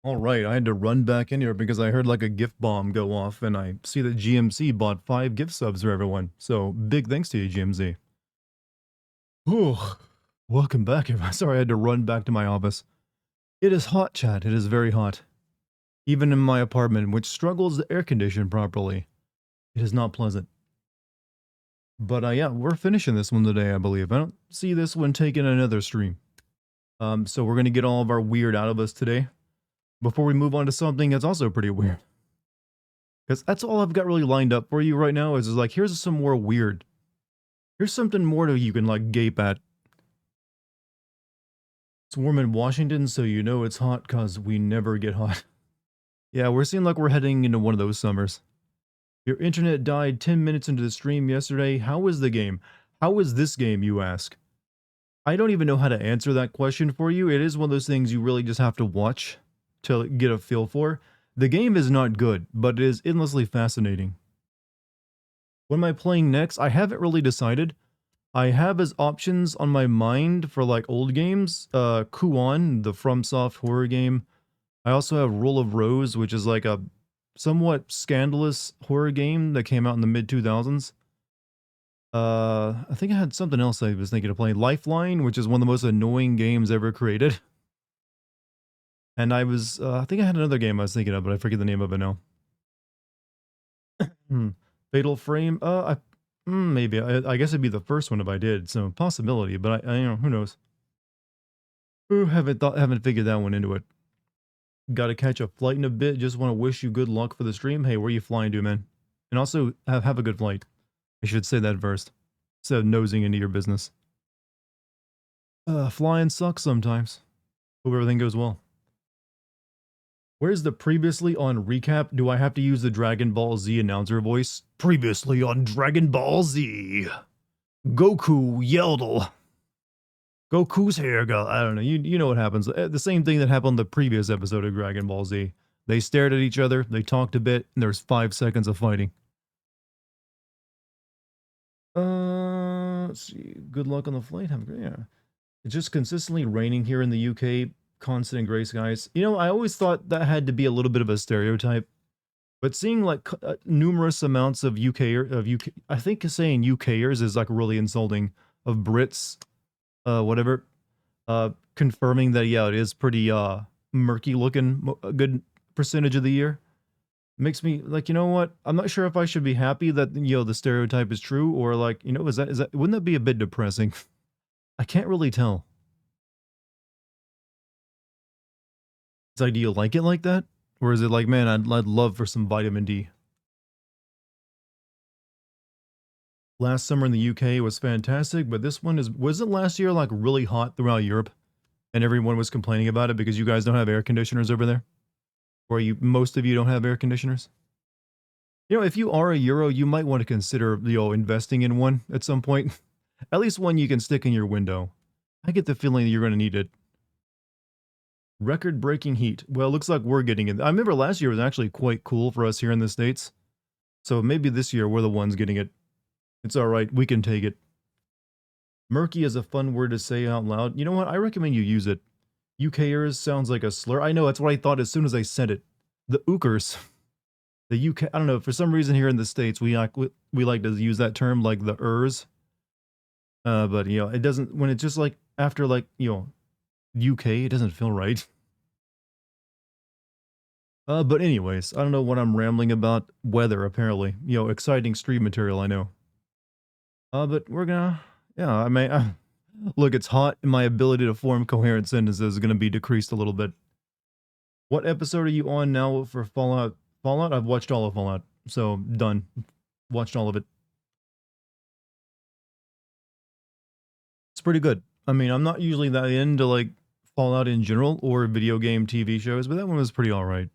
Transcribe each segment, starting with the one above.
All right, I had to run back in here because I heard like a gift bomb go off, and I see that GMC bought 5 gift subs for everyone. So big thanks to you, GMC. Whew. Welcome back, everyone. Sorry, I had to run back to my office. It is hot, chat. It is very hot. Even in my apartment, which struggles to air condition properly, it is not pleasant. But yeah, we're finishing this one today, I believe. I don't see this one taking another stream. So we're gonna get all of our weird out of us today before we move on to something that's also pretty weird. Because that's all I've got really lined up for you right now is like, here's some more weird. Here's something more that you can like gape at. It's warm in Washington, so you know it's hot because we never get hot. Yeah, we're seeing like we're heading into one of those summers. Your internet died 10 minutes into the stream yesterday. How was the game? How was this game, you ask? I don't even know how to answer that question for you. It is one of those things you really just have to watch to get a feel for. The game is not good, but it is endlessly fascinating. What am I playing next? I haven't really decided. I have as options on my mind for like old games, Kuon, the FromSoft horror game. I also have Rule of Rose, which is like a somewhat scandalous horror game that came out in the mid 2000s. I think I had something else I was thinking of playing. Lifeline, which is one of the most annoying games ever created. And I think I had another game I was thinking of, but I forget the name of it now. Fatal Frame. Maybe. I guess it'd be the first one if I did. So possibility, but I you know, who knows? Ooh, haven't figured that one into it. Got to catch a flight in a bit. Just want to wish you good luck for the stream. Hey, where you flying to, man? And also have a good flight. I should say that first, instead of nosing into your business. Flying sucks sometimes. Hope everything goes well. Where's the previously on recap? Do I have to use the Dragon Ball Z announcer voice? Previously on Dragon Ball Z. Goku yelled. Goku's hair got, I don't know, you know what happens. The same thing that happened in the previous episode of Dragon Ball Z. They stared at each other, they talked a bit, and there's 5 seconds of fighting. Let's see. Good luck on the flight. Yeah. It's just consistently raining here in the UK. Constant gray skies. You know, I always thought that had to be a little bit of a stereotype. But seeing like numerous amounts of UK, I think saying UKers is like really insulting, of Brits, whatever, confirming that, yeah, it is pretty, murky looking a good percentage of the year. Makes me like, you know what? I'm not sure if I should be happy that, you know, the stereotype is true, or like, you know, is that, wouldn't that be a bit depressing? I can't really tell. It's like, do you like it like that? Or is it like, man, I'd love for some vitamin D? Last summer in the UK was fantastic, but this one wasn't last year like really hot throughout Europe? And everyone was complaining about it because you guys don't have air conditioners over there? Or most of you don't have air conditioners? You know, if you are a Euro, you might want to consider, you know, investing in one at some point. At least one you can stick in your window. I get the feeling that you're going to need it. Record-breaking heat. Well, it looks like we're getting it. I remember last year was actually quite cool for us here in the States. So maybe this year we're the ones getting it. It's all right. We can take it. Murky is a fun word to say out loud. You know what? I recommend you use it. UKers sounds like a slur. I know, that's what I thought as soon as I said it. The Ukers. The UK, I don't know, for some reason here in the States, we like to use that term, like the ers. But, you know, it doesn't, when it's just like, after like, you know, UK, it doesn't feel right. But anyways, I don't know what I'm rambling about. Weather, apparently. You know, exciting stream material, I know. But we're gonna, yeah, I mean, look, it's hot, and my ability to form coherent sentences is gonna be decreased a little bit. What episode are you on now for Fallout? Fallout? I've watched all of Fallout, so done. Watched all of it. It's pretty good. I mean, I'm not usually that into like Fallout in general or video game TV shows, but that one was pretty alright.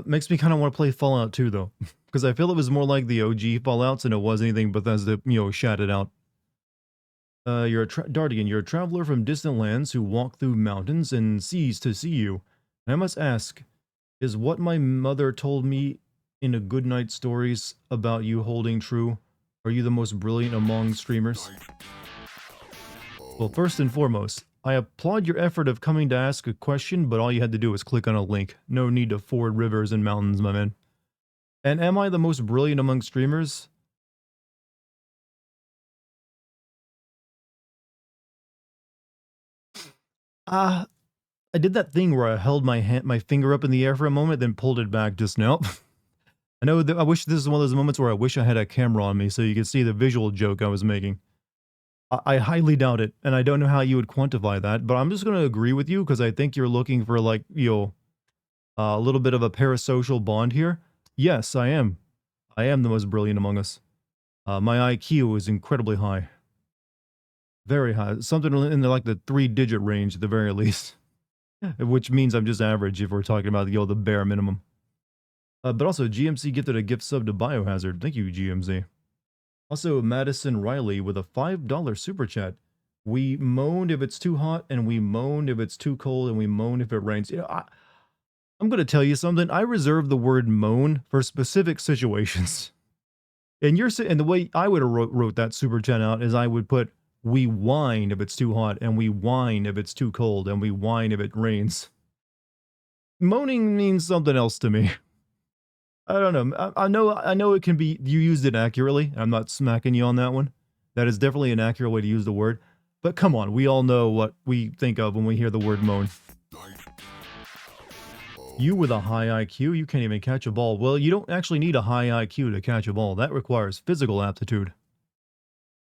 Makes me kind of want to play Fallout 2 though, because I feel it was more like the OG Fallouts than it was anything Bethesda, you know, shat it out. Dartigan, you're a traveler from distant lands who walk through mountains and seas to see you. I must ask, is what my mother told me in a good night stories about you holding true? Are you the most brilliant among streamers? Well, first and foremost, I applaud your effort of coming to ask a question, but all you had to do was click on a link. No need to ford rivers and mountains, my man. And am I the most brilliant among streamers? Ah, I did that thing where I held my finger up in the air for a moment, then pulled it back just now. I know that I wish this is one of those moments where I wish I had a camera on me so you could see the visual joke I was making. I highly doubt it, and I don't know how you would quantify that, but I'm just going to agree with you because I think you're looking for like, a little bit of a parasocial bond here. Yes, I am. I am the most brilliant among us. My IQ is incredibly high. Very high. Something in the, like the 3-digit range at the very least. Which means I'm just average if we're talking about the bare minimum. But also, GMC gifted a gift sub to Biohazard. Thank you, GMC. Also, Madison Riley with a $5 super chat. We moaned if it's too hot, and we moaned if it's too cold, and we moan if it rains. I'm going to tell you something. I reserve the word moan for specific situations. And the way I would have wrote that super chat out is I would put, we whine if it's too hot, and we whine if it's too cold, and we whine if it rains. Moaning means something else to me. I don't know. I know it can be, you used it accurately. I'm not smacking you on that one. That is definitely an accurate way to use the word. But come on, we all know what we think of when we hear the word moan. You with a high IQ, you can't even catch a ball. Well, you don't actually need a high IQ to catch a ball. That requires physical aptitude.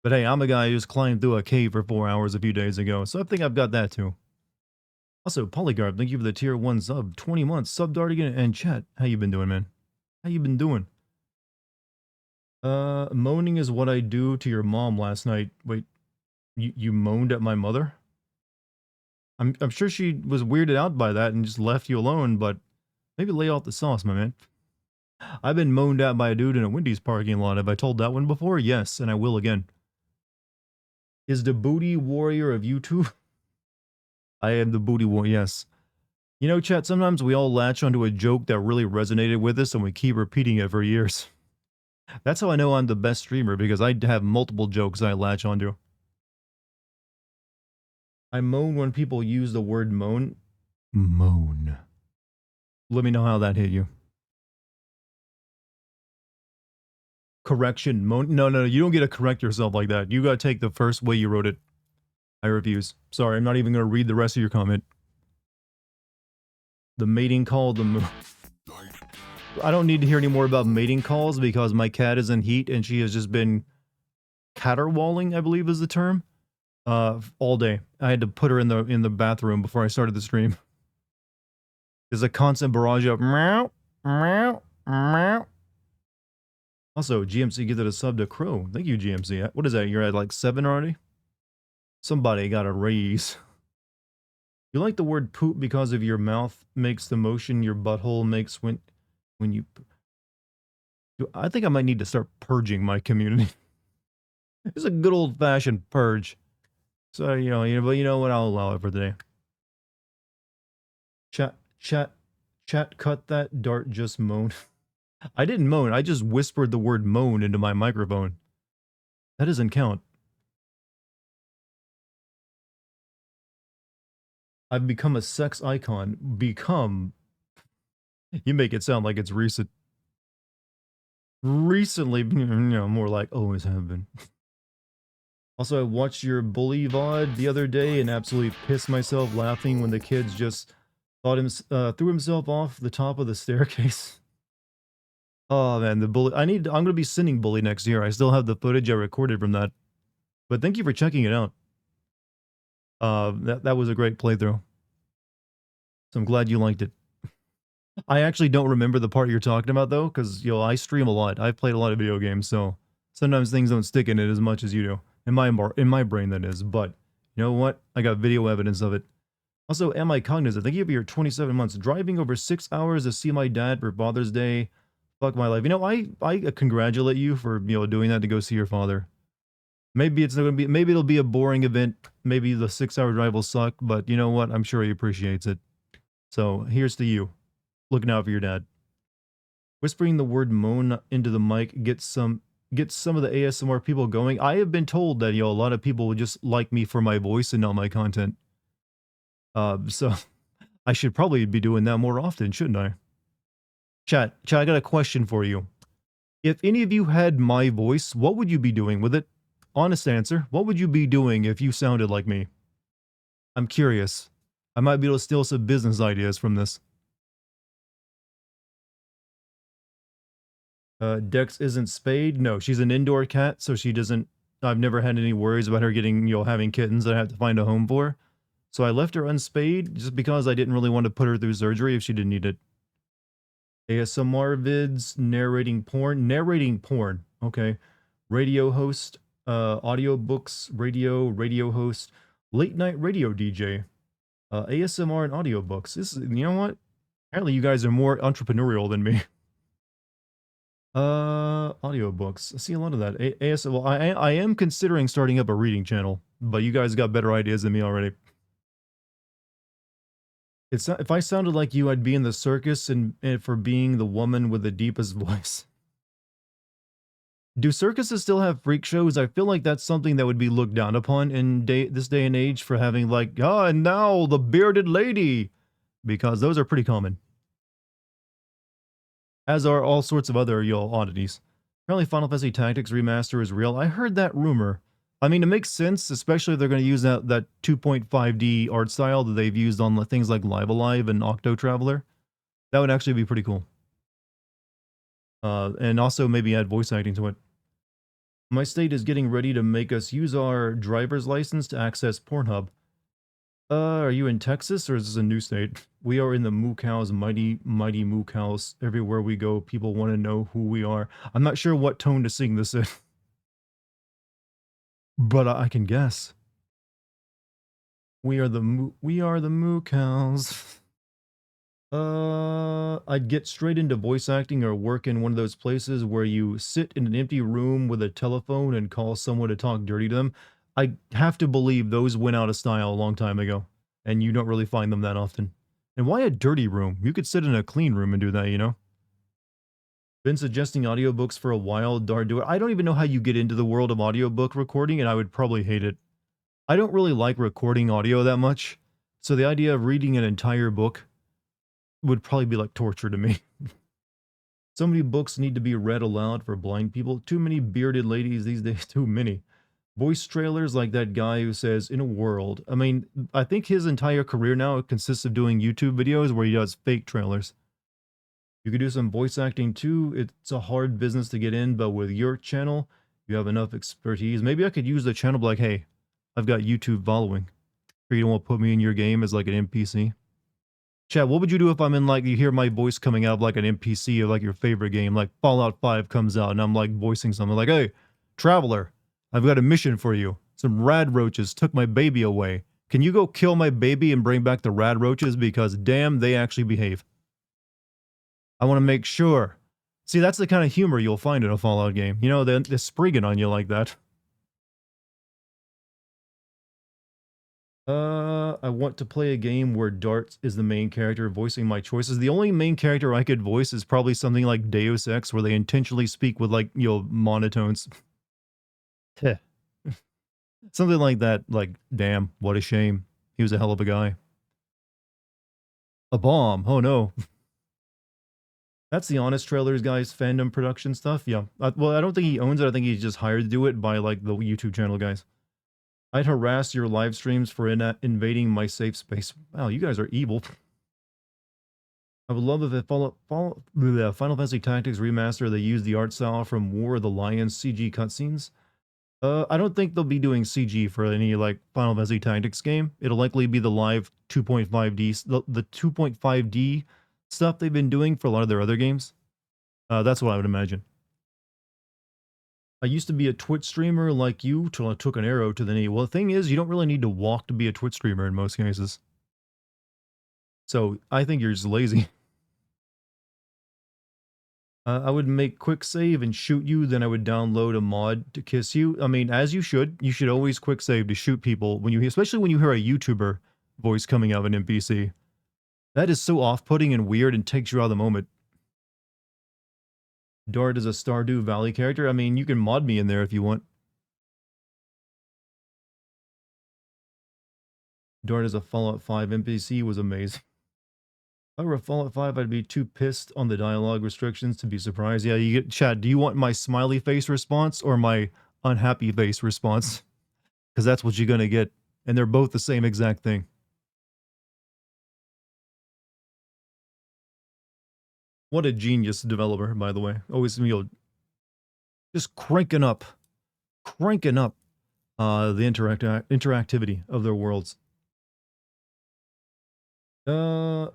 But hey, I'm a guy who's climbed through a cave for 4 hours a few days ago, so I think I've got that too. Also, Polygarb, thank you for the tier 1 sub. 20 months, sub Dartigan and chat. How you been doing, man? How you been doing? Moaning is what I do to your mom last night. Wait, you moaned at my mother? I'm sure she was weirded out by that and just left you alone, but maybe lay off the sauce, my man. I've been moaned at by a dude in a Wendy's parking lot. Have I told that one before? Yes, and I will again. Is the booty warrior of YouTube? I am the booty warrior, yes. You know, chat, sometimes we all latch onto a joke that really resonated with us and we keep repeating it for years. That's how I know I'm the best streamer, because I have multiple jokes I latch onto. I moan when people use the word moan. Moan. Let me know how that hit you. Correction. Moan. No, you don't get to correct yourself like that. You gotta take the first way you wrote it. I refuse. Sorry, I'm not even gonna read the rest of your comment. The mating call, the moon. I don't need to hear any more about mating calls because my cat is in heat and she has just been caterwauling, I believe is the term, all day. I had to put her in the bathroom before I started the stream. There's a constant barrage of meow, meow, meow. Also, GMC gifted a sub to Crow. Thank you, GMC. What is that? You're at like 7 already? Somebody got a raise. You like the word poop because of your mouth makes the motion your butthole makes when you... I think I might need to start purging my community. It's a good old-fashioned purge. So, but you know what? I'll allow it for today. Chat, cut that. Dart just moaned. I didn't moan. I just whispered the word moan into my microphone. That doesn't count. I've become a sex icon. Become. You make it sound like it's recent. Recently, more like always have been. Also, I watched your bully VOD the other day and absolutely pissed myself laughing when the kids just threw himself off the top of the staircase. Oh man, the bully. I'm gonna be sending bully next year. I still have the footage I recorded from that. But thank you for checking it out. That was a great playthrough. So I'm glad you liked it. I actually don't remember the part you're talking about though, because I stream a lot. I've played a lot of video games, so sometimes things don't stick in it as much as you do. In my brain, that is. But you know what? I got video evidence of it. Also, am I cognizant? Thank you for your 27 months. Driving over 6 hours to see my dad for Father's Day. Fuck my life. I congratulate you for doing that to go see your father. Maybe it's not gonna be. Maybe it'll be a boring event. Maybe the 6 hour drive will suck. But you know what? I'm sure he appreciates it. So here's to you, looking out for your dad. Whispering the word moan into the mic gets some of the ASMR people going. I have been told that a lot of people would just like me for my voice and not my content. So I should probably be doing that more often, shouldn't I? Chat, I got a question for you. If any of you had my voice, what would you be doing with it? Honest answer. What would you be doing if you sounded like me? I'm curious. I might be able to steal some business ideas from this. Dex isn't spayed. No, she's an indoor cat, so she doesn't. I've never had any worries about her getting, having kittens that I have to find a home for. So I left her unspayed just because I didn't really want to put her through surgery if she didn't need it. ASMR vids, narrating porn. Narrating porn. Okay. Radio host, audiobooks, radio host, late night radio DJ, ASMR and audiobooks. This is, you know what? Apparently you guys are more entrepreneurial than me. Audiobooks. I see a lot of that. Well, I am considering starting up a reading channel, but you guys got better ideas than me already. It's not, if I sounded like you, I'd be in the circus and for being the woman with the deepest voice. Do circuses still have freak shows? I feel like that's something that would be looked down upon in this day and age for having like, and now the bearded lady, because those are pretty common. As are all sorts of other, oddities. Apparently Final Fantasy Tactics Remaster is real. I heard that rumor. I mean, it makes sense, especially if they're going to use that 2.5D art style that they've used on things like Live Alive and Octo Traveler. That would actually be pretty cool. And also maybe add voice acting to it. My state is getting ready to make us use our driver's license to access Pornhub. Are you in Texas or is this a new state? We are in the Moo Cows, mighty Moo Cows. Everywhere we go, people want to know who we are. I'm not sure what tone to sing this in, but I can guess. We are the Moo Cows. I'd get straight into voice acting or work in one of those places where you sit in an empty room with a telephone and call someone to talk dirty to them. I have to believe those went out of style a long time ago, and you don't really find them that often. And why a dirty room? You could sit in a clean room and do that, you know? Been suggesting audiobooks for a while, do it. I don't even know how you get into the world of audiobook recording, and I would probably hate it. I don't really like recording audio that much, so the idea of reading an entire book would probably be like torture to me. So many books need to be read aloud for blind people. Too many bearded ladies these days, too many. Voice trailers like that guy who says, in a world. I mean, I think his entire career now consists of doing YouTube videos where he does fake trailers. You could do some voice acting too. It's a hard business to get in, but with your channel, you have enough expertise. Maybe I could use the channel like, hey, I've got YouTube following. Or you don't want to put me in your game as like an NPC. Chat, what would you do if I'm in like, you hear my voice coming out of like an NPC of like your favorite game, like Fallout 5 comes out and I'm like voicing something like, hey, traveler, I've got a mission for you. Some rad roaches took my baby away. Can you go kill my baby and bring back the rad roaches because damn, they actually behave. I want to make sure. See, that's the kind of humor you'll find in a Fallout game. You know, they're sprigging on you like that. I want to play a game where Dart is the main character voicing my choices. The only main character I could voice is probably something like Deus Ex, where they intentionally speak with like, monotones. Something like that, like, damn, what a shame. He was a hell of a guy. A bomb, oh no. That's the Honest Trailers guy's fandom production stuff, yeah. Well, I don't think he owns it, I think he's just hired to do it by like the YouTube channel guys. I'd harass your live streams for invading my safe space. Wow, you guys are evil. I would love if it Final Fantasy Tactics Remaster, they use the art style from War of the Lions CG cutscenes. I don't think they'll be doing CG for any like Final Fantasy Tactics game. It'll likely be the live 2.5D, the 2.5D stuff they've been doing for a lot of their other games. That's what I would imagine. I used to be a Twitch streamer like you till I took an arrow to the knee. Well, the thing is, you don't really need to walk to be a Twitch streamer in most cases. So I think you're just lazy. I would make quick save and shoot you, then I would download a mod to kiss you. I mean, as you should. You should always quick save to shoot people when you, especially when you hear a YouTuber voice coming out of an NPC. That is so off-putting and weird and takes you out of the moment. Dart is a Stardew Valley character. I mean, you can mod me in there if you want. Dart as a Fallout 5 NPC was amazing. If I were a Fallout 5, I'd be too pissed on the dialogue restrictions to be surprised. Yeah, you get chat. Do you want my smiley face response or my unhappy face response? Because that's what you're gonna get, and they're both the same exact thing. What a genius developer, by the way. Always, just cranking up the interactivity of their worlds.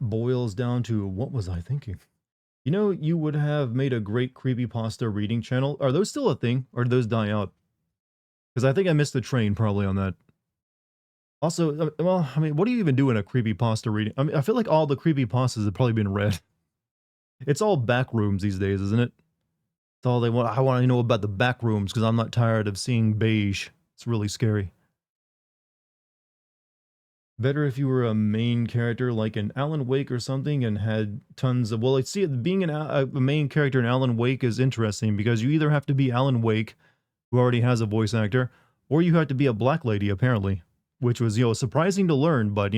Boils down to, what was I thinking? You know, you would have made a great creepypasta reading channel. Are those still a thing, or did those die out? Because I think I missed the train probably on that. Also, well, I mean, what do you even do in a creepypasta reading? I mean, I feel like all the creepypastas have probably been read. It's all back rooms these days, isn't it? It's all they want. I want to know about the back rooms because I'm not tired of seeing beige. It's really scary. Better if you were a main character like an Alan Wake or something and had tons of... Well, I see it being a main character in Alan Wake is interesting because you either have to be Alan Wake, who already has a voice actor, or you have to be a black lady, apparently. Which was, surprising to learn, but,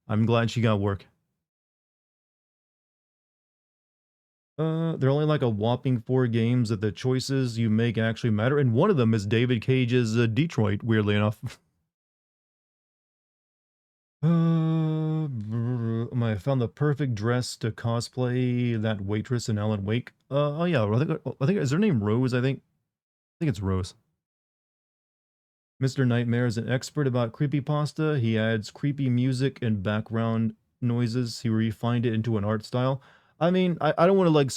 I'm glad she got work. They're only like a whopping 4 games that the choices you make actually matter, and one of them is David Cage's Detroit, weirdly enough. I found the perfect dress to cosplay that waitress in Alan Wake. Oh yeah, I think is her name Rose, I think it's Rose. Mr. Nightmare is an expert about creepypasta. He adds creepy music and background noises. He refined it into an art style. I mean, I don't want to like,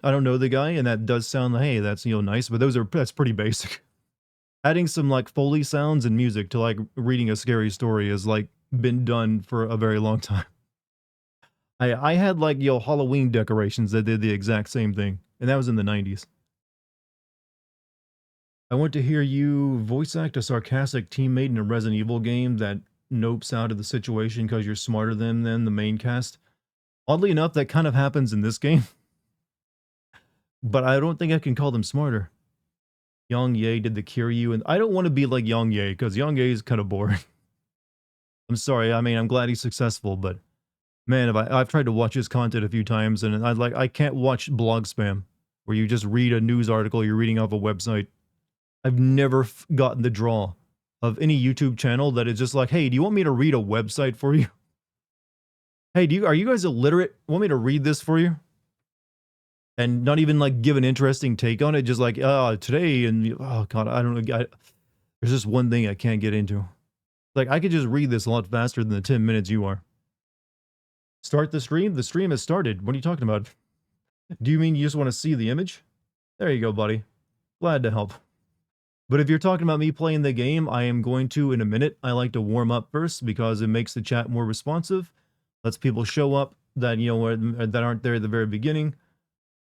I don't know the guy, and that does sound like, hey, that's, nice, but that's pretty basic. Adding some like Foley sounds and music to like reading a scary story has like been done for a very long time. I had like, Halloween decorations that did the exact same thing, and that was in the 90s. I want to hear you voice act a sarcastic teammate in a Resident Evil game that nopes out of the situation because you're smarter than the main cast. Oddly enough, that kind of happens in this game. But I don't think I can call them smarter. Yang Ye did the Kiryu, and I don't want to be like Yang Ye, because Yang Ye is kind of boring. I'm sorry, I mean, I'm glad he's successful, but man, I've tried to watch his content a few times, and I can't watch blog spam, where you just read a news article you're reading off a website. I've never gotten the draw of any YouTube channel that is just like, hey, do you want me to read a website for you? Hey, are you guys illiterate? Want me to read this for you? And not even like give an interesting take on it, just like, today, and oh god, I don't know. There's just one thing I can't get into. Like, I could just read this a lot faster than the 10 minutes you are. Start the stream? The stream has started. What are you talking about? Do you mean you just want to see the image? There you go, buddy. Glad to help. But if you're talking about me playing the game, I am going to in a minute. I like to warm up first because it makes the chat more responsive. Lets people show up that, that aren't there at the very beginning.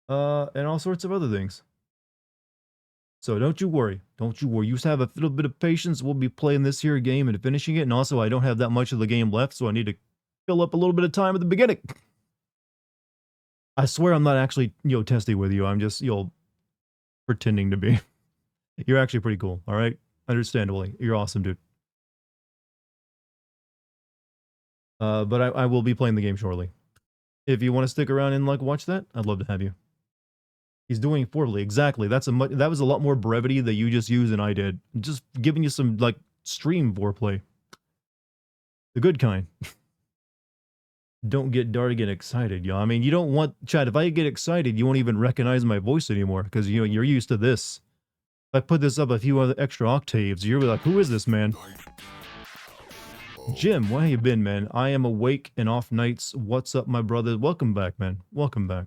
And all sorts of other things. So don't you worry. Don't you worry. You just have a little bit of patience. We'll be playing this here game and finishing it. And also, I don't have that much of the game left, so I need to fill up a little bit of time at the beginning. I swear I'm not actually, testy with you. I'm just, pretending to be. You're actually pretty cool, all right? Understandably. You're awesome, dude. But I will be playing the game shortly. If you want to stick around and, like, watch that, I'd love to have you. He's doing poorly. Exactly. That was a lot more brevity that you just used than I did. Just giving you some, like, stream foreplay. The good kind. Don't get Dartigan excited, yo. I mean, you don't want... Chad, if I get excited, you won't even recognize my voice anymore, because, you're used to this. If I put this up a few other extra octaves, you're like, who is this man? Jim, where you been, man? I am awake and off nights. What's up, my brother? Welcome back, man. Welcome back.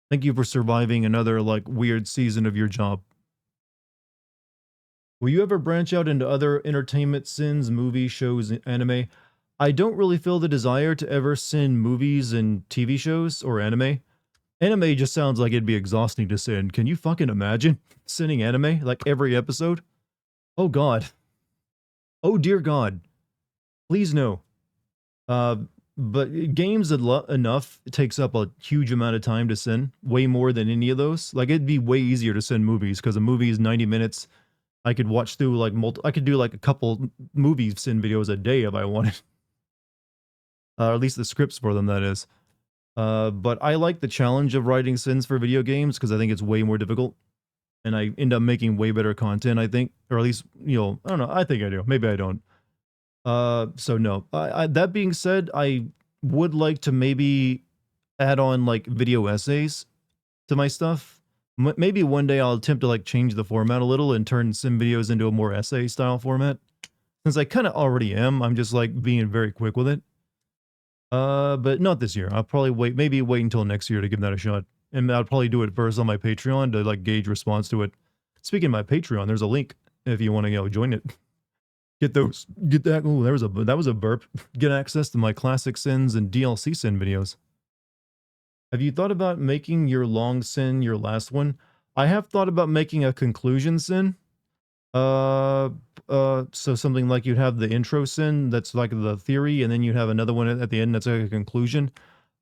Thank you for surviving another, like, weird season of your job. Will you ever branch out into other entertainment sins, movies, shows, anime? I don't really feel the desire to ever sin movies and TV shows or anime. Anime just sounds like it'd be exhausting to send. Can you fucking imagine sending anime like every episode? Oh god. Oh dear god. Please no. Uh, but games enough it takes up a huge amount of time to send, way more than any of those. Like it'd be way easier to send movies because a movie is 90 minutes. I could watch through like I could do like a couple movies send videos a day if I wanted. Or at least the scripts for them, that is. But I like the challenge of writing sins for video games because I think it's way more difficult. And I end up making way better content, I think. Or at least, I don't know. I think I do. Maybe I don't. So no. That being said, I would like to maybe add on like video essays to my stuff. Maybe one day I'll attempt to like change the format a little and turn sim videos into a more essay style format. Since I kind of already am, I'm just like being very quick with it. But not this year. I'll probably maybe wait until next year to give that a shot. And I'll probably do it first on my Patreon to like gauge response to it. Speaking of my Patreon, there's a link if you want to join it. Get that. Oh, that was a burp. Get access to my classic sins and DLC sin videos. Have you thought about making your long sin your last one? I have thought about making a conclusion sin. Uh, so something like you'd have the intro sin that's like the theory, and then you'd have another one at the end that's like a conclusion.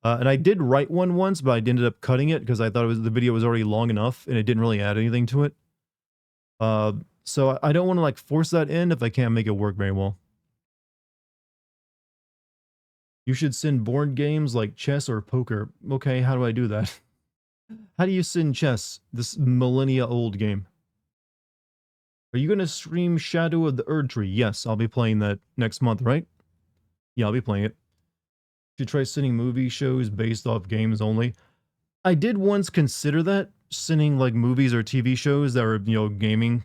And I did write one once, but I ended up cutting it because I thought the video was already long enough and it didn't really add anything to it. So I don't want to like force that in if I can't make it work very well. You should send board games like chess or poker. Okay, how do I do that? How do you send chess? This millennia old game. Are you going to stream Shadow of the Erdtree? Yes, I'll be playing that next month, right? Yeah, I'll be playing it. Should try sending movie shows based off games only. I did once consider that, sending like movies or TV shows that are, gaming,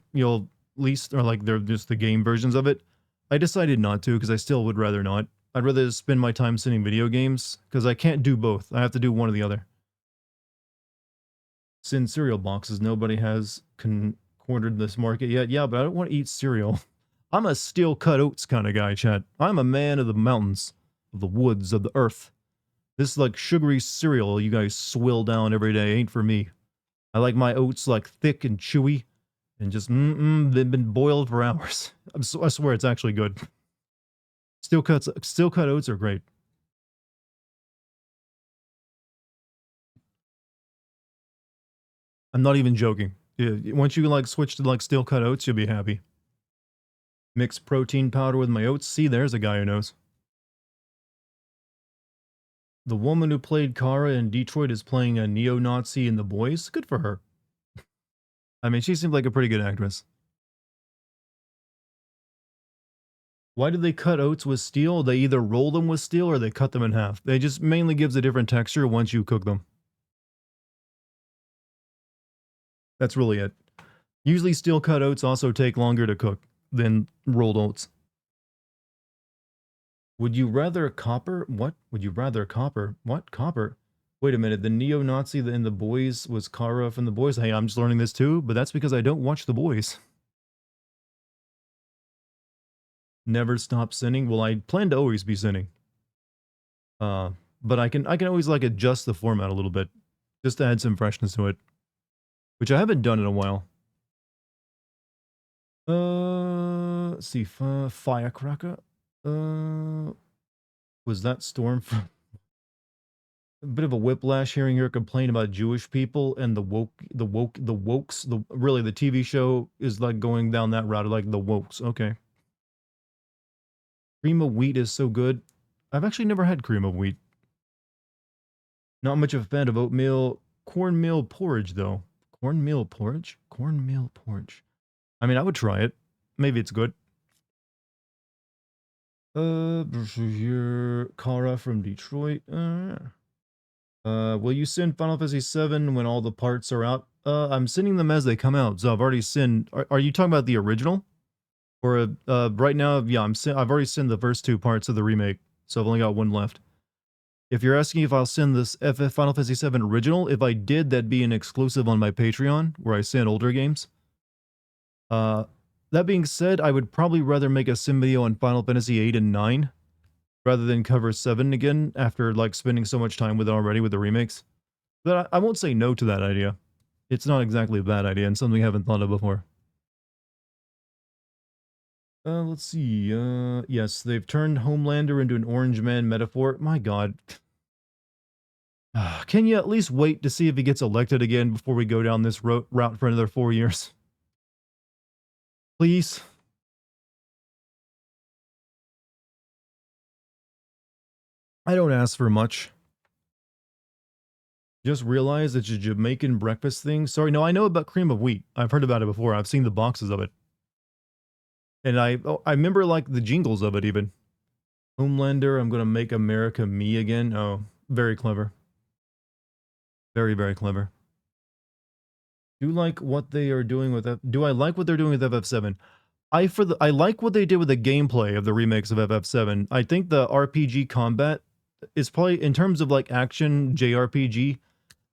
least, or like they're just the game versions of it. I decided not to because I still would rather not. I'd rather spend my time sending video games because I can't do both. I have to do one or the other. Send cereal boxes. Nobody has cornered this market yet. Yeah, but I don't want to eat cereal. I'm a steel cut oats kind of guy, chat. I'm a man of the mountains, of the woods, of the earth. This like sugary cereal you guys swill down every day ain't for me. I like my oats like thick and chewy and just they've been boiled for hours. I swear it's actually good. Steel cut oats are great. I'm not even joking. Yeah, once you like switch to like steel cut oats, you'll be happy. Mix protein powder with my oats. See, there's a guy who knows. The woman who played Kara in Detroit is playing a neo-Nazi in The Boys. Good for her. I mean, she seemed like a pretty good actress. Why do they cut oats with steel? They either roll them with steel or they cut them in half. They just mainly gives a different texture once you cook them. That's really it. Usually steel cut oats also take longer to cook than rolled oats. Would you rather copper? What? Would you rather copper? What? Copper? Wait a minute, the neo-Nazi in The Boys was Kara from The Boys? Hey, I'm just learning this too, but that's because I don't watch The Boys. Never stop sinning? Well, I plan to always be sinning. But I can always like adjust the format a little bit, just to add some freshness to it. Which I haven't done in a while. Let's see, Firecracker. Was that Storm from... A bit of a whiplash hearing her complain about Jewish people and the wokes. Really, the TV show is like going down that route, like the wokes. Okay. Cream of wheat is so good. I've actually never had cream of wheat. Not much of a fan of oatmeal. Cornmeal porridge, though. Cornmeal porridge? Cornmeal porridge. I mean, I would try it. Maybe it's good. Kara from Detroit. Will you send Final Fantasy VII when all the parts are out? I'm sending them as they come out. So I've already sent. Are you talking about the original? Or right now, yeah, I've already sent the first two parts of the remake, so I've only got one left. If you're asking if I'll send this Final Fantasy VII original, if I did, that'd be an exclusive on my Patreon, where I send older games. That being said, I would probably rather make a sim video on Final Fantasy 8 and 9, rather than cover 7 again, after like spending so much time with it already with the remakes. But I won't say no to that idea. It's not exactly a bad idea and something I haven't thought of before. Let's see. Yes, they've turned Homelander into an Orange Man metaphor. My God. Can you at least wait to see if he gets elected again before we go down this route for another 4 years? Please? I don't ask for much. Just realized it's a Jamaican breakfast thing. Sorry, no, I know about cream of wheat. I've heard about it before. I've seen the boxes of it. And I remember like the jingles of it even. Homelander, I'm gonna make America me again. Oh, very clever. Very, very clever. Do you like what they are doing with do I like what they're doing with FF7? I like what they did with the gameplay of the remakes of FF7. I think the RPG combat is probably in terms of like action JRPG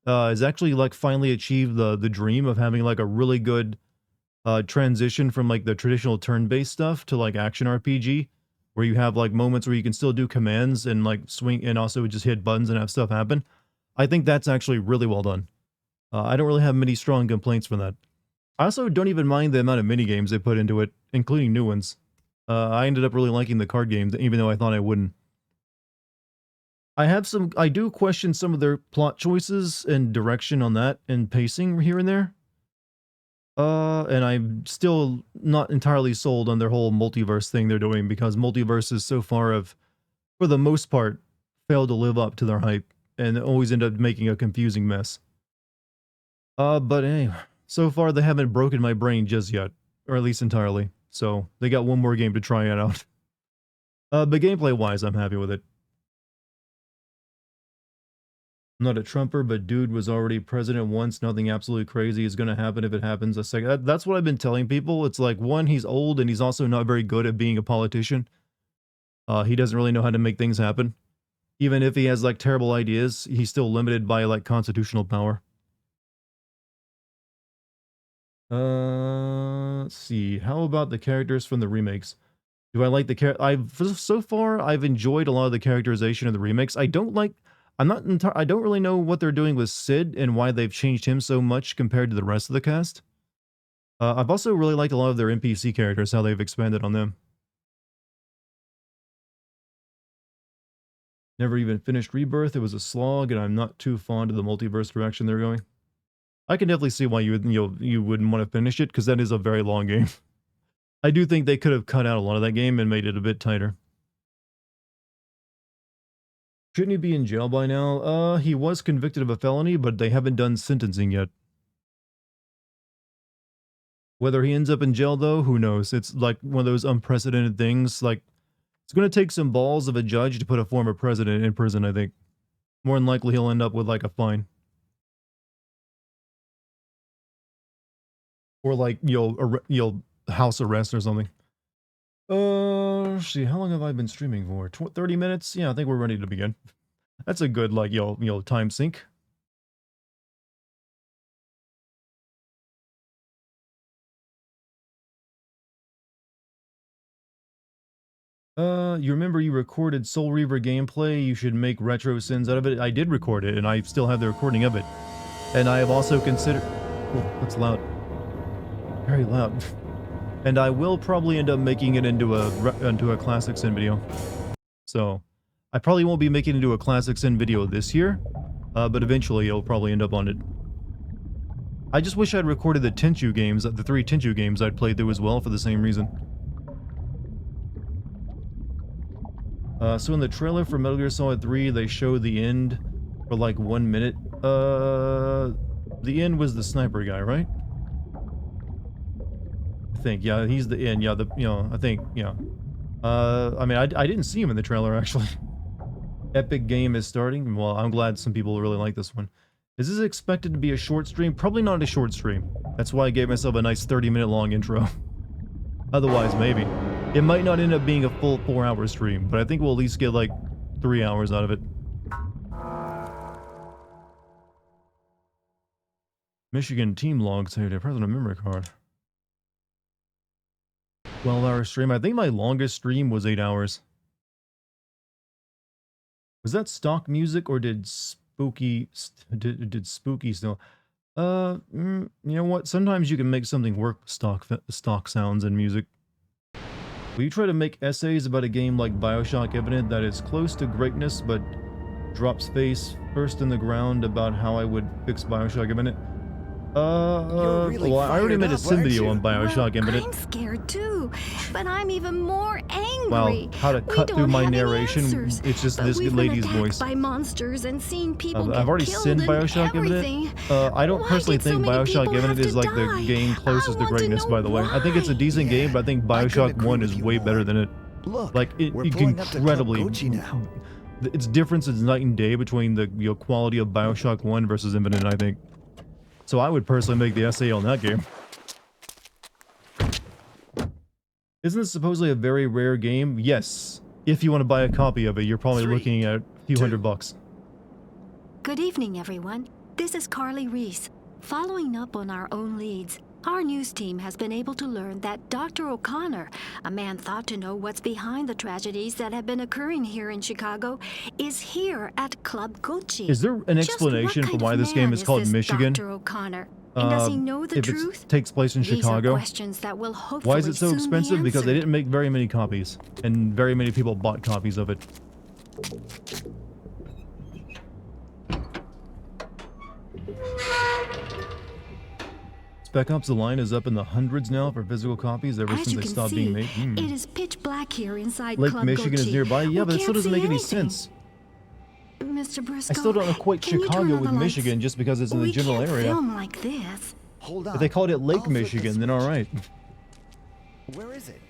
is actually like finally achieved the dream of having like a really good transition from like the traditional turn-based stuff to like action RPG where you have like moments where you can still do commands and like swing and also just hit buttons and have stuff happen. I think that's actually really well done. I don't really have many strong complaints from that. I also don't even mind the amount of mini games they put into it, including new ones. I ended up really liking the card games, even though I thought I wouldn't. I do question some of their plot choices and direction on that and pacing here and there. And I'm still not entirely sold on their whole multiverse thing they're doing because multiverses so far have, for the most part, failed to live up to their hype and always end up making a confusing mess. But anyway, so far they haven't broken my brain just yet, or at least entirely. So they got one more game to try it out. But gameplay-wise, I'm happy with it. I'm not a Trumper, but dude was already president once. Nothing absolutely crazy is going to happen if it happens a second. That's what I've been telling people. It's like, one, he's old and he's also not very good at being a politician. He doesn't really know how to make things happen. Even if he has like terrible ideas, he's still limited by like constitutional power. Let's see. How about the characters from the remakes? Do I like the so far I've enjoyed a lot of the characterization of the remakes. I don't like I don't really know what they're doing with Sid and why they've changed him so much compared to the rest of the cast. I've also really liked a lot of their NPC characters, how they've expanded on them. Never even finished Rebirth. It was a slog, and I'm not too fond of the multiverse direction they're going. I can definitely see why you wouldn't want to finish it, because that is a very long game. I do think they could have cut out a lot of that game and made it a bit tighter. Shouldn't he be in jail by now? He was convicted of a felony, but they haven't done sentencing yet. Whether he ends up in jail, though, who knows? It's like one of those unprecedented things. Like, it's going to take some balls of a judge to put a former president in prison, I think. More than likely, he'll end up with, like, a fine. Or, like, you'll house arrest or something. See, how long have I been streaming for? 30 minutes? Yeah, I think we're ready to begin. That's a good, like, time sync. You remember you recorded Soul Reaver gameplay? You should make retro sins out of it. I did record it, and I still have the recording of it. And I have also considered... Oh, that's loud. Very loud. And I will probably end up making it into a Classic Sin video. So, I probably won't be making it into a Classic Sin video this year, but eventually it'll probably end up on it. I just wish I'd recorded the Tenchu games, the 3 Tenchu games I'd played through as well for the same reason. So in the trailer for Metal Gear Solid 3, they show the end for like 1 minute. The end was the sniper guy, right? I think, yeah, he's the end. Yeah, I think, yeah. I mean, I didn't see him in the trailer, actually. Epic game is starting. Well, I'm glad some people really like this one. Is this expected to be a short stream? Probably not a short stream. That's why I gave myself a nice 30-minute long intro. Otherwise, maybe. It might not end up being a full 4-hour stream, but I think we'll at least get like 3 hours out of it. Michigan team logs here. Present a memory card. 12-hour stream. I think my longest stream was 8 hours. Was that stock music or did spooky, did spooky still. You know what? Sometimes you can make something work with stock sounds and music. Will you try to make essays about a game like BioShock Infinite that is close to greatness but drops face first in the ground about how I would fix BioShock Infinite? Really well, I already made a sim video on BioShock Infinite. I'm scared too, but I'm even more angry. Wow, how to cut through my narration. Answers, it's just this lady's voice. By monsters and seen people I've already killed sinned BioShock Infinite. I don't personally think BioShock Infinite is like the game closest to greatness, by the way. I think it's a decent game, but I think BioShock 1 is way better than it. Look, like, it incredibly... Its difference is night and day between the quality of BioShock 1 versus Infinite, I think. So I would personally make the essay on that game. Isn't this supposedly a very rare game? Yes. If you want to buy a copy of it, you're probably looking at a few $100. Good evening, everyone. This is Carly Reese. Following up on our own leads, our news team has been able to learn that Dr. O'Connor, a man thought to know what's behind the tragedies that have been occurring here in Chicago, is here at Club Gucci. Is there an explanation for why this game is called Michigan? Dr. O'Connor? And does he know the truth? It takes place in Chicago. That will why is it so expensive? Because they didn't make very many copies, and very many people bought copies of it. Spec Ops: The Line is up in the hundreds now for physical copies ever since they stopped being made. It is pitch black here inside Lake Club Michigan Gucci. is nearby. Yeah, but it still doesn't make any sense. Mr. Briscoe, I still don't equate Chicago with Michigan just because it's in the general area. Film like this. Hold on. If they called it Lake Michigan, then all right. Where is it?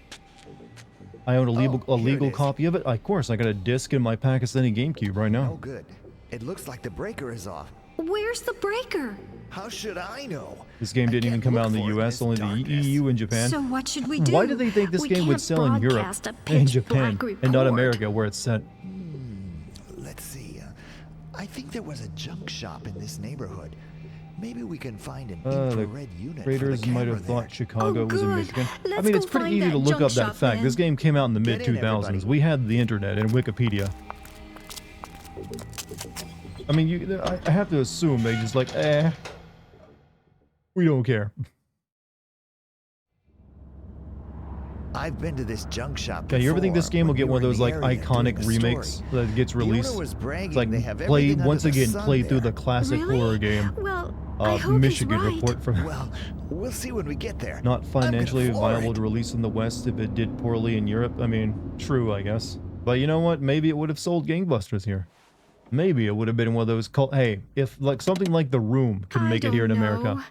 I own a legal copy of it. Of course, I got a disc in my Pakistani GameCube right now. Oh, good. It looks like the breaker is off. Where's the breaker? How should I know? This game didn't even come out in the US, only the EU and Japan. So what should we do? Why do they think this game would sell in Europe and Japan and not America where it's set? Let's see. I think there was a junk shop in this neighborhood. Maybe we can find an infrared unit. Raiders might have thought Chicago was in Michigan. Let's I mean, it's pretty easy to look up that fact. This game came out in the mid-2000s. We had the internet and Wikipedia. I mean, I have to assume they just like, we don't care. I've been to this junk shop before. Yeah, you ever think this game will get one of those like iconic remakes that gets released? It's like play once again, play through the classic horror game. Well, Michigan report from. Well, we'll see when we get there. Not financially viable to release in the West if it did poorly in Europe. I mean, true, I guess. But you know what? Maybe it would have sold gangbusters here. Maybe it would have been one of those hey, if like something like The Room can make it here in America,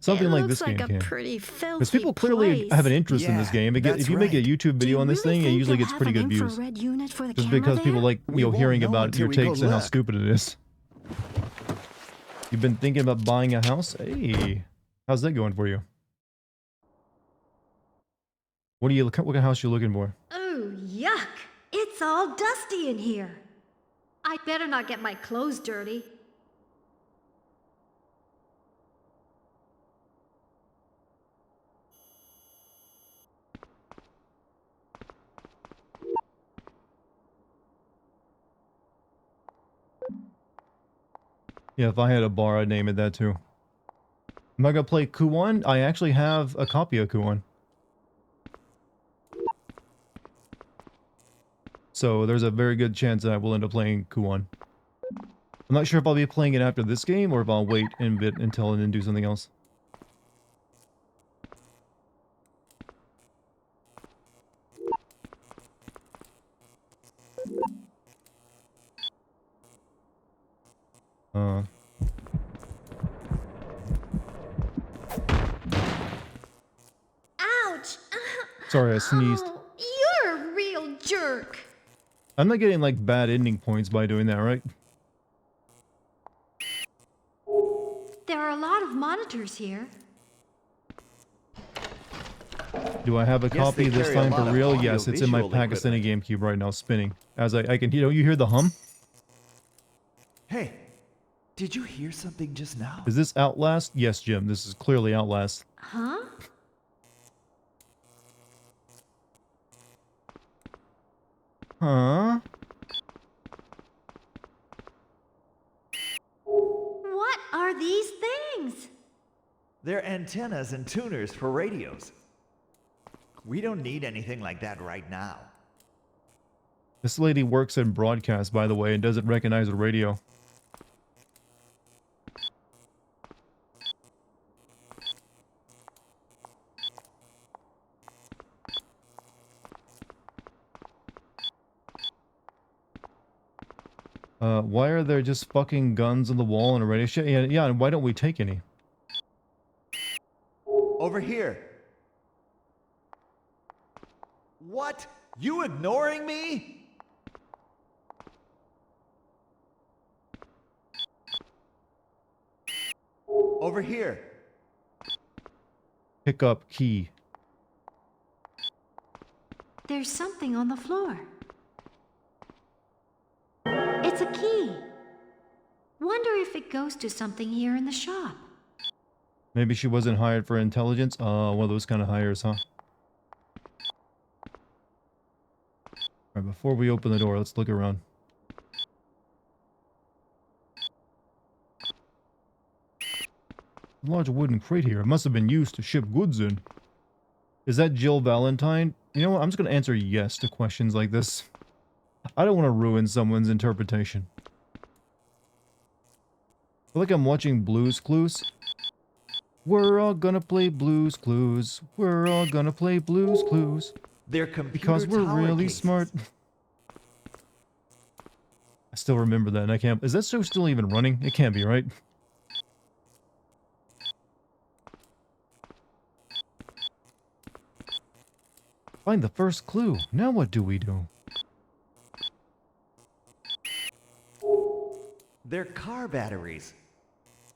something like this game can. Because people clearly have an interest in this game. If you make a YouTube video on this thing, it usually gets pretty good views. Just because people like, hearing about your takes and how stupid it is. You've been thinking about buying a house? Hey, how's that going for you? What kind of house you looking for? Oh, yuck! It's all dusty in here. I'd better not get my clothes dirty. Yeah, if I had a bar, I'd name it that too. Am I gonna play Kuon? I actually have a copy of Kuon. So there's a very good chance that I will end up playing Kuon. I'm not sure if I'll be playing it after this game or if I'll wait a bit until and then do something else. Ouch! Sorry, I sneezed. Oh, you're a real jerk. I'm not getting like bad ending points by doing that, right? There are a lot of monitors here. Do I have a copy this time for real? Yes, it's in my Pakistani GameCube right now, spinning. As I can, you hear the hum? Hey, did you hear something just now? Is this Outlast? Yes, Jim, this is clearly Outlast. Huh? Huh? are these things? They're antennas and tuners for radios. We don't need anything like that right now. This lady works in broadcast, by the way, and doesn't recognize a radio. Why are there just fucking guns on the wall and a radio shack? Yeah, and why don't we take any? Over here. What? You ignoring me? Over here. Pick up key. There's something on the floor. It's a key. Wonder if it goes to something here in the shop. Maybe she wasn't hired for intelligence? One of those kind of hires, huh? Alright, before we open the door, let's look around. A large wooden crate here. It must have been used to ship goods in. Is that Jill Valentine? You know what? I'm just going to answer yes to questions like this. I don't want to ruin someone's interpretation. I feel like I'm watching Blue's Clues. We're all gonna play Blue's Clues. We're all gonna play Blue's Clues. They're computer Because we're tower really cases. smart. I still remember that, and I can't... Is that show still even running? It can't be, right? Find the first clue. Now what do we do? They're car batteries.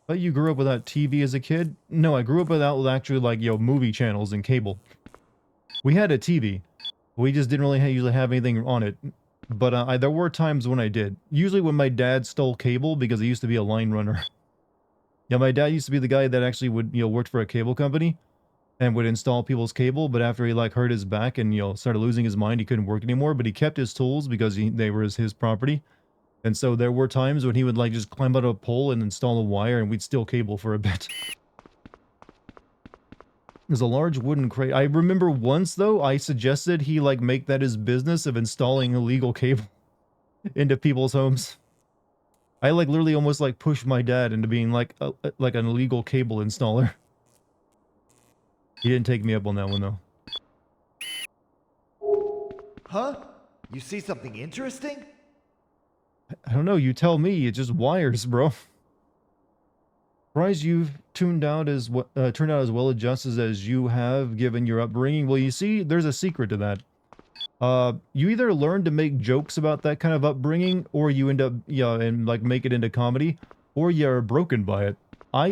But you grew up without TV as a kid? No, I grew up without actually, like, movie channels and cable. We had a TV. We just didn't really usually have anything on it. But there were times when I did. Usually when my dad stole cable because he used to be a line runner. Yeah, my dad used to be the guy that actually would, worked for a cable company and would install people's cable, but after he, hurt his back and, started losing his mind, he couldn't work anymore, but he kept his tools because they were his property. And so there were times when he would, just climb out of a pole and install a wire, and we'd steal cable for a bit. There's a large wooden crate. I remember once, though, I suggested he, make that his business of installing illegal cable into people's homes. I, literally almost, pushed my dad into being, an illegal cable installer. He didn't take me up on that one, though. Huh? You see something interesting? I don't know, you tell me. It's just wires, bro. Surprised you've turned out as well adjusted as you have, given your upbringing. Well, you see, there's a secret to that. You either learn to make jokes about that kind of upbringing, or you end up, and make it into comedy, or you're broken by it.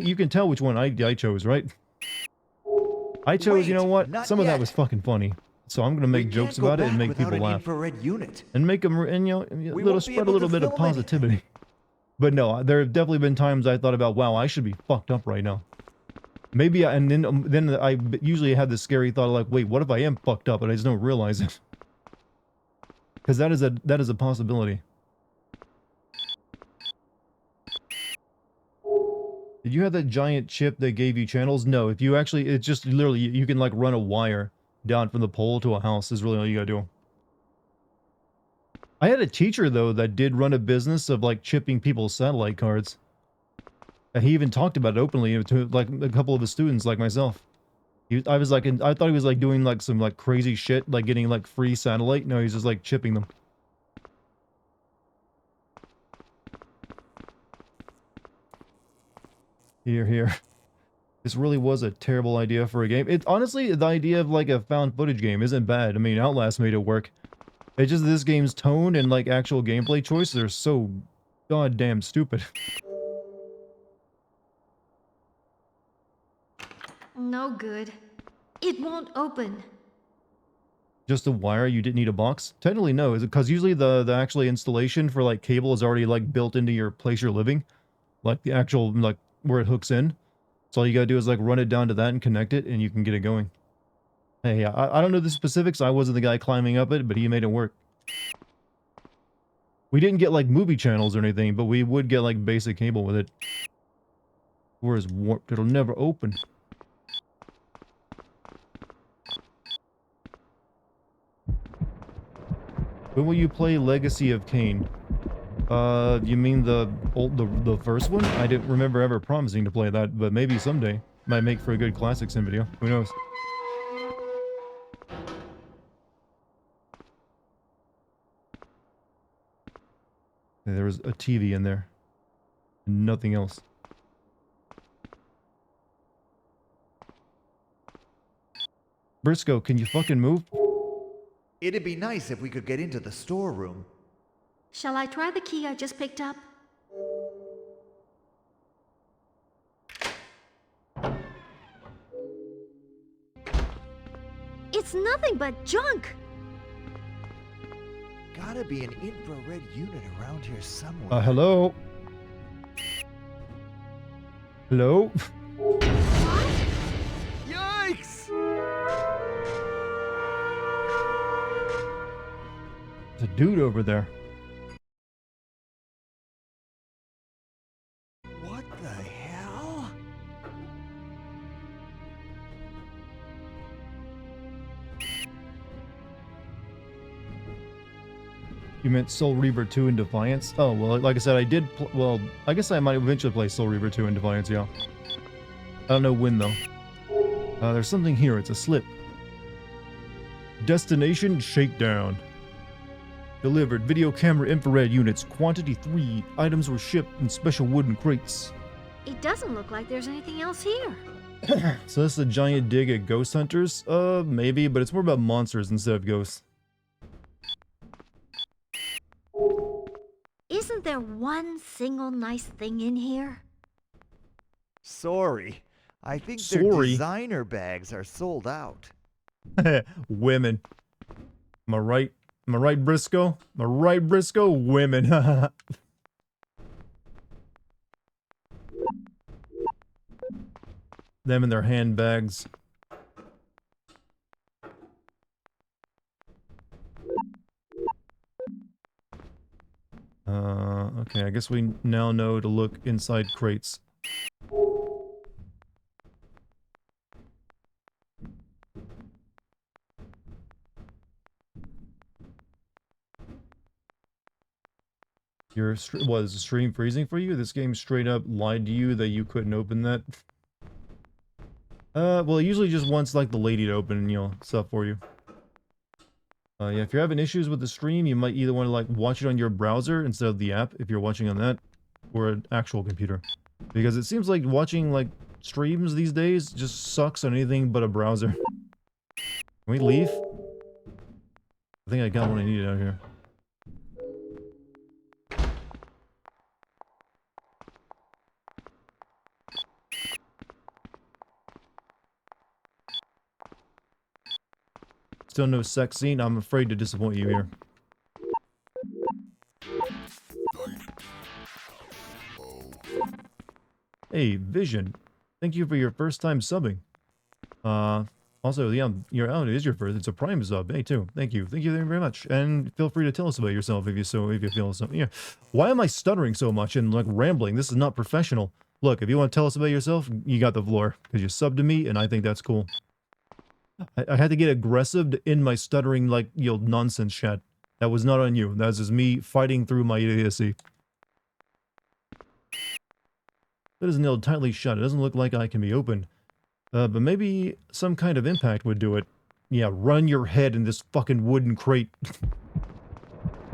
You can tell which one I chose, right? I chose, Wait, you know what? not Some of that yet. was fucking funny. So I'm gonna make jokes about it and make people laugh. Infrared unit. And make them, and won't be spread a able little to bit of film anything. positivity. But no, there have definitely been times I thought about, wow, I should be fucked up right now. Maybe, and then I usually had this scary thought of wait, what if I am fucked up and I just don't realize it? Because that is a possibility. Did you have that giant chip that gave you channels? No, if you actually, it's just literally, you can run a wire down from the pole to a house is really all you gotta do. I had a teacher, though, that did run a business of, chipping people's satellite cards. And he even talked about it openly to, a couple of his students, like myself. I thought he was, doing, some, crazy shit, getting, free satellite. No, he's just, chipping them. Here. This really was a terrible idea for a game. Honestly, the idea of, a found footage game isn't bad. I mean, Outlast made it work. It's just this game's tone and, actual gameplay choices are so goddamn stupid. No good. It won't open. Just a wire? You didn't need a box? Technically, no. Is it because usually the actual installation for, cable is already, built into your place you're living? The actual, where it hooks in? So all you gotta do is, run it down to that and connect it, and you can get it going. Hey, I don't know the specifics. I wasn't the guy climbing up it, but he made it work. We didn't get, movie channels or anything, but we would get, basic cable with it. Door is warped. It'll never open. When will you play Legacy of Kain? You mean the first one? I didn't remember ever promising to play that, but maybe someday. Might make for a good classic sim video. Who knows? There was a TV in there. And nothing else. Briscoe, can you fucking move? It'd be nice if we could get into the storeroom. Shall I try the key I just picked up? It's nothing but junk! Gotta be an infrared unit around here somewhere. Hello? Hello? Yikes! There's a dude over there. What the hell? You meant Soul Reaver 2 in Defiance? Oh, well, like I said, I did well, I guess I might eventually play Soul Reaver 2 in Defiance, yeah. I don't know when, though. There's something here. It's a slip. Destination Shakedown. Delivered. Video camera infrared units. Quantity 3. Items were shipped in special wooden crates. It doesn't look like there's anything else here. So this is a giant dig at ghost hunters? Maybe, but it's more about monsters instead of ghosts. Isn't there one single nice thing in here? Sorry. I think their Sorry. designer bags are sold out. Women. Am I right? Am I right, Briscoe? Am I right, Briscoe? Women. Them and their handbags. Okay, I guess we now know to look inside crates. Was the stream freezing for you? This game straight up lied to you that you couldn't open that? Well, it usually just wants, like, the lady to open, you know, stuff for you. Yeah, if you're having issues with the stream, you might either want to, like, watch it on your browser instead of the app, if you're watching on that, or an actual computer. Because it seems like watching, like, streams these days just sucks on anything but a browser. Can we leave? I think I got what I needed out here. Still no sex scene? I'm afraid to disappoint you here. Hey, Vision. Thank you for your first time subbing. Also, yeah, it is your first. It's a Prime sub. Hey, too. Thank you. Thank you very much. And feel free to tell us about yourself if you feel something. Yeah. Why am I stuttering so much and, like, rambling? This is not professional. Look, if you want to tell us about yourself, you got the floor. Because you subbed to me, and I think that's cool. I had to get aggressive to end my stuttering, like, you know, nonsense chat. That was not on you. That was just me fighting through my idiocy. That is nailed tightly shut. It doesn't look like I can be opened. But maybe some kind of impact would do it. Yeah, run your head in this fucking wooden crate.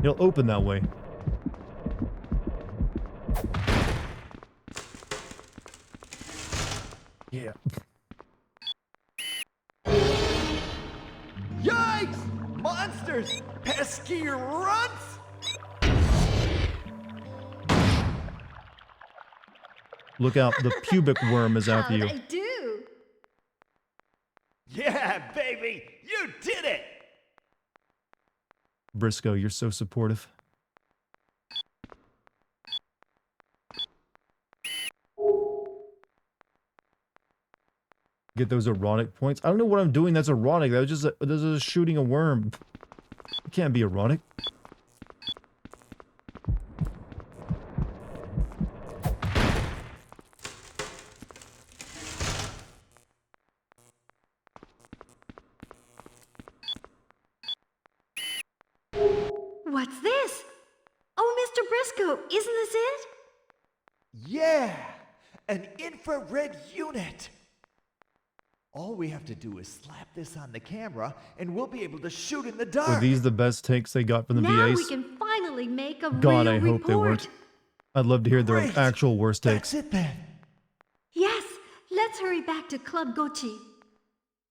It'll open that way. Yeah. Yikes! Monsters! Pesky runts! Look out, the pubic worm is after you. I do. Yeah, baby! You did it! Briscoe, you're so supportive. Get those erotic points. I don't know what I'm doing that's erotic. That was just shooting a worm. It can't be erotic. What's this? Oh, Mr. Briscoe, isn't this it? Yeah, an infrared unit. All we have to do is slap this on the camera, and we'll be able to shoot in the Were dark. these the best takes they got from the Now we VAs? can finally make a God, real I hope they report. weren't. I'd love to hear their Great. actual worst takes. That's it then. Yes, let's hurry back to Club Gochi.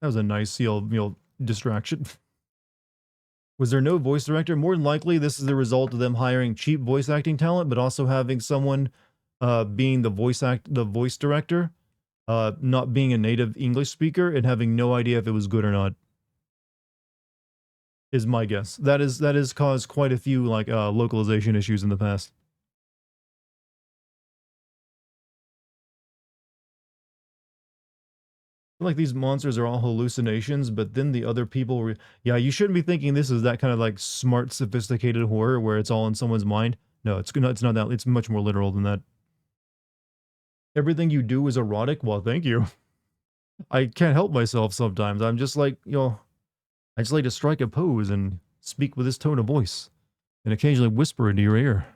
That was a nice, distraction. Was there no voice director? More than likely, this is the result of them hiring cheap voice acting talent, but also having someone being the voice director, not being a native English speaker, and having no idea if it was good or not. Is my guess. That has caused quite a few localization issues in the past. I feel like these monsters are all hallucinations, but then the other people yeah, you shouldn't be thinking this is that kind of like smart, sophisticated horror where it's all in someone's mind. No, it's not that. It's much more literal than that. Everything you do is erotic? Well, thank you. I can't help myself sometimes. I'm just like, I just like to strike a pose and speak with this tone of voice and occasionally whisper into your ear.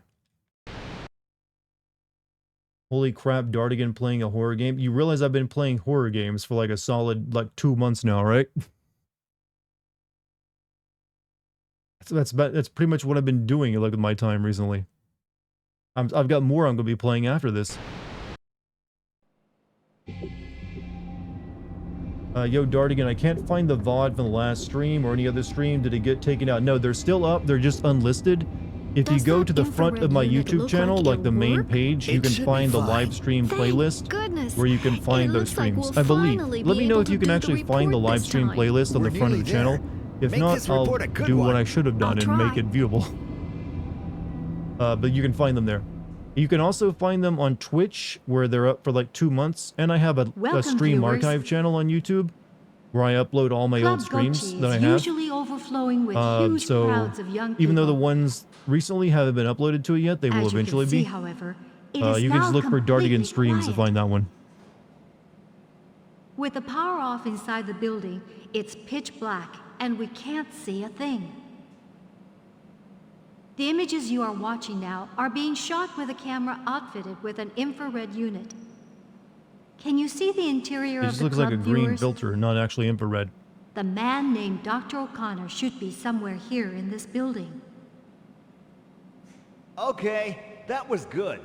Holy crap, Dartigan playing a horror game. You realize I've been playing horror games for like a solid 2 months now, right? That's pretty much what I've been doing with my time recently. I've got more I'm going to be playing after this. Yo, Dartigan, I can't find the VOD from the last stream or any other stream. Did it get taken out? No, they're still up. They're just unlisted. If you go to the front of my YouTube channel, like the main page, you can find the live stream playlist where you can find those streams. I believe. Let me know if you can actually find the live stream playlist on the front of the channel. If not, I'll do what I should have done and make it viewable. But you can find them there. You can also find them on Twitch, where they're up for like 2 months. And I have a stream archive channel on YouTube, where I upload all my old streams that I have. Usually overflowing with huge so crowds of young people. even though the ones recently haven't been uploaded to it yet, they will eventually be. However, You can just look for Dartigan streams to find that one. With the power off inside the building, it's pitch black, and we can't see a thing. The images you are watching now are being shot with a camera outfitted with an infrared unit. Can you see the interior It of just the looks club, like a green viewers? filter, not actually infrared. The man named Dr. O'Connor should be somewhere here in this building. Okay, that was good.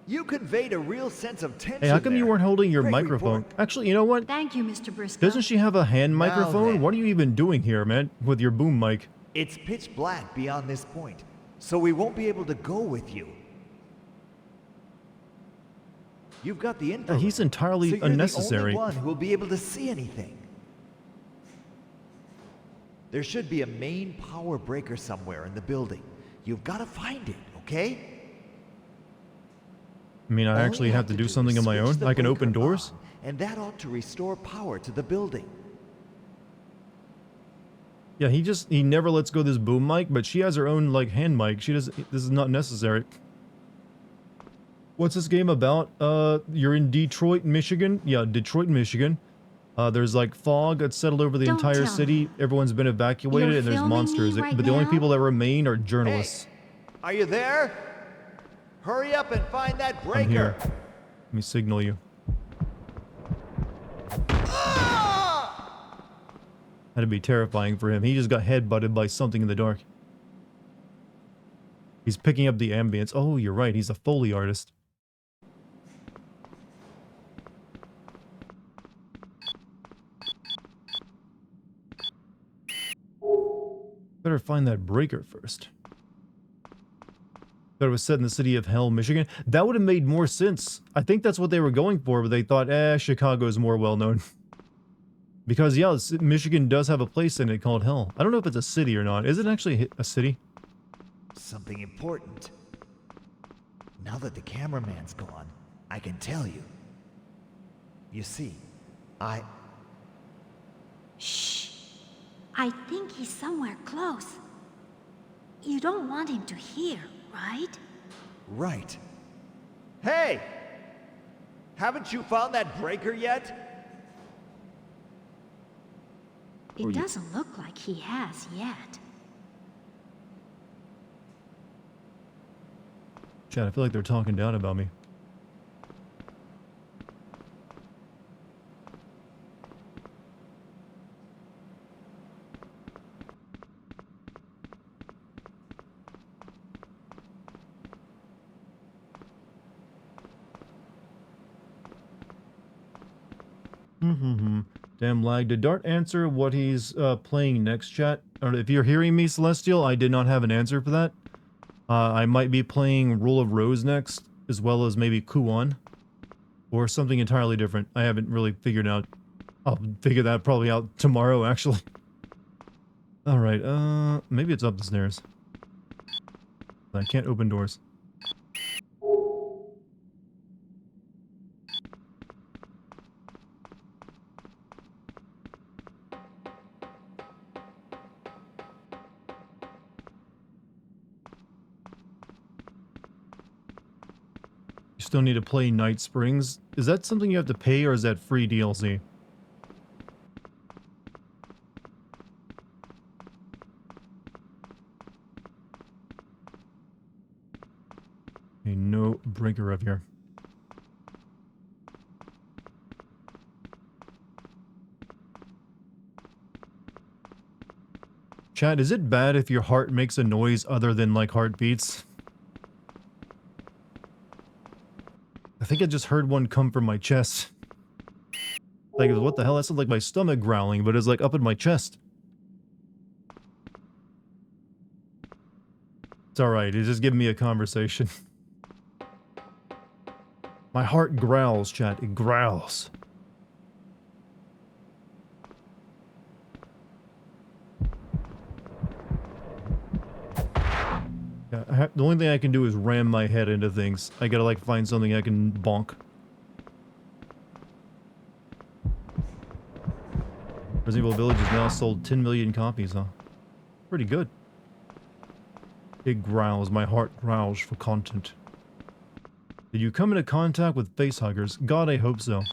You conveyed a real sense of tension. Hey, how come you there. weren't holding your Great microphone? report. Actually, you know what? Thank you, Mr. Briscoe. Doesn't she have a hand Now microphone? then. What are you even doing here, man, with your boom mic? It's pitch black beyond this point, so we won't be able to go with you. You've got the info. He's entirely so you're unnecessary. the only one who will be able to see anything. There should be a main power breaker somewhere in the building. You've got to find it, okay? I mean, I All actually you have to do is something on my switch own. the I can open breaker doors. on, and that ought to restore power to the building. Yeah, he never lets go of this boom mic, but she has her own hand mic. This is not necessary. What's this game about? You're in Detroit, Michigan. Yeah, Detroit, Michigan. There's fog that's settled over the Don't entire tell city. me. Everyone's been evacuated, You're and there's filming me monsters. right But the only now? people that remain are journalists. Hey, are you there? Hurry up and find that breaker. I'm here. Let me signal you. That'd be terrifying for him. He just got headbutted by something in the dark. He's picking up the ambience. Oh, you're right. He's a Foley artist. Better find that breaker first. But it was set in the city of Hell, Michigan. That would have made more sense. I think that's what they were going for, but they thought, Chicago is more well-known. Because, yeah, Michigan does have a place in it called Hell. I don't know if it's a city or not. Is it actually a city? Something important. Now that the cameraman's gone, I can tell you. You see, Shh. I think he's somewhere close. You don't want him to hear, right? Right. Hey! Haven't you found that breaker yet? It doesn't look like he has yet. Chat, I feel like they're talking down about me. Damn lag. Did Dart answer what he's playing next, chat? Or if you're hearing me, Celestial, I did not have an answer for that. I might be playing Rule of Rose next, as well as maybe Kuon, or something entirely different. I haven't really figured out. I'll figure that probably out tomorrow, actually. Alright, maybe it's up the stairs. I can't open doors. You still need to play Night Springs. Is that something you have to pay, or is that free DLC? Okay, no breaker up here. Chat, is it bad if your heart makes a noise other than like heartbeats? I think I just heard one come from my chest. Like, what the hell? That sounds like my stomach growling, but it's like up in my chest. It's alright, it's just giving me a conversation. My heart growls, chat. It growls. Yeah, the only thing I can do is ram my head into things. I gotta like find something I can bonk. Resident Evil Village has now sold 10 million copies, huh? Pretty good. It growls. My heart growls for content. Did you come into contact with facehuggers? God, I hope so.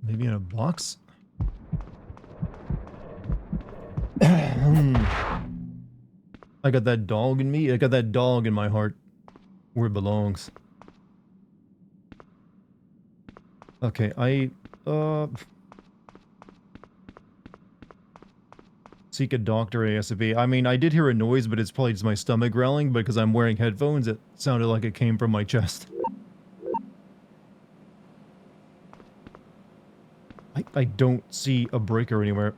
Maybe in a box? I got that dog in me. I got that dog in my heart. Where it belongs. Okay, seek a doctor ASAP. I mean, I did hear a noise, but it's probably just my stomach growling, but because I'm wearing headphones, it sounded like it came from my chest. I don't see a breaker anywhere.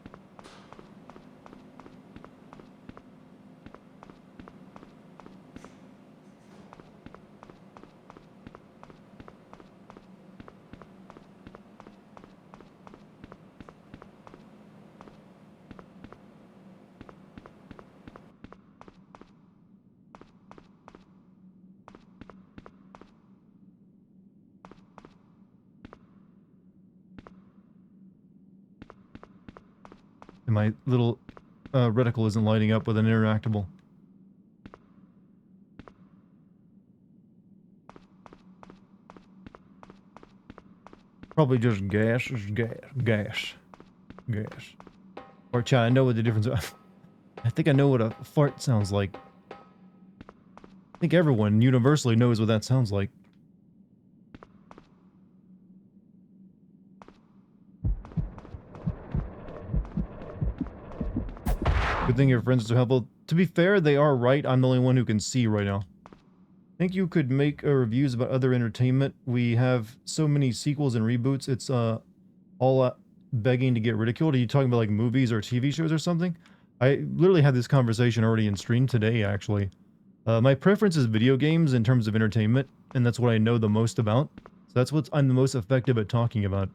And my little reticle isn't lighting up with an interactable. Probably just gas, gas. Or chat, I know what the difference is. I think I know what a fart sounds like. I think everyone universally knows what that sounds like. Good thing your friends are helpful. To be fair, they are right. I'm the only one who can see right now. Think you could make reviews about other entertainment? We have so many sequels and reboots. It's all begging to get ridiculed. Are you talking about like movies or TV shows or something? I literally had this conversation already in stream today, actually. My preference is video games in terms of entertainment, and that's what I know the most about. So that's what I'm the most effective at talking about.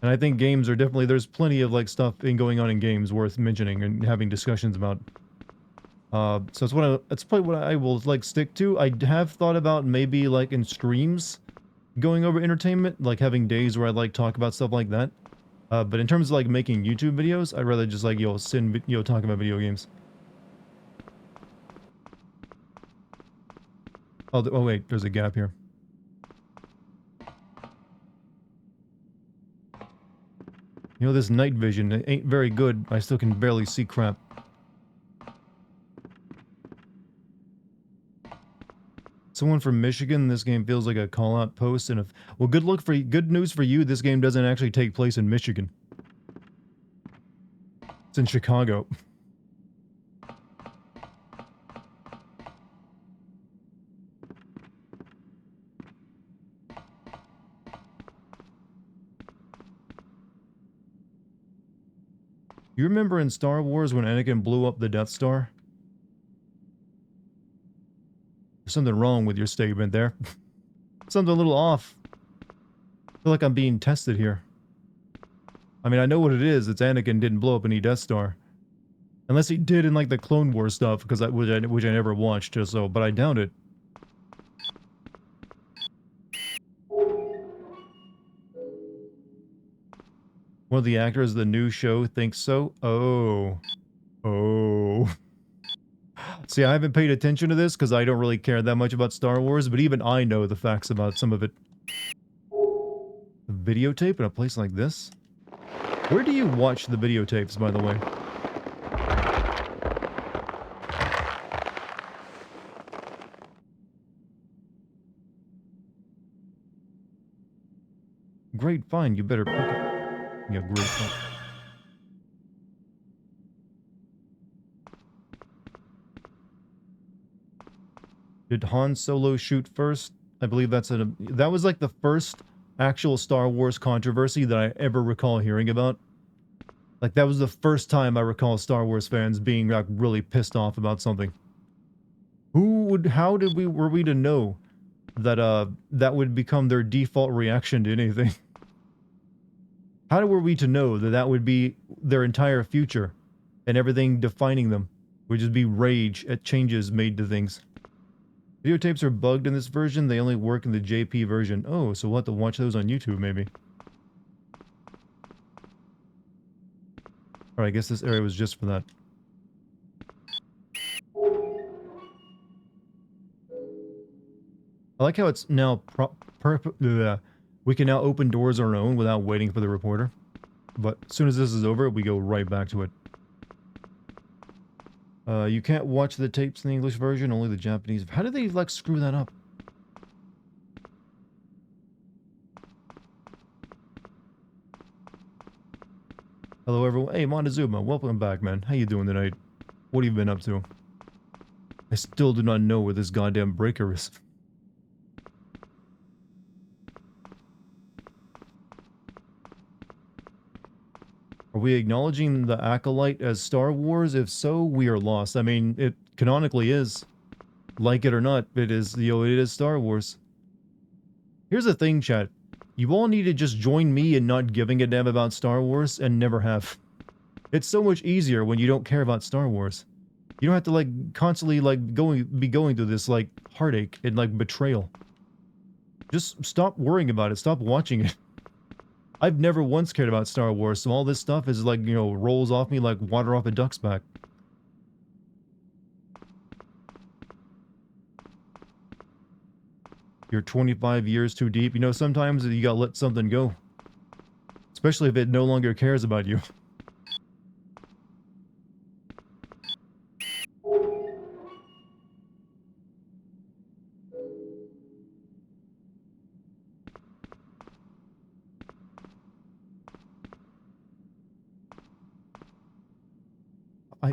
And I think games are definitely, there's plenty of like stuff going on in games worth mentioning and having discussions about. So that's probably what I will like stick to. I have thought about maybe like in streams going over entertainment, like having days where I like talk about stuff like that. But in terms of like making YouTube videos, I'd rather just like, talk about video games. Oh, oh wait, there's a gap here. You know, this night vision, it ain't very good. I still can barely see crap. Someone from Michigan, this game feels like a call-out post, and if... Well, good news for you, this game doesn't actually take place in Michigan. It's in Chicago. You remember in Star Wars when Anakin blew up the Death Star? There's something wrong with your statement there. Something a little off. I feel like I'm being tested here. I mean, I know what it is. It's Anakin didn't blow up any Death Star. Unless he did in like the Clone Wars stuff, because which I never watched, so, but I doubt it. One of the actors of the new show thinks so? Oh. Oh. See, I haven't paid attention to this because I don't really care that much about Star Wars, but even I know the facts about some of it. A videotape in a place like this? Where do you watch the videotapes, by the way? Great, fine, you better pick it. Yeah, great, fine. Did Han Solo shoot first? I believe that was like the first actual Star Wars controversy that I ever recall hearing about. Like, that was the first time I recall Star Wars fans being like really pissed off about something. How were we to know that that would become their default reaction to anything? How were we to know that that would be their entire future and everything defining them would just be rage at changes made to things? Videotapes are bugged in this version. They only work in the JP version. Oh, so we'll have to watch those on YouTube, maybe. Alright, I guess this area was just for that. I like how it's now we can now open doors on our own without waiting for the reporter. But as soon as this is over, we go right back to it. You can't watch the tapes in the English version, only the Japanese. How did they, like, screw that up? Hello, everyone. Hey, Montezuma, welcome back, man. How you doing tonight? What have you been up to? I still do not know where this goddamn breaker is. Are we acknowledging the Acolyte as Star Wars? If so, we are lost. I mean, it canonically is. Like it or not, it is, it is Star Wars. Here's the thing, chat. You all need to just join me in not giving a damn about Star Wars, and never have. It's so much easier when you don't care about Star Wars. You don't have to, like, constantly, like, be going through this, like, heartache and, like, betrayal. Just stop worrying about it. Stop watching it. I've never once cared about Star Wars, so all this stuff is like, you know, rolls off me like water off a duck's back. You're 25 years too deep. You know, sometimes you gotta let something go. Especially if it no longer cares about you.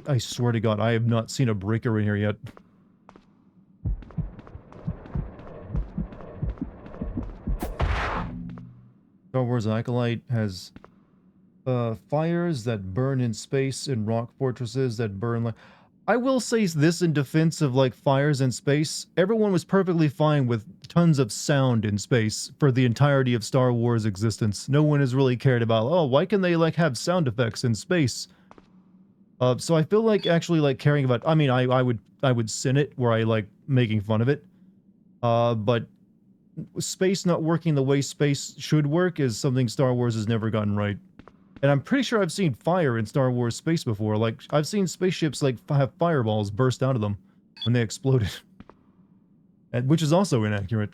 I swear to God, I have not seen a breaker in here yet. Star Wars Acolyte has fires that burn in space and rock fortresses that burn like... I will say this in defense of like fires in space. Everyone was perfectly fine with tons of sound in space for the entirety of Star Wars existence. No one has really cared about, oh, why can they like have sound effects in space? So I feel like actually like caring about, I mean, I would sin it where I like making fun of it. But space not working the way space should work is something Star Wars has never gotten right. And I'm pretty sure I've seen fire in Star Wars space before. Like, I've seen spaceships like have fireballs burst out of them when they exploded. which is also inaccurate.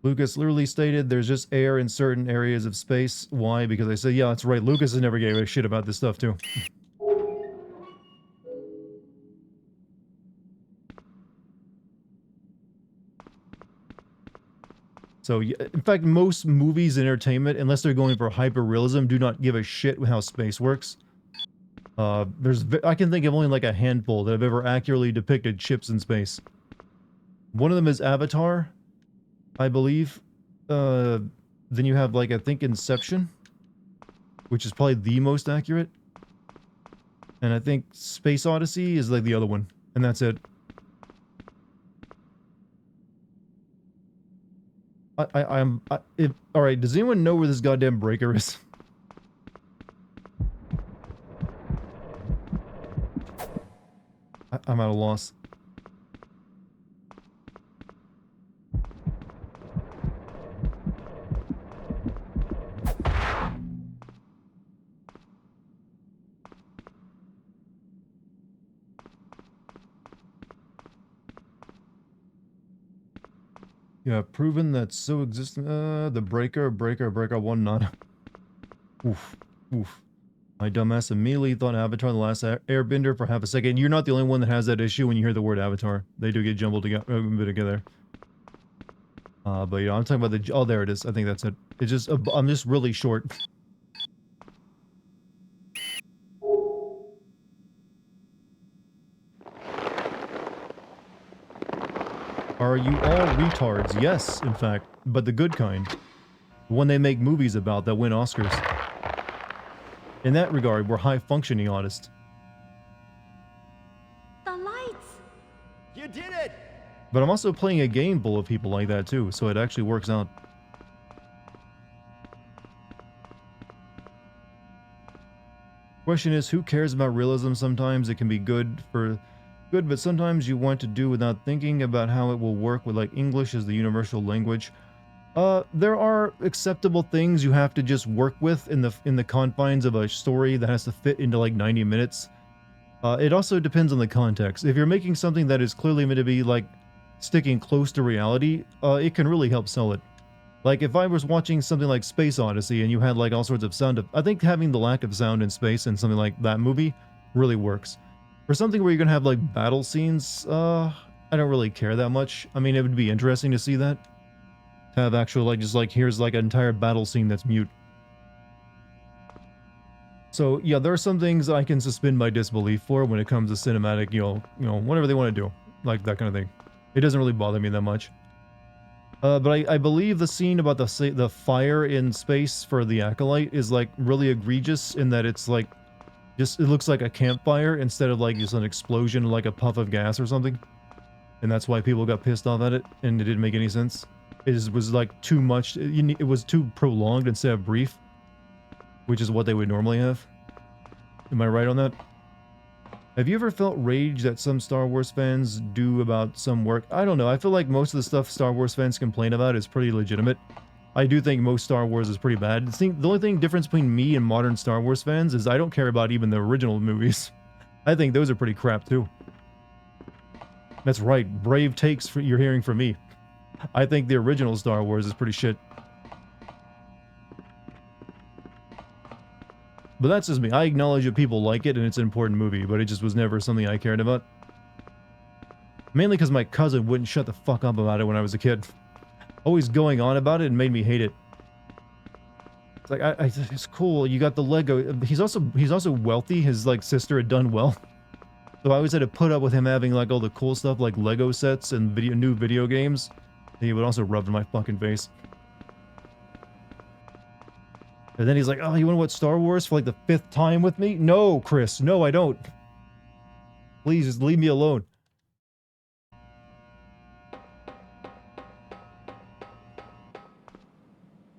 Lucas literally stated there's just air in certain areas of space. Why? Because I said, yeah, that's right. Lucas has never gave a shit about this stuff too. So, in fact, most movies and entertainment, unless they're going for hyper-realism, do not give a shit with how space works. I can think of only like a handful that have ever accurately depicted ships in space. One of them is Avatar, I believe. Then you have like, I think Inception, which is probably the most accurate. And I think Space Odyssey is like the other one. And that's it. Alright, does anyone know where this goddamn breaker is? I'm at a loss. Yeah, proven that so existent. The breaker 1 not. Oof, oof. My dumbass immediately thought Avatar: The Last Airbender for half a second. You're not the only one that has that issue when you hear the word Avatar. They do get jumbled together. But yeah, I'm talking about the. Oh, there it is. I think that's it. It's just I'm just really short. Are you all retards? Yes, in fact, but the good kind. The one they make movies about that win Oscars. In that regard, we're high-functioning artists. The lights! You did it! But I'm also playing a game full of people like that too, so it actually works out. Question is, who cares about realism? Sometimes it can be good, but sometimes you want to do without thinking about how it will work with like English as the universal language. There are acceptable things you have to just work with in the confines of a story that has to fit into like 90 minutes. It also depends on the context. If you're making something that is clearly meant to be like sticking close to reality, it can really help sell it. Like if I was watching something like Space Odyssey and you had like all sorts of sound, I think having the lack of sound in space in something like that movie really works. For something where you're gonna have like battle scenes, I don't really care that much. I mean, it would be interesting to see that. To have actual like just like here's like an entire battle scene that's mute. So yeah, there are some things I can suspend my disbelief for when it comes to cinematic, you know, whatever they want to do, like that kind of thing. It doesn't really bother me that much. But I believe the scene about the fire in space for the Acolyte is like really egregious in that it's like just it looks like a campfire instead of like just an explosion, like a puff of gas or something. And that's why people got pissed off at it, and it didn't make any sense. It was like too much. It was too prolonged instead of brief, which is what they would normally have. Am I right on that? Have you ever felt rage that some Star Wars fans do about some work? I don't know. I feel like most of the stuff Star Wars fans complain about is pretty legitimate. I do think most Star Wars is pretty bad. The only difference between me and modern Star Wars fans is I don't care about even the original movies. I think those are pretty crap too. That's right. Brave takes you're hearing from me. I think the original Star Wars is pretty shit. But that's just me. I acknowledge that people like it and it's an important movie, but it just was never something I cared about. Mainly because my cousin wouldn't shut the fuck up about it when I was a kid. Always going on about it and made me hate it. It's like, it's cool, you got the Lego. He's also wealthy. His like sister had done well. So I always had to put up with him having like all the cool stuff like Lego sets and new video games. He would also rub in my fucking face. And then he's like, oh, you want to watch Star Wars for like the 5th time with me? No, Chris. No, I don't. Please, just leave me alone.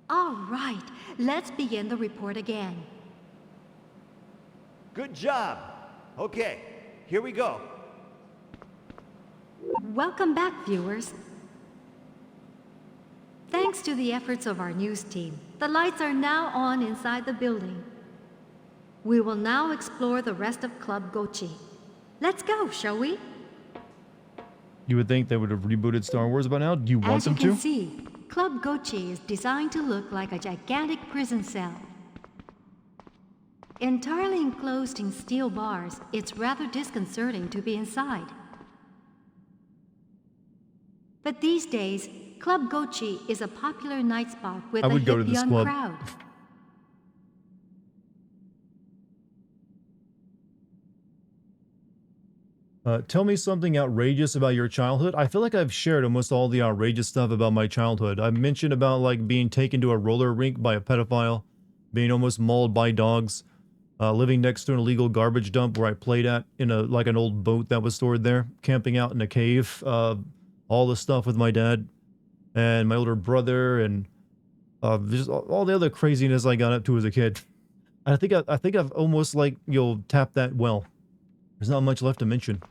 All right, let's begin the report again. Good job. Okay, here we go. Welcome back, viewers. Thanks to the efforts of our news team, the lights are now on inside the building. We will now explore the rest of Club Gochi. Let's go, shall we? You would think they would have rebooted Star Wars by now. Do you want As you them can to? see, Club Gochi is designed to look like a gigantic prison cell. Entirely enclosed in steel bars, it's rather disconcerting to be inside. But these days, Club Gochi is a popular night spot with I a would go to hip this young club. crowd. Tell me something outrageous about your childhood. I feel like I've shared almost all the outrageous stuff about my childhood. I mentioned about like being taken to a roller rink by a pedophile, being almost mauled by dogs, living next to an illegal garbage dump where I played at in a like an old boat that was stored there, camping out in a cave, all the stuff with my dad and my older brother, and just all the other craziness I got up to as a kid. I think I've almost like tapped that well. There's not much left to mention.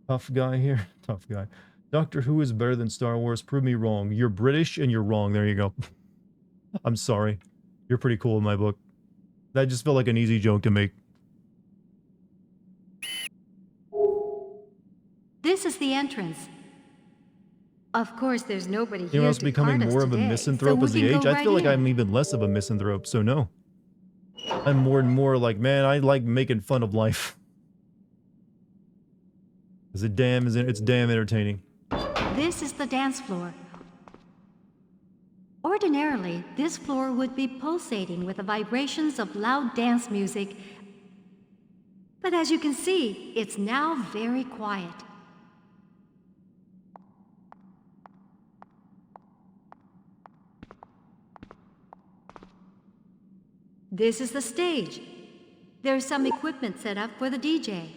Tough guy here. Tough guy. Doctor Who is better than Star Wars. Prove me wrong. You're British and you're wrong. There you go. I'm sorry. You're pretty cool in my book. That just felt like an easy joke to make. This is the entrance. Of course, there's nobody You here know, I was to becoming part us more of a today, misanthrope so as we the can age. go I feel right like in. I'm even less of a misanthrope, so no. I'm more and more like, man, I like making fun of life. Cause it's damn entertaining. This is the dance floor. Ordinarily, this floor would be pulsating with the vibrations of loud dance music. But as you can see, it's now very quiet. This is the stage. There's some equipment set up for the DJ.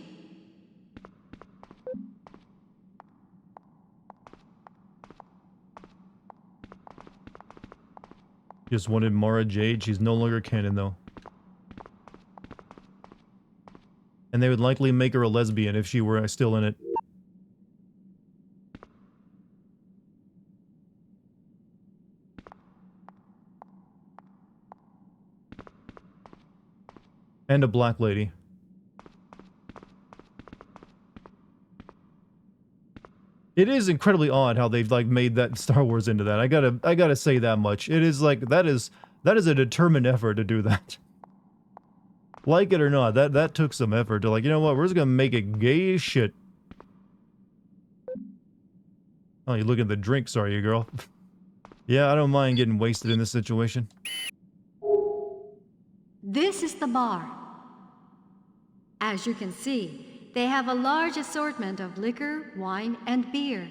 Just wanted Mara Jade. She's no longer canon though. And they would likely make her a lesbian if she were still in it. And a black lady. It is incredibly odd how they've like made that Star Wars into that. I gotta say that much. It is like that is a determined effort to do that. Like it or not, that took some effort to like, you know what, we're just gonna make it gay as shit. Oh, you looking at the drinks, are you, girl? Yeah, I don't mind getting wasted in this situation. This is the bar. As you can see, they have a large assortment of liquor, wine, and beer.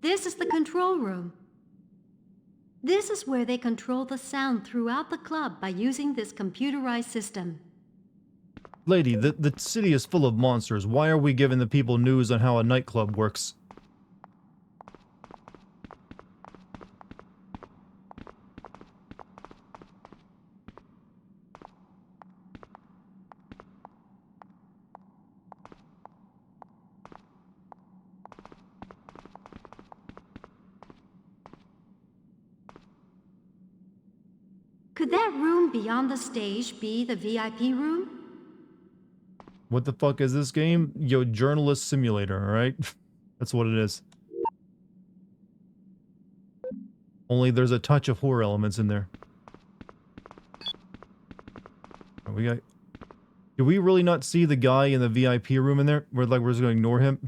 This is the control room. This is where they control the sound throughout the club by using this computerized system. Lady, the city is full of monsters. Why are we giving the people news on how a nightclub works? Could that room beyond the stage be the VIP room? What the fuck is this game? Yo, journalist simulator, alright? That's what it is. Only there's a touch of horror elements in there. We got... Do we really not see the guy in the VIP room in there? We're just gonna ignore him?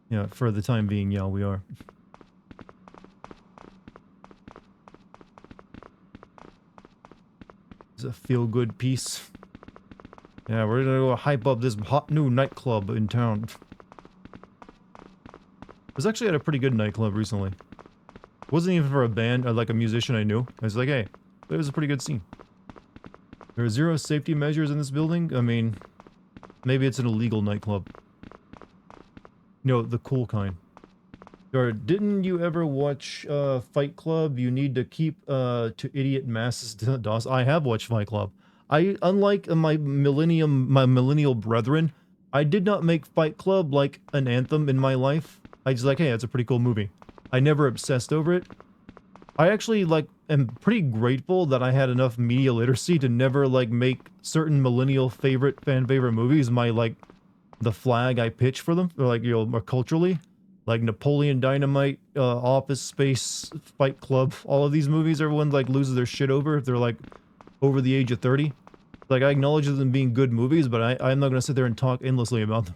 Yeah, for the time being, yeah, we are. It's a feel-good piece. Yeah, we're gonna go hype up this hot new nightclub in town. I was actually at a pretty good nightclub recently. Wasn't even for a band or like a musician I knew. I was like, hey, but it was a pretty good scene. There are 0 safety measures in this building. I mean, maybe it's an illegal nightclub. You know, the cool kind. Or didn't you ever watch Fight Club? You need to keep to idiot masses DOS. I have watched Fight Club. Unlike my millennial brethren, I did not make Fight Club like an anthem in my life. I just like, hey, it's a pretty cool movie. I never obsessed over it. I actually like am pretty grateful that I had enough media literacy to never like make certain millennial fan favorite movies my like the flag I pitch for them, or like, you know, more culturally. Like Napoleon Dynamite, Office Space, Fight Club, all of these movies everyone like loses their shit over if they're like over the age of 30. Like, I acknowledge them being good movies, but I'm not going to sit there and talk endlessly about them.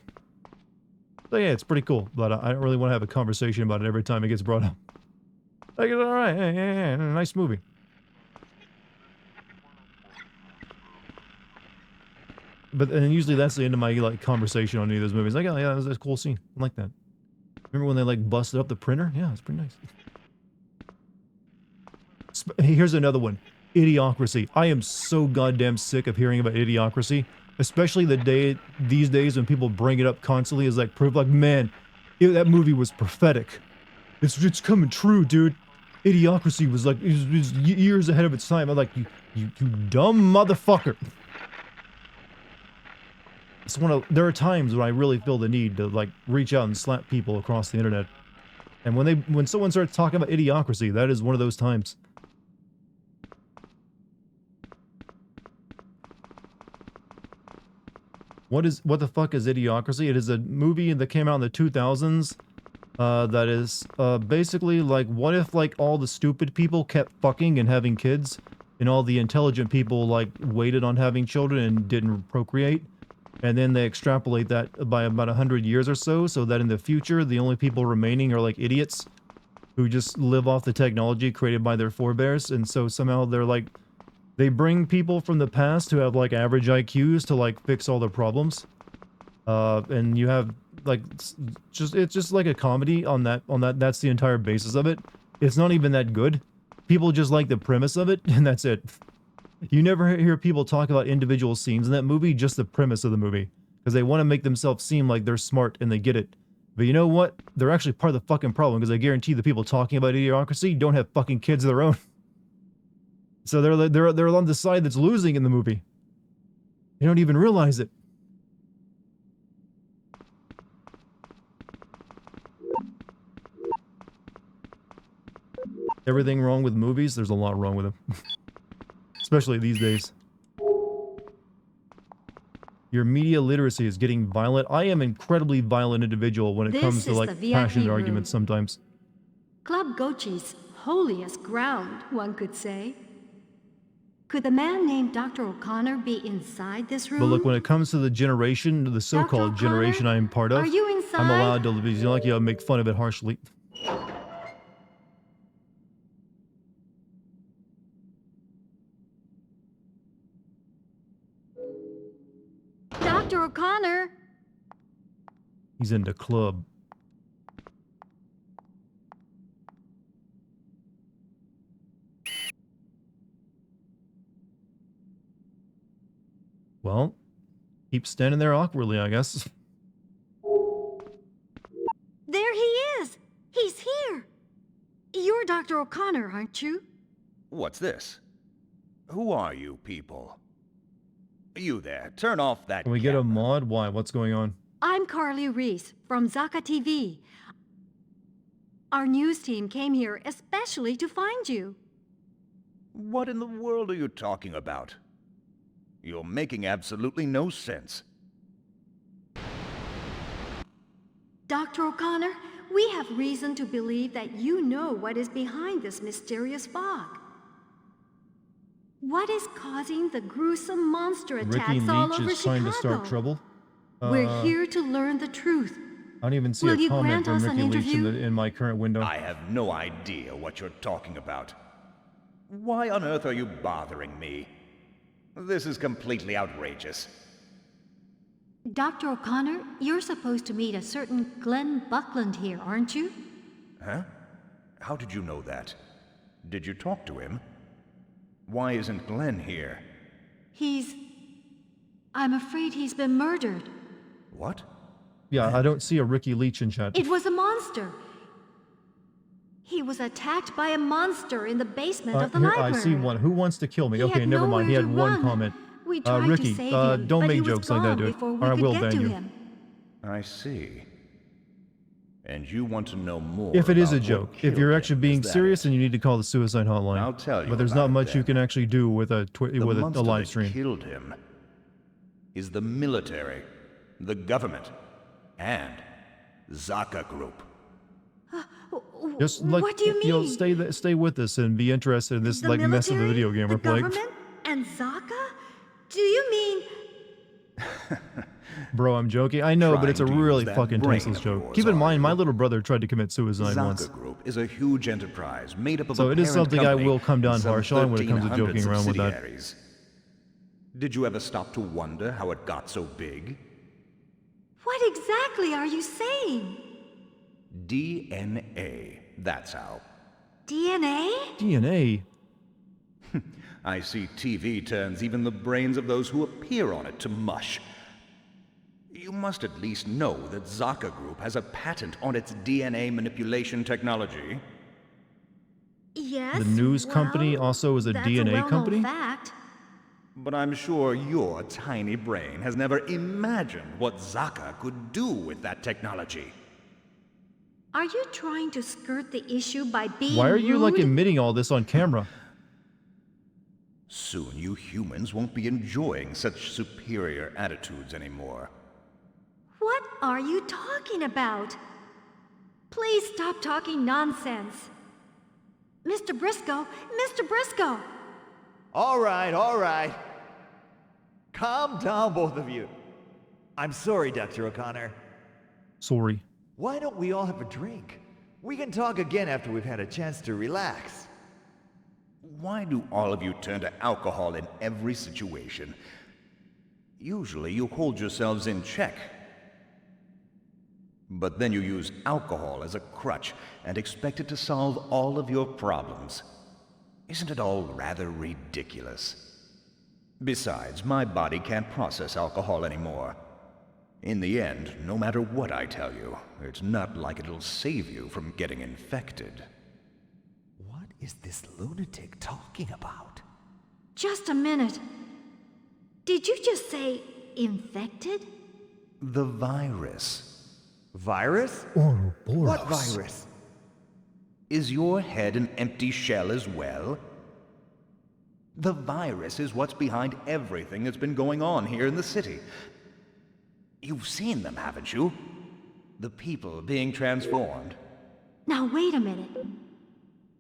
So yeah, it's pretty cool, but I don't really want to have a conversation about it every time it gets brought up. Like, it's alright, yeah, nice movie. But and usually that's the end of my like conversation on any of those movies. Like, oh yeah, that was a cool scene. I like that. Remember when they like busted up the printer? Yeah, it's pretty nice. Here's another one. Idiocracy. I am so goddamn sick of hearing about Idiocracy, especially these days when people bring it up constantly as like proof. Like, man, that movie was prophetic. It's coming true, dude. Idiocracy was like it was years ahead of its time. I'm like, you dumb motherfucker. There are times when I really feel the need to like reach out and slap people across the internet. And when someone starts talking about Idiocracy, that is one of those times. What the fuck is Idiocracy? It is a movie that came out in the 2000s. That is basically like, what if like all the stupid people kept fucking and having kids, and all the intelligent people like waited on having children and didn't procreate? And then they extrapolate that by about 100 years or so that in the future, the only people remaining are like idiots who just live off the technology created by their forebears. And so somehow they're like, they bring people from the past who have like average IQs to like fix all their problems. And you have like, it's just like a comedy on that, that's the entire basis of it. It's not even that good. People just like the premise of it, and that's it. You never hear people talk about individual scenes in that movie, just the premise of the movie. Because they want to make themselves seem like they're smart and they get it. But you know what? They're actually part of the fucking problem, because I guarantee the people talking about Idiocracy don't have fucking kids of their own. So they're on the side that's losing in the movie. They don't even realize it. Everything wrong with movies? There's a lot wrong with them. Especially these days. Your media literacy is getting violent. I am an incredibly violent individual when it comes to like passionate arguments sometimes. Club Gochi's holiest ground, one could say. Could the man named Dr. O'Connor be inside this room? But look, when it comes to the generation, the so-called generation I am part of, are you inside? I'm allowed to be like, yeah, make fun of it harshly. Dr. O'Connor! He's in the club. Well, keep standing there awkwardly, I guess. There he is! He's here! You're Dr. O'Connor, aren't you? What's this? Who are you people? You there, turn off that Can we get a camera. mod? Why? What's going on? I'm Carly Reese from Zaka TV. Our news team came here especially to find you. What in the world are you talking about? You're making absolutely no sense. Dr. O'Connor, we have reason to believe that you know what is behind this mysterious fog. What is causing the gruesome monster attacks Ricky all Leach over is trying Chicago? to start trouble. We're here to learn the truth. I don't even see Will a you comment grant from us an Ricky Leach interview? in my current window. I have no idea what you're talking about. Why on earth are you bothering me? This is completely outrageous. Dr. O'Connor, you're supposed to meet a certain Glenn Buckland here, aren't you? Huh? How did you know that? Did you talk to him? Why isn't Glenn here? I'm afraid he's been murdered. What? Yeah, I don't see a Ricky Leach in chat. It was a monster. He was attacked by a monster in the basement of the Here, library. I see one. Who wants to kill me? He Okay, had never mind. He nowhere had to one run. comment. We tried Ricky, to save him, don't but make he was jokes like that, gone dude. before we Or I could will get ban to you. him. I see. And you want to know more If it is a about what joke. If killed you're him, actually is being that serious, it? then you need to call the suicide hotline. I'll tell you But there's about not it much you then. can actually do with a The monster live that stream. killed him is the military, the government, and Zaka Group. Just like What do you mean? stay with us and be interested in this The like mess of the military, video game the we're playing. government, and Zaka? Do you mean... Bro, I'm joking. I know, but it's a Trying to use really that fucking brain tasteless of joke. yours, Keep in are mind, my you? little brother tried to commit suicide once. Zaka Group is a huge enterprise made up of So a it is parent something I company will come down and some harsh on when it comes to 1,300 joking around with that. subsidiaries. Did you ever stop to wonder how it got so big? What exactly are you saying? DNA, that's how. DNA? DNA? I see TV turns even the brains of those who appear on it to mush. You must at least know that Zaka Group has a patent on its DNA manipulation technology. Yes. The news well, company also is a that's DNA a well-known company? fact. But I'm sure your tiny brain has never imagined what Zaka could do with that technology. Are you trying to skirt the issue by being Why are you like rude? admitting all this on camera? Soon you humans won't be enjoying such superior attitudes anymore. What are you talking about? Please stop talking nonsense. Mr. Briscoe! Mr. Briscoe! All right. Calm down, both of you. I'm sorry, Dr. O'Connor. Sorry. Why don't we all have a drink? We can talk again after we've had a chance to relax. Why do all of you turn to alcohol in every situation? Usually you hold yourselves in check. But then you use alcohol as a crutch and expect it to solve all of your problems. Isn't it all rather ridiculous? Besides, my body can't process alcohol anymore. In the end, no matter what I tell you, it's not like it'll save you from getting infected. What is this lunatic talking about? Just a minute. Did you just say infected? The virus. Virus? Ouroboros. What virus? Is your head an empty shell as well? The virus is what's behind everything that's been going on here in the city. You've seen them, haven't you? The people being transformed. Now wait a minute.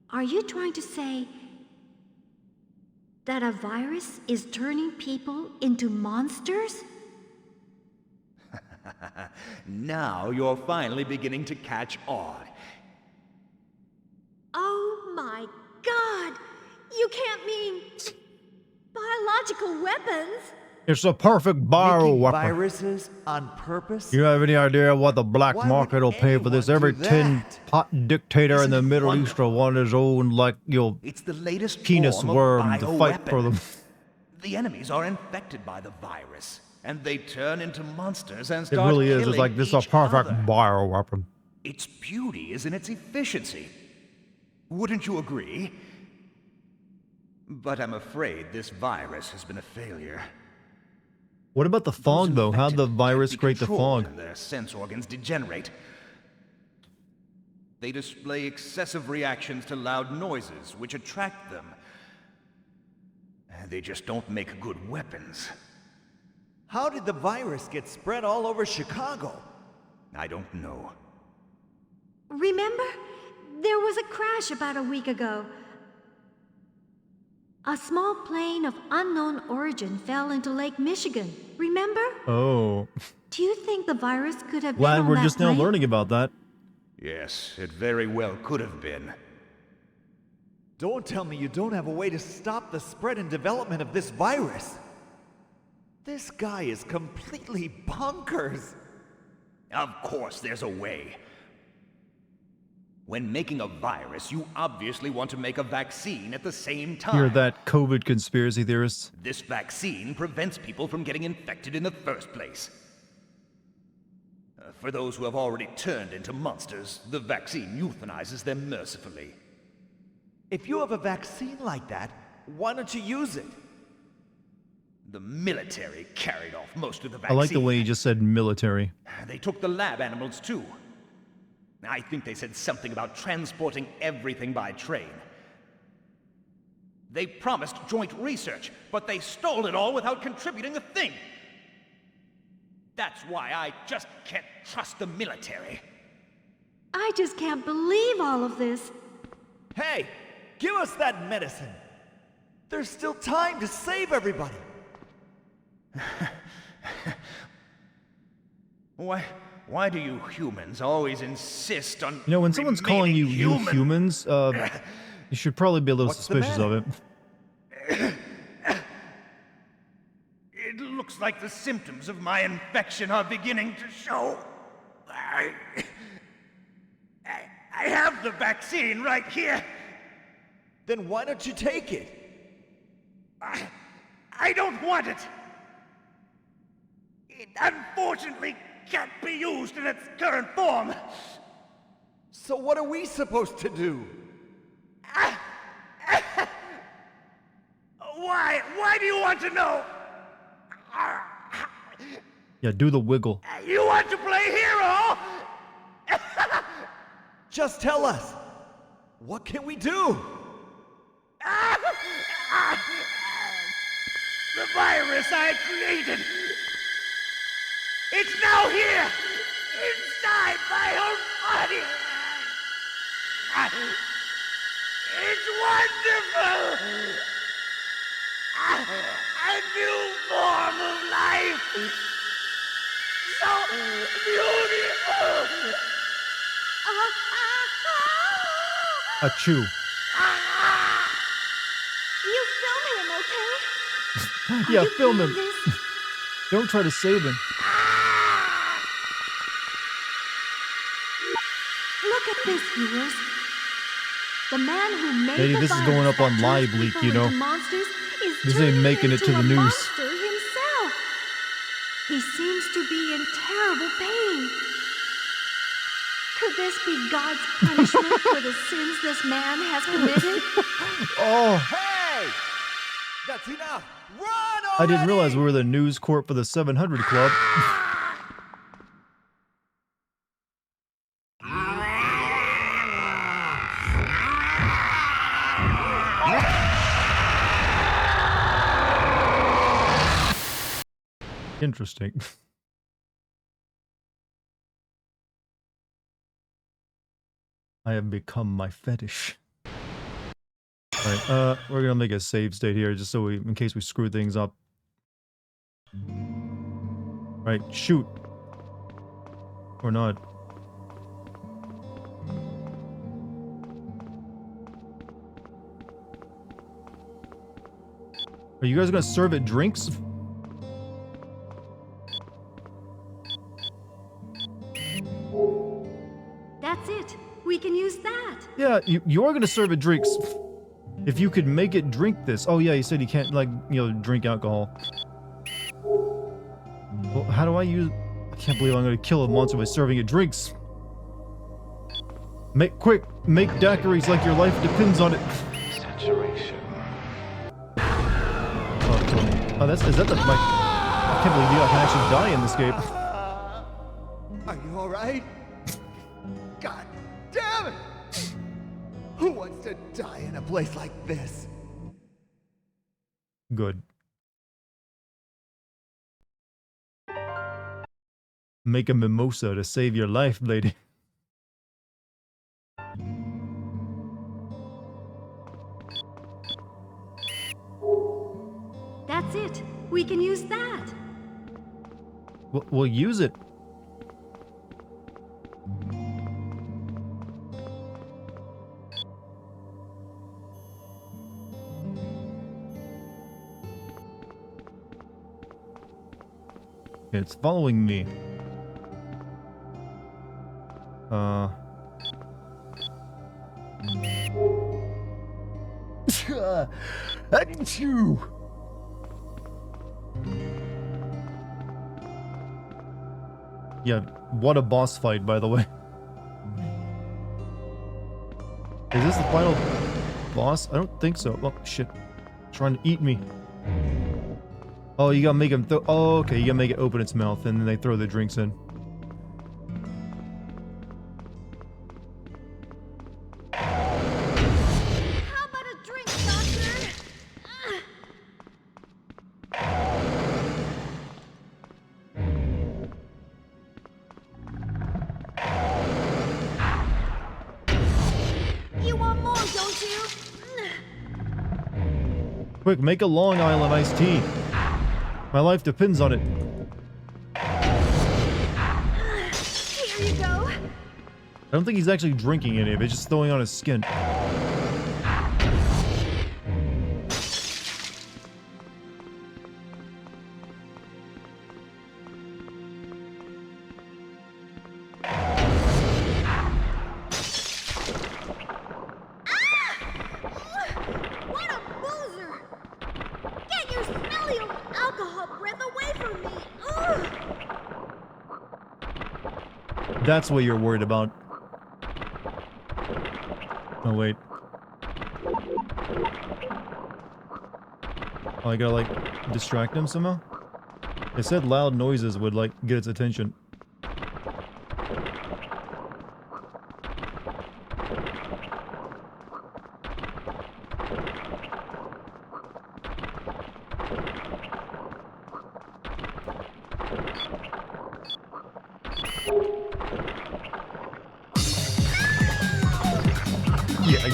Are you trying to say that a virus is turning people into monsters? Now you're finally beginning to catch on. Oh my God! You can't mean biological weapons? It's a perfect viral Making weapon. viruses on purpose? You have any idea what the black Why would market will pay for this? anyone Every do 10 that? hot dictator in Isn't the it Middle East will want his own, like, It's the latest penis form of worm to fight for bioweapon. them. The enemies are infected by the virus, and they turn into monsters and It start really is. It's killing like this is a each perfect other. viral weapon. Its beauty is in its efficiency. Wouldn't you agree? But I'm afraid this virus has been a failure. What about the fog, though? How'd the Infected virus can't be create the controlled fog? and their sense organs degenerate. They display excessive reactions to loud noises, which attract them. And they just don't make good weapons. How did the virus get spread all over Chicago? I don't know. Remember? There was a crash about a week ago. A small plane of unknown origin fell into Lake Michigan. Remember? Oh. Do you think the virus could have been Glad on we're that just now plane? learning about that. Yes, it very well could have been. Don't tell me you don't have a way to stop the spread and development of this virus. This guy is completely bonkers. Of course there's a way. When making a virus, you obviously want to make a vaccine at the same time. Hear that, COVID conspiracy theorists? This vaccine prevents people from getting infected in the first place. For those who have already turned into monsters, the vaccine euthanizes them mercifully. If you have a vaccine like that, why don't you use it? The military carried off most of the I vaccine. like the way you just said military. They took the lab animals too. I think they said something about transporting everything by train. They promised joint research, but they stole it all without contributing a thing. That's why I just can't trust the military. I just can't believe all of this. Hey, give us that medicine. There's still time to save everybody. Why do you humans always insist on You know, when someone's calling you remaining humans, you should probably be a little What's the suspicious of matter? it. It looks like the symptoms of my infection are beginning to show. I have the vaccine right here. Then why don't you take it? I don't want it. It unfortunately can't be used in its current form. So what are we supposed to do? Why do you want to know? Yeah, do the wiggle. You want to play hero? Just tell us. What can we do? The virus I created. It's now here, inside my own body. It's wonderful. A new form of life. So beautiful. Achoo. You filming him, okay? Yeah, You film got him. this. Don't try to save him. Look at this, viewers. The man who made Lady, the this is virus going up on that turns Live Leak, people you know. into monsters is This ain't turning making it into to the a news. monster himself. He seems to be in terrible pain. Could this be God's punishment for the sins this man has committed? Oh, Hey! That's enough! Run I already! didn't realize we were the News Corp for the 700 Club. Interesting. I have become my fetish. Alright, we're gonna make a save state here just so we, in case we screw things up. Right, shoot. Or not. Are you guys gonna serve it drinks? That's it. We can use that. Yeah, you're gonna serve it drinks. If you could make it drink this. Oh yeah, you said you can't, like, you know, drink alcohol. Well, how do I use... I can't believe I'm gonna kill a monster by serving it drinks. Make daiquiris like your life depends on it. Saturation. Oh, is that the... I can't believe I can actually die in this game. Are you alright? God damn it! Who wants to die in a place like this? Good. Make a mimosa to save your life, lady. That's it. We can use that. We'll use it. It's following me. Achoo! Yeah, what a boss fight, by the way. Is this the final boss? I don't think so. Oh, shit. Trying to eat me. Oh, you gotta make him oh, okay, you gotta make it open its mouth, and then they throw the drinks in. How about a drink, Doctor? You want more, don't you? Quick, make a Long Island iced tea. My life depends on it. Here you go. I don't think he's actually drinking any of it, just throwing on his skin. What a boozer! Get your smelly old alcohol breath away from me! Ugh. That's what you're worried about. Oh, wait. Oh, I gotta, like, distract him somehow? It said loud noises would, like, get its attention.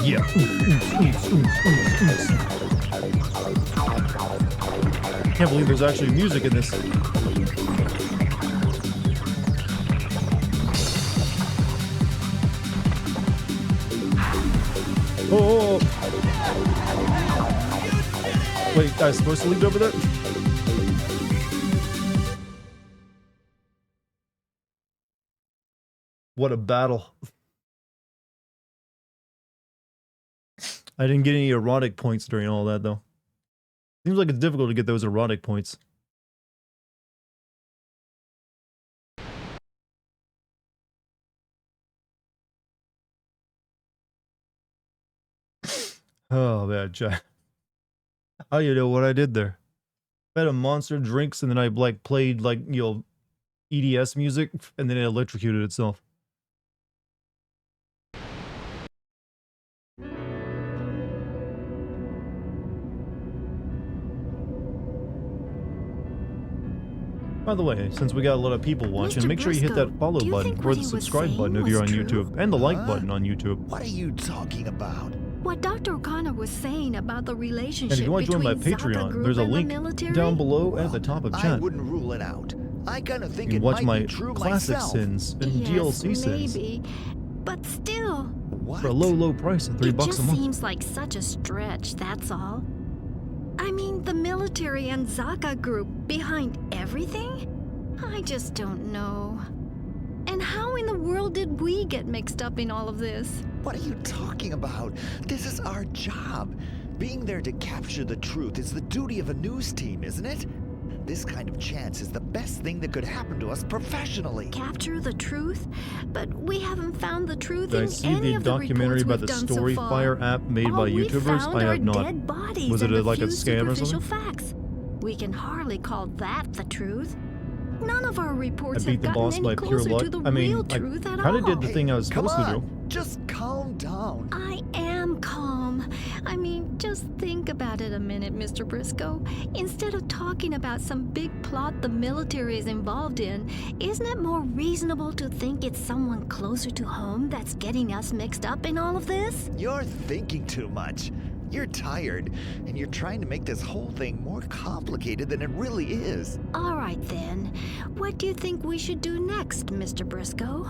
Yeah. Can't believe there's actually music in this. Oh! Wait, I was supposed to leave it over there? What a battle. I didn't get any erotic points during all that, though. Seems like it's difficult to get those erotic points. Oh, man, Jack. How you know what I did there? I had a monster drinks and then I, like, played, like, you know, EDS music, and then it electrocuted itself. By the way, since we got a lot of people watching, Mr. make sure you hit that Briscoe, follow do you button think or what the he was subscribe saying button if you're on was true? YouTube, and the like Huh? button on YouTube. What are you talking about? What Dr. O'Connor was saying about the relationship And if you want to join my between Zaka Patreon, Group there's a and the link military? down below at the top of I chat. wouldn't rule it out. I kind of think You it can watch might my be true classic myself. sins and Yes, DLC sins maybe. But still, What? for a low, low price of $3 it a just month. seems like such a stretch, that's all. I mean, the military and Zaka Group behind everything? I just don't know. And how in the world did we get mixed up in all of this? What are you talking about? This is our job. Being there to capture the truth is the duty of a news team, isn't it? This kind of chance is the best thing that could happen to us professionally. Capture the truth? But we haven't found the truth Did I in see any the of the documentary reports about we've the done so far. Storyfire app made All by we YouTubers? found I are have not. dead bodies Was it and like a few scam or superficial something? facts. We can hardly call that the truth. None of our I reports beat have the gotten boss any by pure closer luck. to the I mean, real I truth at kind of all. did the thing I was Come supposed to on, do. just calm down. I am calm. I mean, just think about it a minute, Mr. Briscoe. Instead of talking about some big plot the military is involved in, isn't it more reasonable to think it's someone closer to home that's getting us mixed up in all of this? You're thinking too much. You're tired, and you're trying to make this whole thing more complicated than it really is. All right, then. What do you think we should do next, Mr. Briscoe?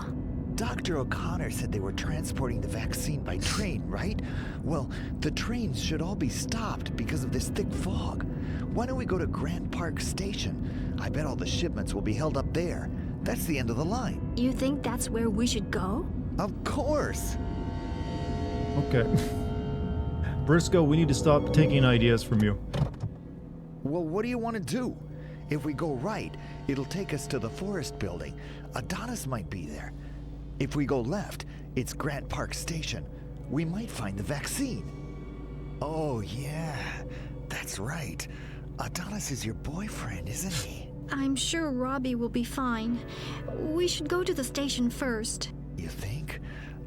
Dr. O'Connor said they were transporting the vaccine by train, right? Well, the trains should all be stopped because of this thick fog. Why don't we go to Grant Park Station? I bet all the shipments will be held up there. That's the end of the line. You think that's where we should go? Of course. Okay. Briscoe, we need to stop taking ideas from you. Well, what do you want to do? If we go right, it'll take us to the forest building. Adonis might be there. If we go left, it's Grant Park Station. We might find the vaccine. Oh, yeah, that's right. Adonis is your boyfriend, isn't he? I'm sure Robbie will be fine. We should go to the station first. You think?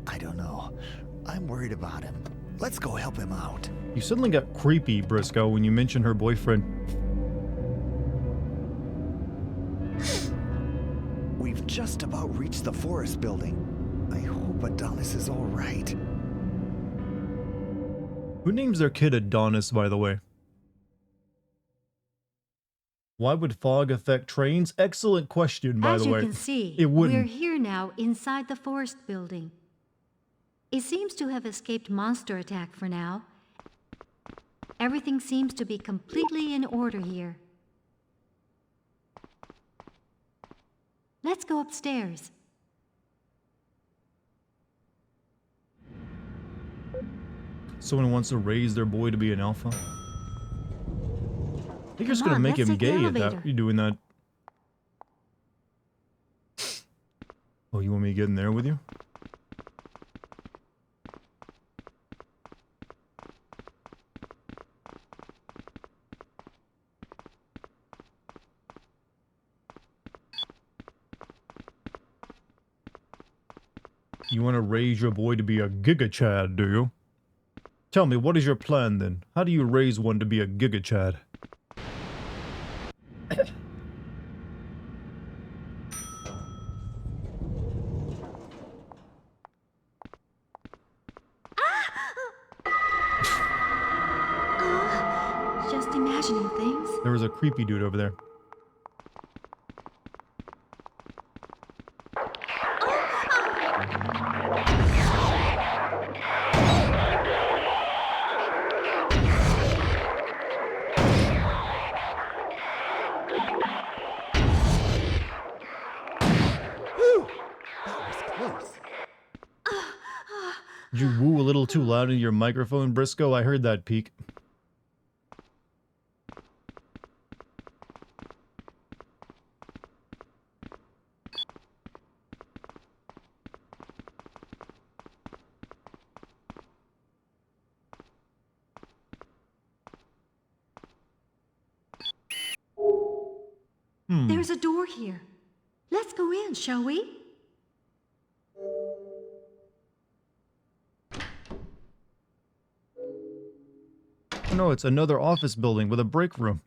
I don't know. I'm worried about him. Let's go help him out. You suddenly got creepy, Briscoe, when you mentioned her boyfriend. We've just about reached the forest building. I hope Adonis is all right. Who names their kid Adonis, by the way? Why would fog affect trains? Excellent question, by As the you way. can see, It wouldn't. we're here now inside the forest building. It seems to have escaped monster attack for now. Everything seems to be completely in order here. Let's go upstairs. Someone wants to raise their boy to be an alpha. I think you're just Come gonna on, make let's him take the gay at that. elevator. You doing that? Oh, you want me to get in there with you? You want to raise your boy to be a Giga Chad, do you? Tell me, what is your plan then? How do you raise one to be a Giga Chad? Just imagining things. There was a creepy dude over there. Did you woo a little too loud in your microphone, Briscoe? I heard that peak. There's a door here. Let's go in, shall we? Oh no, it's another office building with a break room.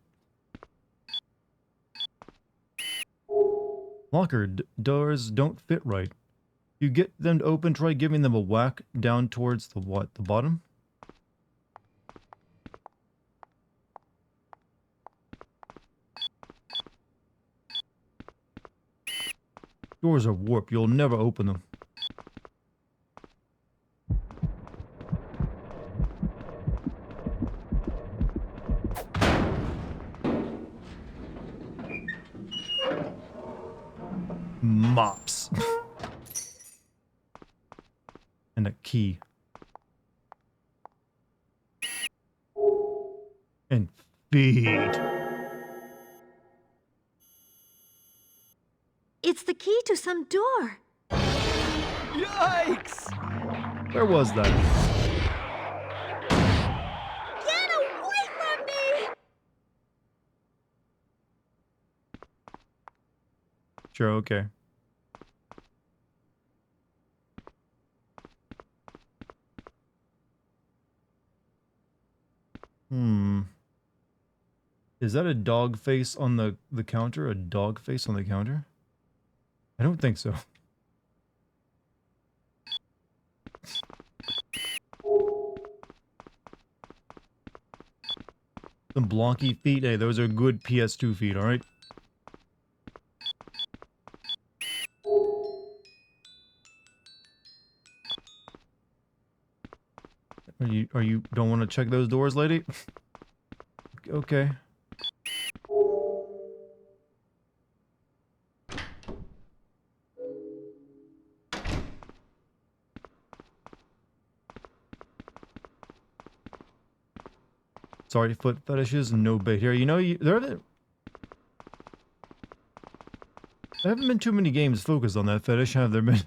Locker doors don't fit right. You get them to open, try giving them a whack down towards the what? The bottom? Doors are warped. You'll never open them. Mops. And a key. And feed. It's the key to some door. Yikes! Where was that? Get away from me! Sure, okay. Is that a dog face on the counter? A dog face on the counter? I don't think so. Some blocky feet. Hey, those are good PS2 feet, alright? Are you don't want to check those doors, lady? Okay. Sorry, foot fetishes, no bait here. You know, there are There haven't been too many games focused on that fetish, have there been?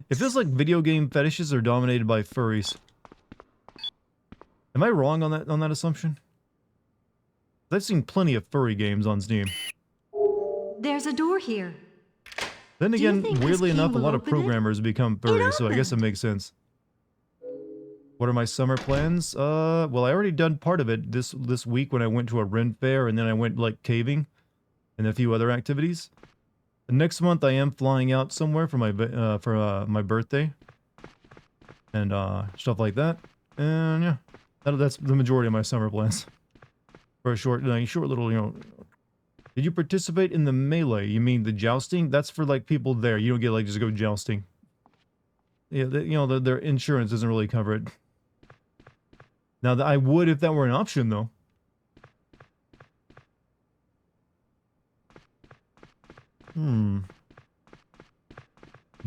It feels like video game fetishes are dominated by furries. Am I wrong on that assumption? I've seen plenty of furry games on Steam. There's a door here. Then Do you again, think this weirdly key enough, a will lot of open it? programmers become furries, so I guess it opened. makes sense. What are my summer plans? Well, I already done part of it this week when I went to a Ren fair, and then I went like caving and a few other activities. Next month I am flying out somewhere for my birthday and stuff like that. And yeah, that's the majority of my summer plans. For a short little, you know. Did you participate in the melee? You mean the jousting? That's for like people there. You don't get like just go jousting. Yeah, their insurance doesn't really cover it. Now, I would if that were an option, though.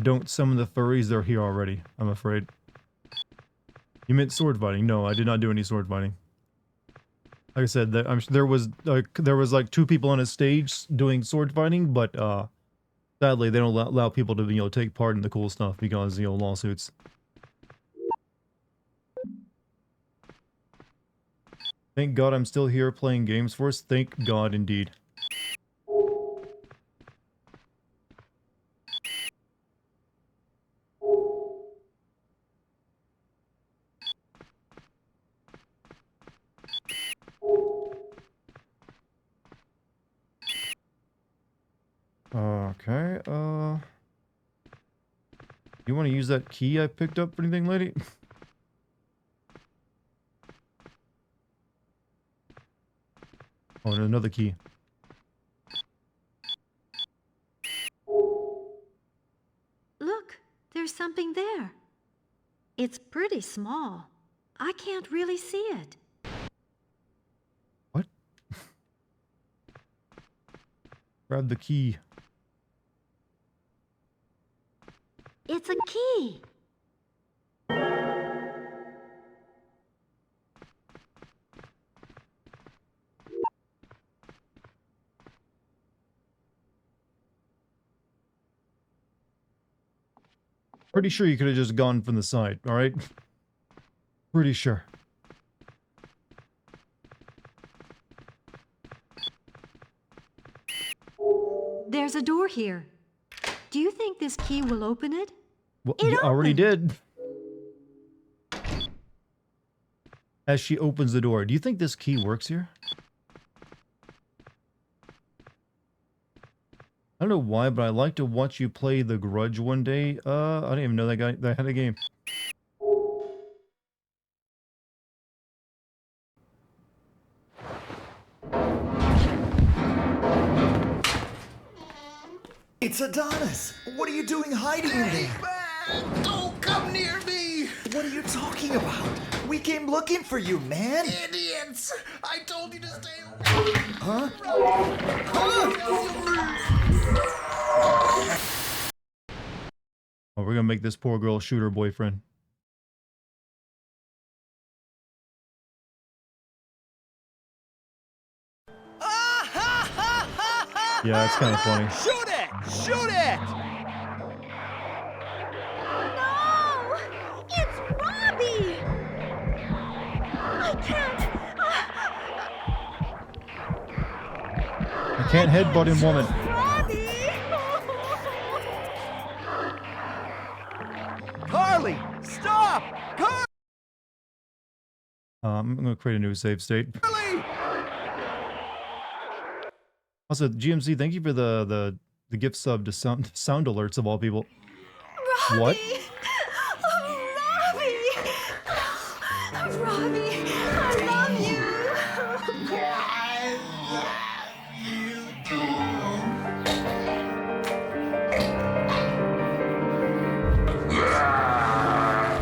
Don't summon the furries, they're here already, I'm afraid. You meant sword fighting? No, I did not do any sword fighting. Like I said, there was like 2 people on a stage doing sword fighting, but sadly they don't allow people to take part in the cool stuff because lawsuits. Thank God I'm still here playing games for us. Thank God indeed. Okay, you want to use that key I picked up for anything, lady? Oh, and another key. Look, there's something there. It's pretty small. I can't really see it. What? Grab the key. It's a key. Pretty sure you could have just gone from the side, alright? Pretty sure. There's a door here. Do you think this key will open it? Well, It you already opened. did. As she opens the door, do you think this key works here? I don't know why, but I like to watch you play The Grudge one day. I didn't even know that had a game. It's Adonis! What are you doing hiding in there? Man, don't come near me! What are you talking about? We came looking for you, man! Idiots! I told you to stay away! Huh? Oh, we're gonna make this poor girl shoot her boyfriend. Yeah, that's kind of funny. Shoot it! Shoot it! No! It's Robbie! I can't. I can't headbutt him, woman. Robbie! Carly! Stop! Carly! I'm gonna create a new save state. Also, GMC, thank you for the gift sub to sound alerts of all people. Robbie! What? Robbie! Robbie, I love you!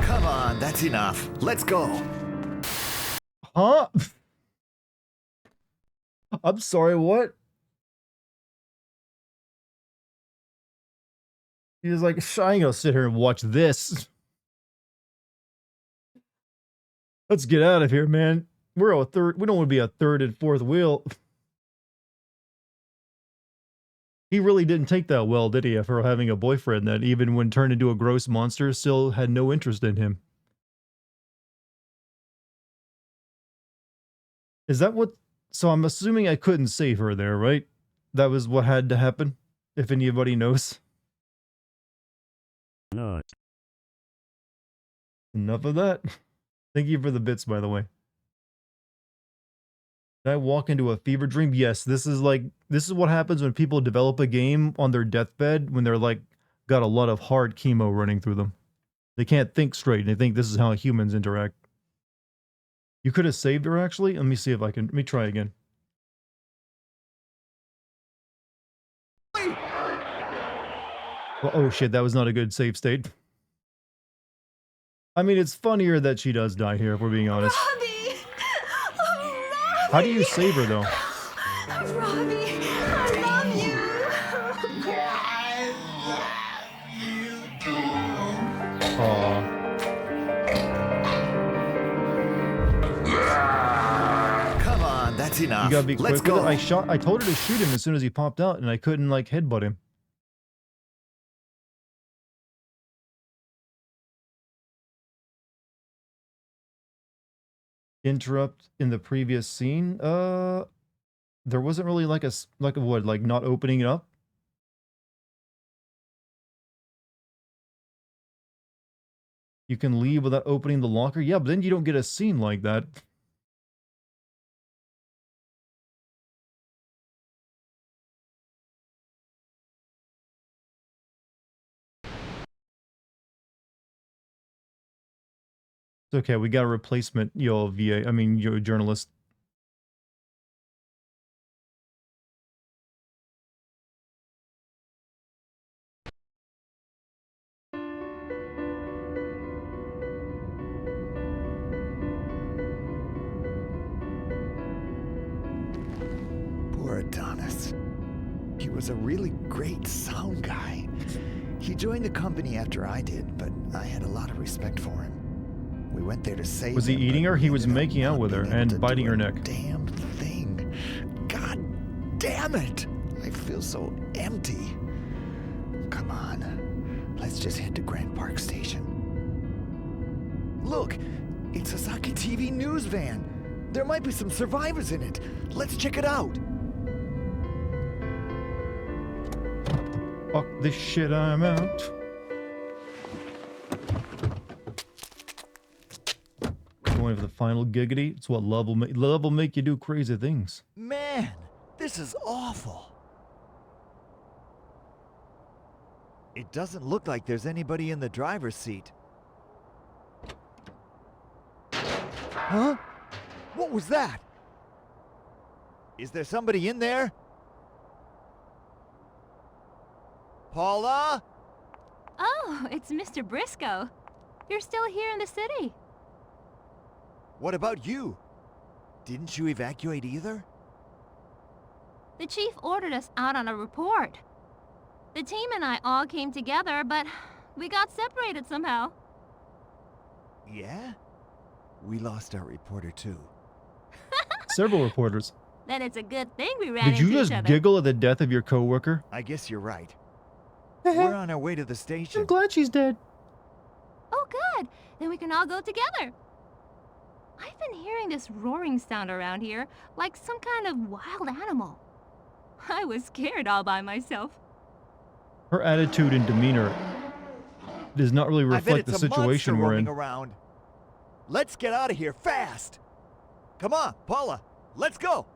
Come on, that's enough. Let's go. Huh? I'm sorry, what? He was like, I ain't gonna sit here and watch this. Let's get out of here, man. We're a third. We don't want to be a third and fourth wheel. He really didn't take that well, did he, for having a boyfriend that even when turned into a gross monster still had no interest in him. Is that what... So I'm assuming I couldn't save her there, right? That was what had to happen, if anybody knows. No. Enough of that. Thank you for the bits, by the way. Did I walk into a fever dream? Yes, this is what happens when people develop a game on their deathbed when they're like got a lot of hard chemo running through them. They can't think straight. They think this is how humans interact. You could have saved her, actually. Let me see if I can. Let me try again. Well, oh shit, that was not a good save state. I mean, it's funnier that she does die here, if we're being honest. Robbie! Oh, Robbie! How do you save her, though? Robbie, I love you! Aw. Come on, that's enough. You gotta be quick Let's with go. it. I told her to shoot him as soon as he popped out, and I couldn't, like, headbutt him. Interrupt in the previous scene? There wasn't really like a what, like not opening it up? You can leave without opening the locker? Yeah, but then you don't get a scene like that. It's okay, we got a replacement, yo, VA. I mean, yo, journalist. Poor Adonis. He was a really great sound guy. He joined the company after I did, but I had a lot of respect for him. We went there to save Was he him, eating but her? we He was ended up making out not with her being able and to biting do her a neck. Damn thing. God damn it! I feel so empty. Come on, let's just head to Grant Park Station. Look, it's a Saki TV news van. There might be some survivors in it. Let's check it out. Fuck this shit, I'm out. Going for the final giggity. It's what love will make you do crazy things. Man, this is awful. It doesn't look like there's anybody in the driver's seat. Huh? What was that? Is there somebody in there? Paula? Oh, it's Mr. Briscoe. You're still here in the city. What about you? Didn't you evacuate either? The chief ordered us out on a report. The team and I all came together, but we got separated somehow. Yeah? We lost our reporter too. Several reporters. Then it's a good thing we ran Did into you just each other. giggle at the death of your coworker? I guess you're right. We're on our way to the station. I'm glad she's dead. Oh, good. Then we can all go together. I've been hearing this roaring sound around here, like some kind of wild animal. I was scared all by myself. Her attitude and demeanor does not really I bet reflect the it's a monster situation we're roaming in. around. Let's get out of here fast. Come on, Paula. Let's go.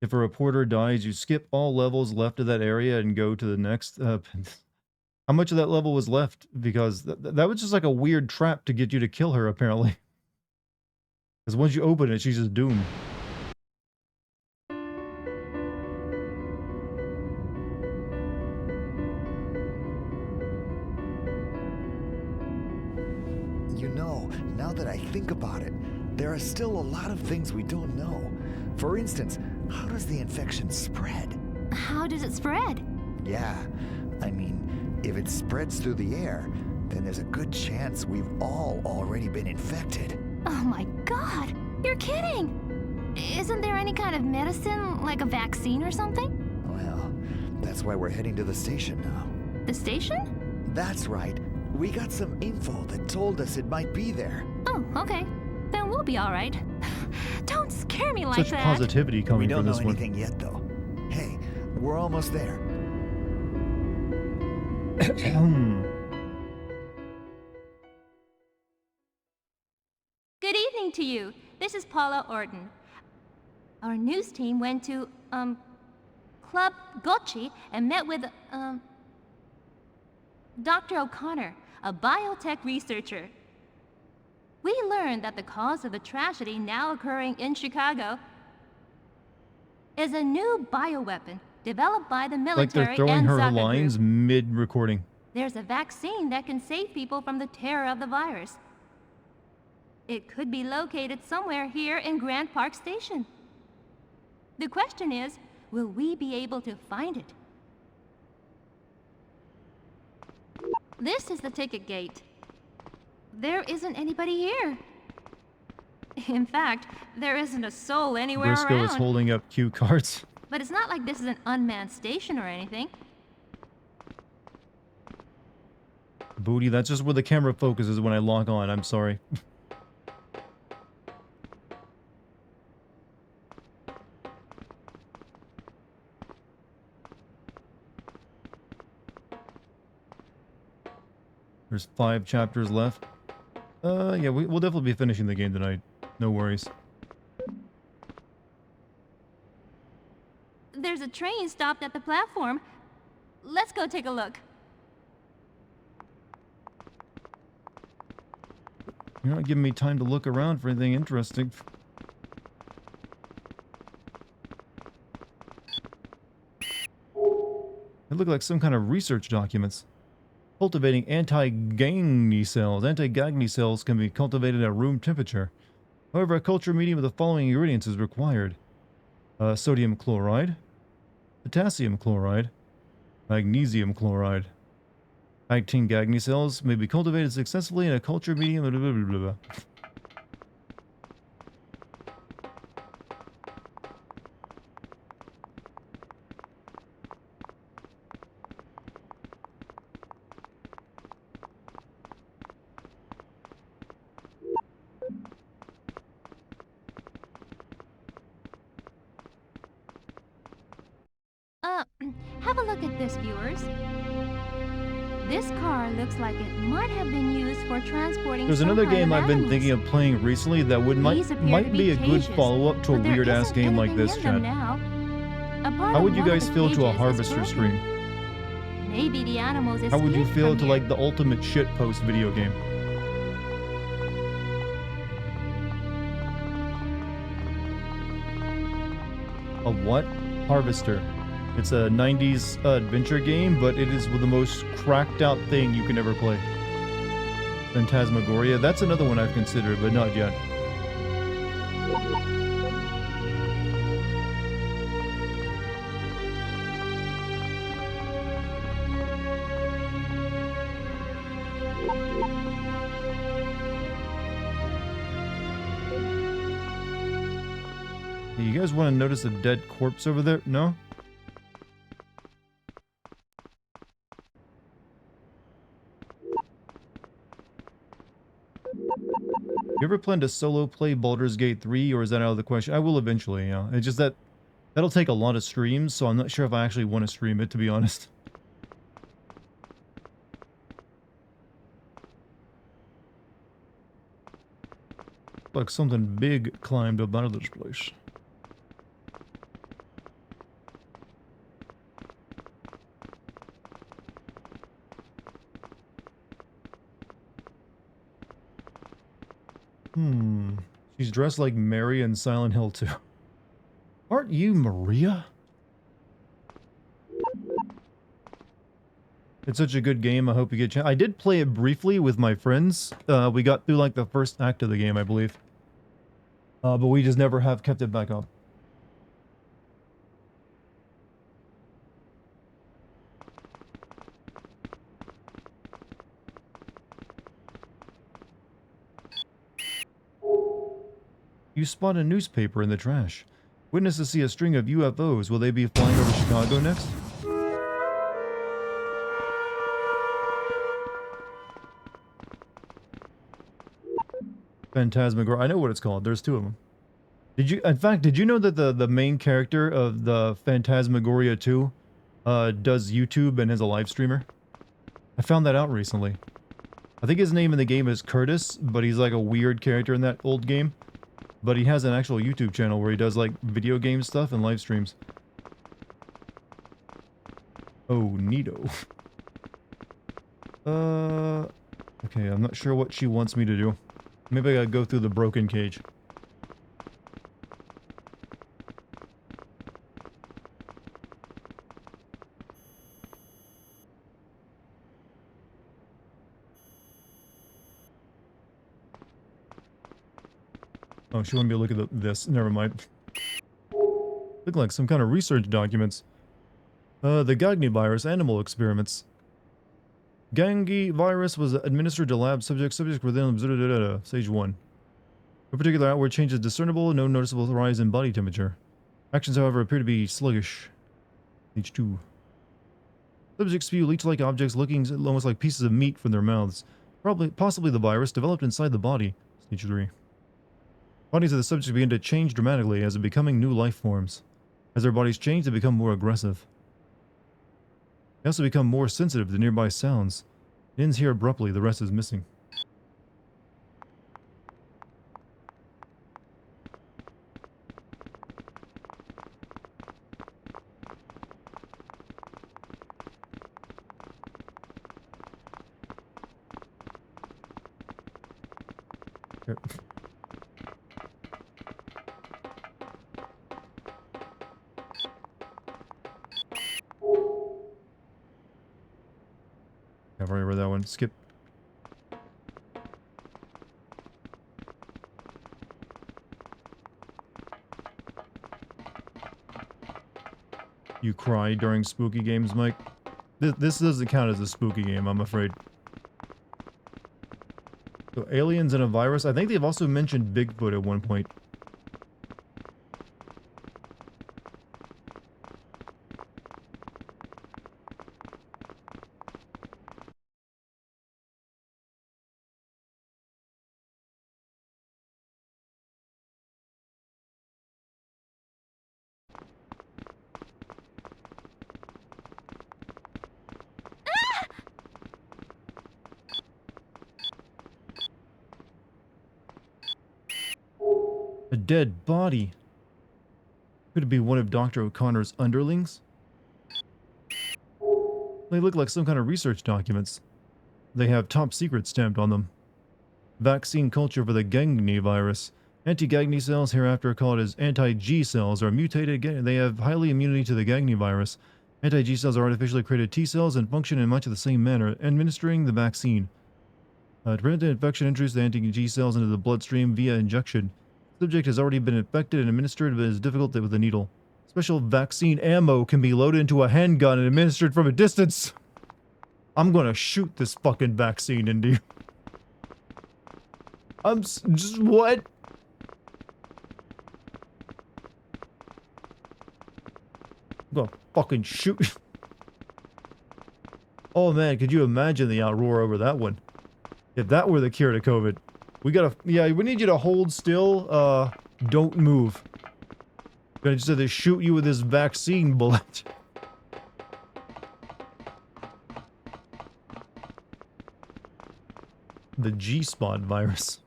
If a reporter dies, you skip all levels left of that area and go to the next. How much of that level was left? Because that was just like a weird trap to get you to kill her, apparently. Because once you open it, she's just doomed. You know, now that I think about it, there are still a lot of things we don't know. For instance, how does the infection spread? How does it spread? Yeah, I mean, if it spreads through the air, then there's a good chance we've all already been infected. Oh my god, you're kidding! Isn't there any kind of medicine, like a vaccine or something? Well, that's why we're heading to the station now. The station? That's right. We got some info that told us it might be there. Oh, okay. Then we'll be all right. Don't scare me like Such that. positivity We coming don't from know this one. anything yet, though. Hey, we're almost there. Good evening to you. This is Paula Orton. Our news team went to, Club Gotchi and met with, Dr. O'Connor, a biotech researcher. We learned that the cause of the tragedy now occurring in Chicago is a new bioweapon developed by the Like they're military throwing and her Zaga lines Group. mid-recording. There's a vaccine that can save people from the terror of the virus. It could be located somewhere here in Grant Park Station. The question is, will we be able to find it? This is the ticket gate. There isn't anybody here. In fact, there isn't a soul anywhere Briscoe around. is holding up cue cards. But it's not like this is an unmanned station or anything. Booty, that's just where the camera focuses when I log on. I'm sorry. There's 5 chapters left. Yeah, we'll definitely be finishing the game tonight. No worries. There's a train stopped at the platform. Let's go take a look. You're not giving me time to look around for anything interesting. They look like some kind of research documents. Cultivating anti-Gagny cells. Anti-Gagny cells can be cultivated at room temperature. However, a culture medium with the following ingredients is required. Sodium chloride, potassium chloride, magnesium chloride. Actin-Gagny cells may be cultivated successfully in a culture medium. Blah, blah, blah, blah. Have a look at this, viewers. This car looks like it might have been used for transporting There's some another kind game of I've been animals. thinking of playing recently that These appear might to be a good cages, follow-up to a but there weird-ass isn't game like anything this, in them Chad. now. A part How of would you one of guys the feel to a cages is Harvester broken. stream? Maybe the animals How would you escaped feel from to here. like the ultimate shitpost video game? A what? Harvester. It's a 90s adventure game, but it is the most cracked out thing you can ever play. Phantasmagoria, that's another one I've considered, but not yet. You guys want to notice a dead corpse over there? No? You ever plan to solo play Baldur's Gate 3, or is that out of the question? I will eventually, yeah. It's just that that'll take a lot of streams, so I'm not sure if I actually want to stream it, to be honest. Like something big climbed up out of this place. She's dressed like Mary in Silent Hill 2. Aren't you Maria? It's such a good game. I hope you get a chance. I did play it briefly with my friends. We got through like the first act of the game, I believe. But we just never have kept it back up. You spot a newspaper in the trash. Witnesses see a string of UFOs. Will they be flying over Chicago next? Phantasmagoria. I know what it's called. There's two of them. In fact, did you know that the main character of the Phantasmagoria 2 does YouTube and is a live streamer? I found that out recently. I think his name in the game is Curtis, but he's like a weird character in that old game. But he has an actual YouTube channel where he does like video game stuff and live streams. Oh, neato. Okay, I'm not sure what she wants me to do. Maybe I gotta go through the broken cage. Oh, she wanted me to look at this. Never mind. Look like some kind of research documents. The Gagny virus animal experiments. Gangi virus was administered to lab subjects. Subjects were then observed. Stage 1. No particular outward change is discernible. No noticeable rise in body temperature. Actions, however, appear to be sluggish. Stage 2. Subjects spew leech-like objects looking almost like pieces of meat from their mouths. Possibly the virus developed inside the body. Stage 3. Bodies of the subjects begin to change dramatically as they're becoming new life forms. As their bodies change, they become more aggressive. They also become more sensitive to nearby sounds. It ends here abruptly, the rest is missing. Here. I've already read that one. Skip. You cry during spooky games, Mike? This doesn't count as a spooky game, I'm afraid. So aliens and a virus. I think they've also mentioned Bigfoot at one point. A dead body. Could it be one of Dr. O'Connor's underlings? They look like some kind of research documents. They have top secret stamped on them. Vaccine culture for the Gagny virus. Anti-Gagny cells, hereafter called as anti-G cells, are mutated. They have highly immunity to the Gagny virus. Anti-G cells are artificially created T cells and function in much of the same manner, administering the vaccine. To prevent the infection, introduce the anti-G cells into the bloodstream via injection. Subject has already been infected and administered, but it is difficult with a needle. Special vaccine ammo can be loaded into a handgun and administered from a distance. I'm gonna shoot this fucking vaccine into you. Just what? I'm gonna fucking shoot. Oh man, could you imagine the outroar over that one? If that were the cure to COVID. We need you to hold still, don't move. Gonna just have to shoot you with this vaccine bullet. The G-spot virus.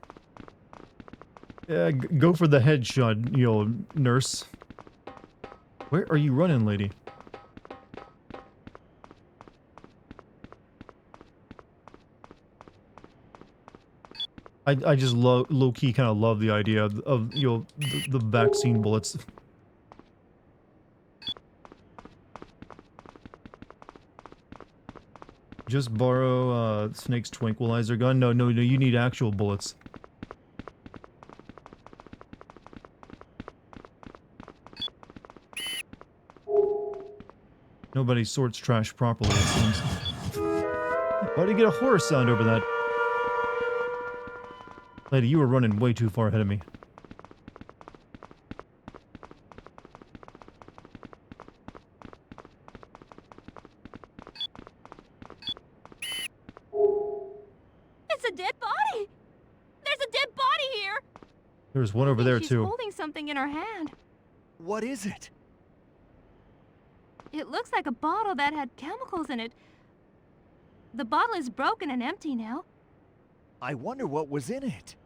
Yeah, go for the headshot, you know, nurse. Where are you running, lady? I just low-key kind of love the idea of you know, the vaccine bullets. Just borrow Snake's tranquilizer gun? No, you need actual bullets. Nobody sorts trash properly, it seems. Why did you get a horror sound over that? Lady, you were running way too far ahead of me. There's one I over think there she's too. holding something in her hand. What is it? It looks like a bottle that had chemicals in it. The bottle is broken and empty now. I wonder what was in it.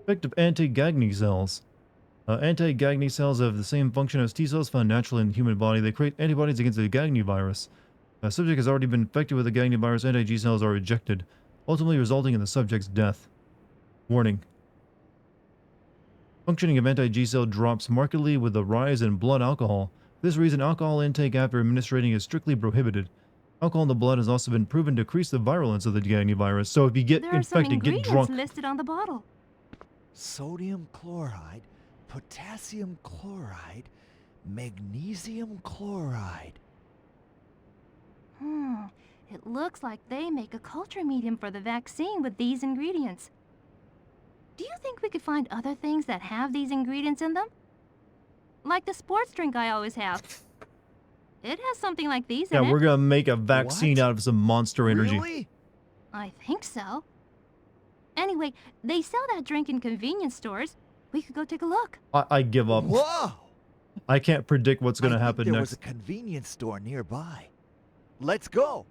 Effect of anti-Gagny cells. Anti-Gagny cells have the same function as T cells found naturally in the human body. They create antibodies against the Gagny virus. A subject has already been infected with the Gagny virus. Anti-G cells are ejected, ultimately resulting in the subject's death. Warning. Functioning of anti-G cell drops markedly with the rise in blood alcohol. For this reason, alcohol intake after administering is strictly prohibited. Alcohol in the blood has also been proven to increase the virulence of the Gagny virus. So if you get There are some infected, get ingredients drunk. listed on the bottle. Sodium chloride, potassium chloride, magnesium chloride. It looks like they make a culture medium for the vaccine with these ingredients. Do you think we could find other things that have these ingredients in them? Like the sports drink I always have. It has something like these Yeah, in we're it. gonna make a vaccine What? out of some monster energy. Really? I think so. Anyway, they sell that drink in convenience stores. We could go take a look. I give up. Whoa! I can't predict what's gonna I think happen there was a next. convenience store nearby. Let's go.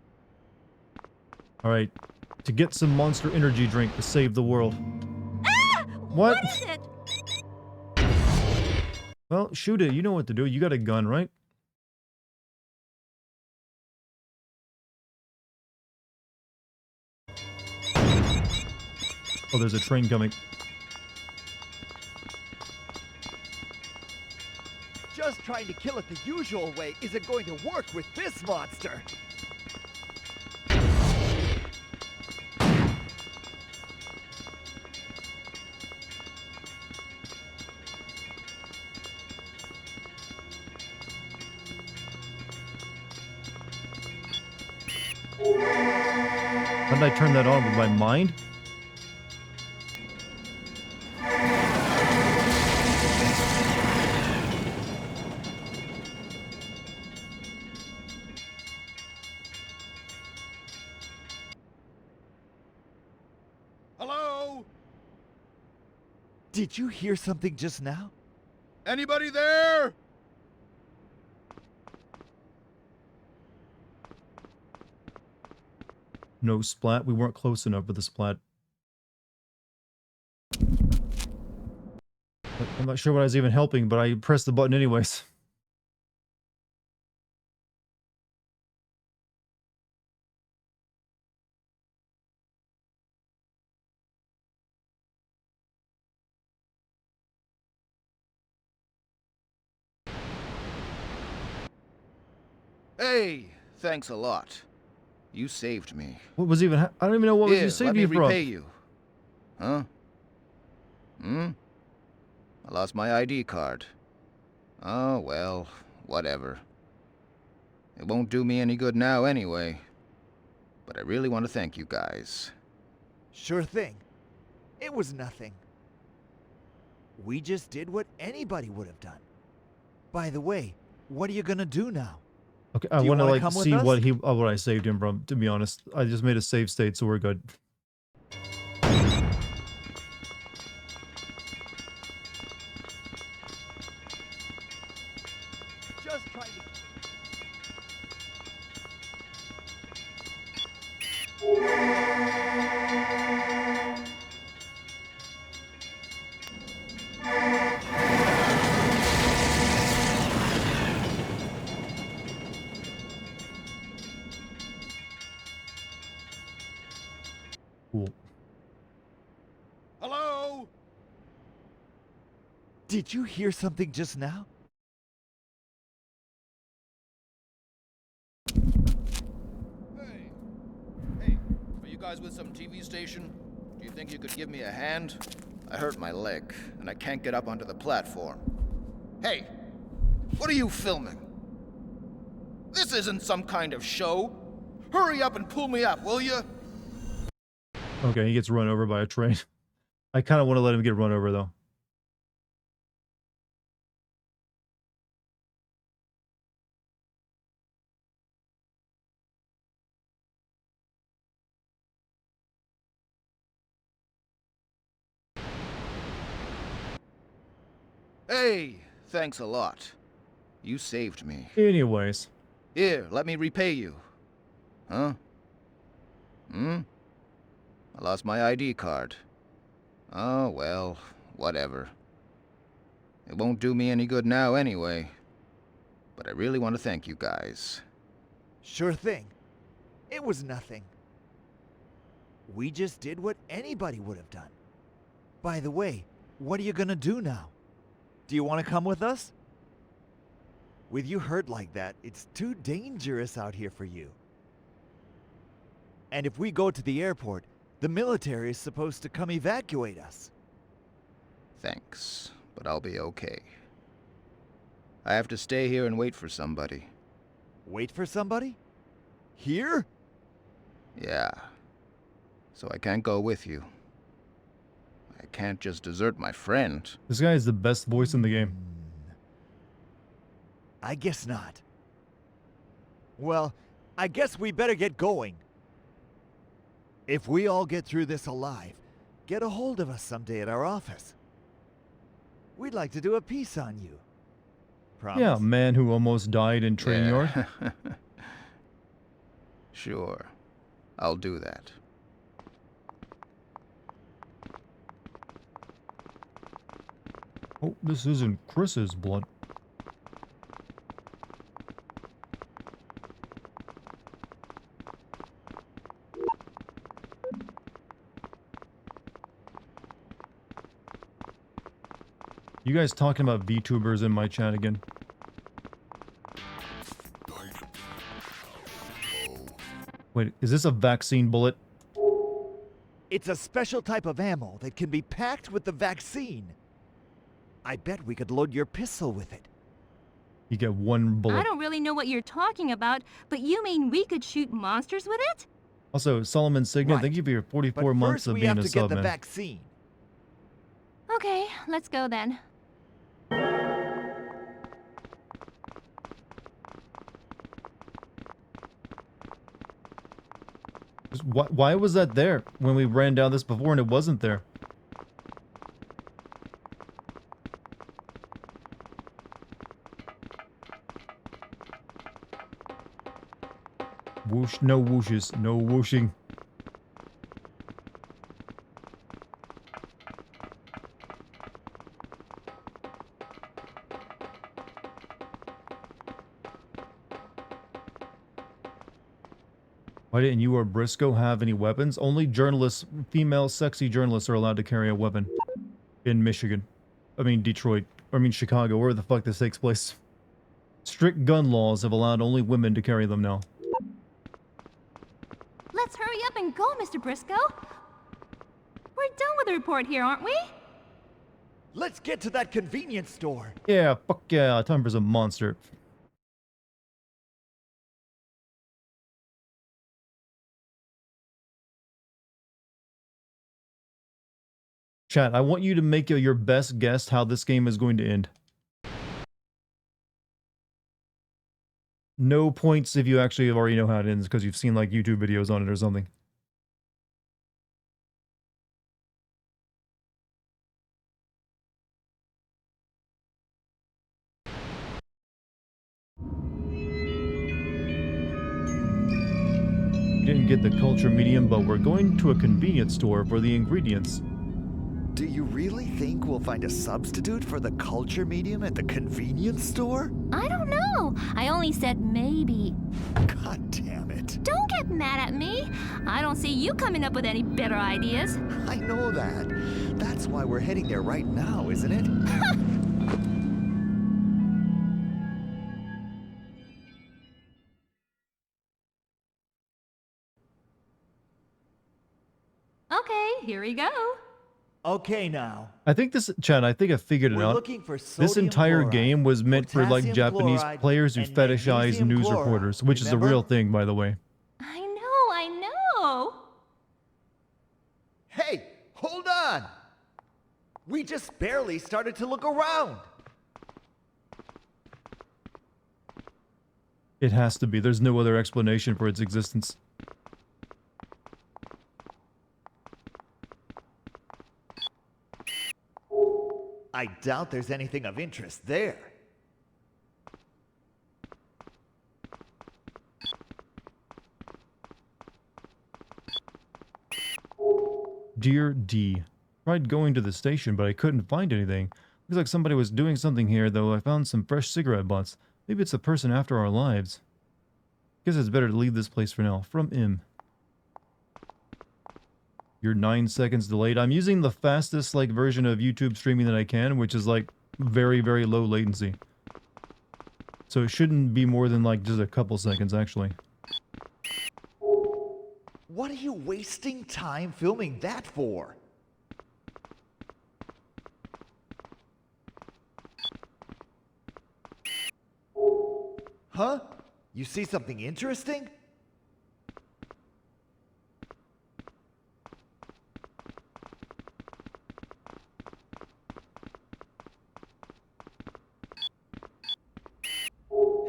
Alright. To get some monster energy drink to save the world. Ah! What? What is it? Well, shoot it. You know what to do. You got a gun, right? Oh, there's a train coming. Just trying to kill it the usual way isn't going to work with this monster. How did I turn that on with my mind? Hello? Did you hear something just now? Anybody there? No splat. We weren't close enough for the splat. I'm not sure what I was even helping, but I pressed the button anyways. Hey, thanks a lot. You saved me. What was even I don't even know what was Here, you saved let me me from. repay you. Huh? I lost my ID card. Oh, well, whatever. It won't do me any good now anyway. But I really want to thank you guys. Sure thing. It was nothing. We just did what anybody would have done. By the way, what are you gonna do now? Okay, I Do you want to wanna like come with see us? what I saved him from. To be honest, I just made a save state, so we're good. Just trying to... Cool. Hello? Did you hear something just now? Hey. Hey, are you guys with some TV station? Do you think you could give me a hand? I hurt my leg, and I can't get up onto the platform. Hey, what are you filming? This isn't some kind of show. Hurry up and pull me up, will you? Okay, he gets run over by a train. I kind of want to let him get run over though. Hey, thanks a lot. You saved me. Anyways. Here, let me repay you. Huh? Hmm? I lost my ID card. Oh, well, whatever. It won't do me any good now anyway. But I really want to thank you guys. Sure thing. It was nothing. We just did what anybody would have done. By the way, what are you gonna do now? Do you want to come with us? With you hurt like that, it's too dangerous out here for you. And if we go to the airport, the military is supposed to come evacuate us. Thanks, but I'll be okay. I have to stay here and wait for somebody. Wait for somebody? Here? Yeah. So I can't go with you. I can't just desert my friend. This guy is the best voice in the game. I guess not. Well, I guess we better get going. If we all get through this alive, get a hold of us someday at our office. We'd like to do a piece on you. Promise? Yeah, man who almost died in train yard. Sure. I'll do that. Oh, this isn't Chris's blood. You guys talking about VTubers in my chat again? Wait, is this a vaccine bullet? It's a special type of ammo that can be packed with the vaccine. I bet we could load your pistol with it. You get one bullet. I don't really know what you're talking about, but you mean we could shoot monsters with it? Also, Solomon Signet, Right. thank you for your But 44 months first of we being have a to get sub, the man. vaccine. Okay, let's go then. Why was that there when we ran down this before and it wasn't there? Whoosh, no whooshes, no whooshing. Why didn't you or Briscoe have any weapons? Only journalists, female sexy journalists are allowed to carry a weapon in Michigan. I mean Detroit. I mean Chicago, where the fuck this takes place. Strict gun laws have allowed only women to carry them now. Let's hurry up and go, Mr. Briscoe. We're done with the report here, aren't we? Let's get to that convenience store. Yeah, fuck yeah, time for some monster. Chat, I want you to make your best guess how this game is going to end. No points if you actually already know how it ends because you've seen like YouTube videos on it or something. We didn't get the culture medium, but we're going to a convenience store for the ingredients. Do you really think we'll find a substitute for the culture medium at the convenience store? I don't know. I only said maybe. God damn it. Don't get mad at me. I don't see you coming up with any better ideas. I know that. That's why we're heading there right now, isn't it? Okay, here we go. Okay now. I think this, Chad, I think I figured it We're out. looking for This sodium entire chloride, game was meant for like potassium Japanese chloride, players who and fetishize magnesium news chloride, reporters, which is a remember? real thing, by the way. I know. Hey, hold on! We just barely started to look around. It has to be. There's no other explanation for its existence. I doubt there's anything of interest there. Dear D. Tried going to the station, but I couldn't find anything. Looks like somebody was doing something here, though I found some fresh cigarette butts. Maybe it's a person after our lives. Guess it's better to leave this place for now. From Im. You're 9 seconds delayed. I'm using the fastest version of YouTube streaming that I can, which is very, very low latency. So it shouldn't be more than just a couple seconds, actually. What are you wasting time filming that for? Huh? You see something interesting?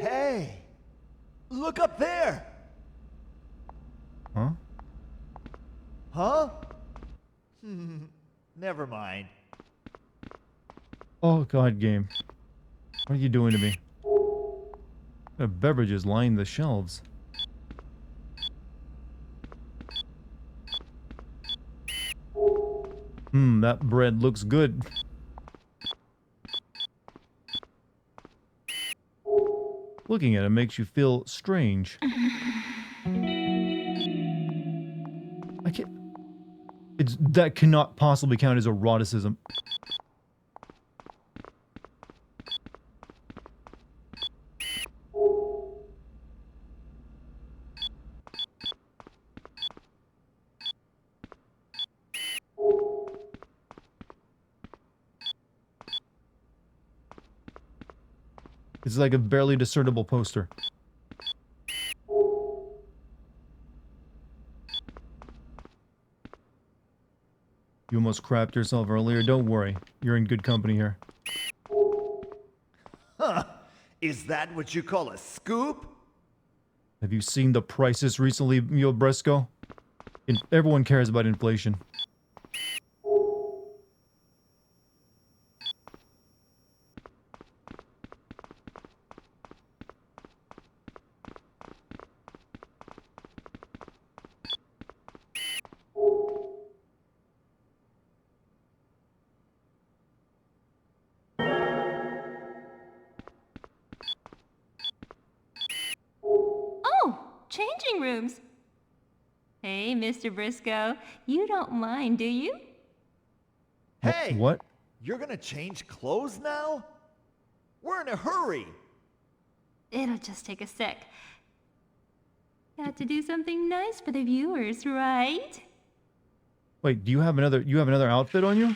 Hey! Look up there! Huh? Huh? Never mind. Oh, God, game. What are you doing to me? Beverages line the shelves. That bread looks good. Looking at it makes you feel strange. I can't... that cannot possibly count as eroticism. It's like a barely discernible poster. You almost crapped yourself earlier. Don't worry. You're in good company here. Huh? Is that what you call a scoop? Have you seen the prices recently, Mio Bresco? Everyone cares about inflation. Oh, changing rooms. Hey, Mr. Briscoe, you don't mind, do you? Hey! What? You're gonna change clothes now? We're in a hurry! It'll just take a sec. Got to do something nice for the viewers, right? Wait, do you have another outfit on you?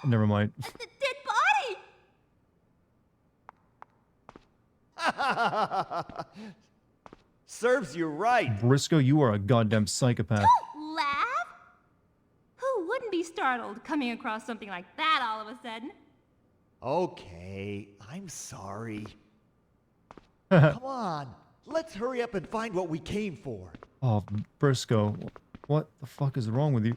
Never mind. The dead body! Serves you right. Briscoe, you are a goddamn psychopath. Don't laugh! Who wouldn't be startled coming across something like that all of a sudden? Okay, I'm sorry. Come on, let's hurry up and find what we came for. Oh, Briscoe, what the fuck is wrong with you?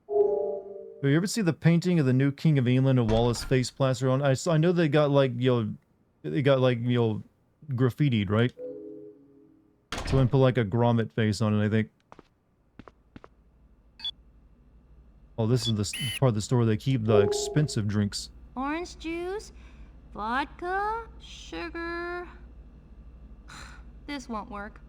Do you ever see the painting of the new King of England and Wallace face plastered on? I know they got graffitied, right? Someone put a grommet face on it, I think. Oh, this is the part of the store where they keep the expensive drinks. Orange juice, vodka, sugar. This won't work.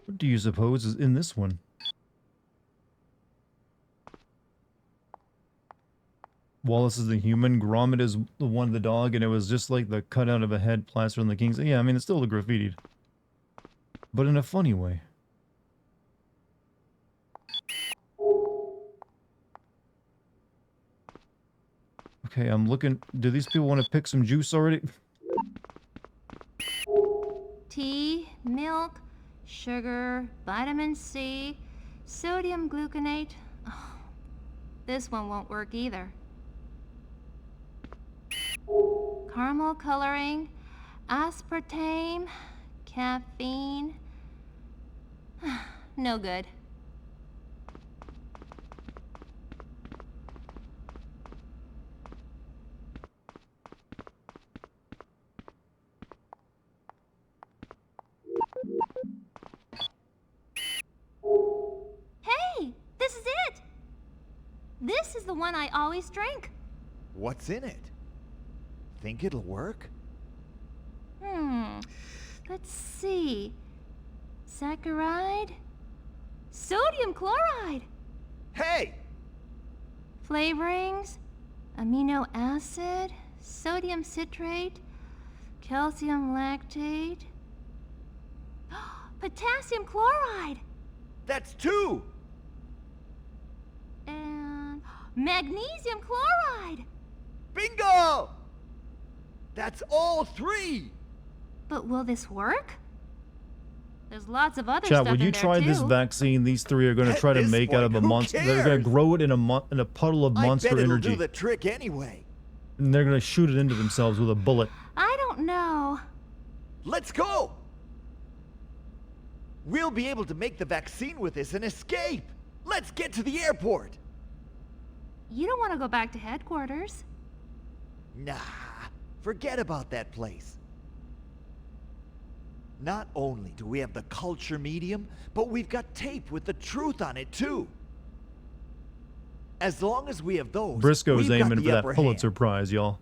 What do you suppose is in this one? Wallace is the human, Gromit is the one, the dog, and it was just like the cutout of a head plastered on the king's. Yeah, I mean, it's still graffitied. But in a funny way. Okay, I'm looking. Do these people want to pick some juice already? Tea, milk, sugar, vitamin C, Sodium gluconate. Oh, this one won't work either. Caramel coloring, aspartame, caffeine. No good. Hey, this is it! This is the one I always drink. What's in it? Think it'll work? Let's see. Saccharide? Sodium chloride! Hey! Flavorings? Amino acid? Sodium citrate? Calcium lactate? Potassium chloride! That's 2! And magnesium chloride! Bingo! That's all 3! But will this work? There's lots of other Chat, stuff when in you there try too. this vaccine, these 3 are going to At try to this make out of point, a who monster. They're going cares? to grow it in a puddle of monster I bet it'll energy. do the trick anyway. And they're going to shoot it into themselves with a bullet. I don't know. Let's go! We'll be able to make the vaccine with this and escape! Let's get to the airport! You don't want to go back to headquarters. Nah, forget about that place. Not only do we have the culture medium, but we've got tape with the truth on it too. As long as we have those, Briscoe's we've got aiming the for that upper Pulitzer hand. Prize, y'all.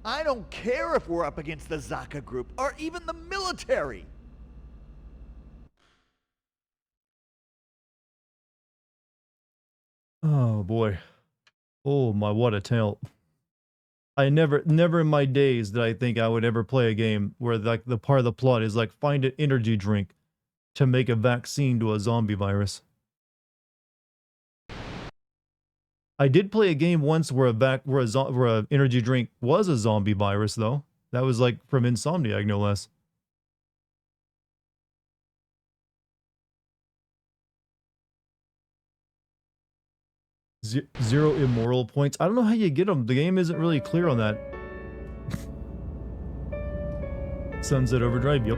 I don't care if we're up against the Zaka group or even the military. Oh boy. Oh my, what a tale. I never in my days did I think I would ever play a game where like the part of the plot is like find an energy drink to make a vaccine to a zombie virus. I did play a game once where a energy drink was a zombie virus though. That was like from Insomniac no less. Zero immoral points. I don't know how you get them. The game isn't really clear on that. Sunset Overdrive, yep.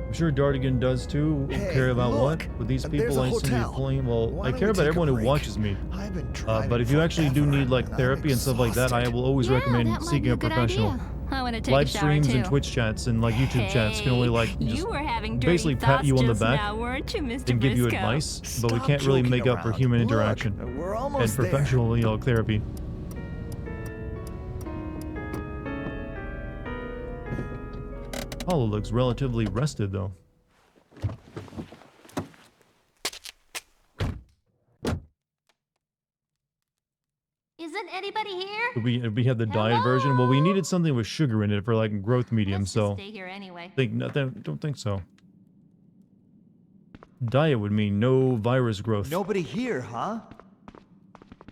I'm sure Dartigan does too. Hey, Care about look, what? With these there's people a I seem to be hotel. playing. Well, Why I don't care we about take a everyone who break? watches me. I've been driving But if you actually do forever, need like and I'm therapy and stuff like that, I exhausted. will always Yeah, recommend that might seeking be a a good professional. idea. I want to take Live a shower streams too. and Twitch chats and like YouTube chats can only like Hey, just you were having dirty basically pat thoughts you on the just back now, weren't you, Mr. and give you Briscoe? advice, but we Stop can't really joking make up for around. human Look, interaction we're and almost there. professional, you know, therapy. Hollow looks relatively rested though. Isn't anybody here? We had the diet version. Well, we needed something with sugar in it for like growth medium, Let's so just stay here anyway. don't think so. Diet would mean no virus growth. Nobody here, huh?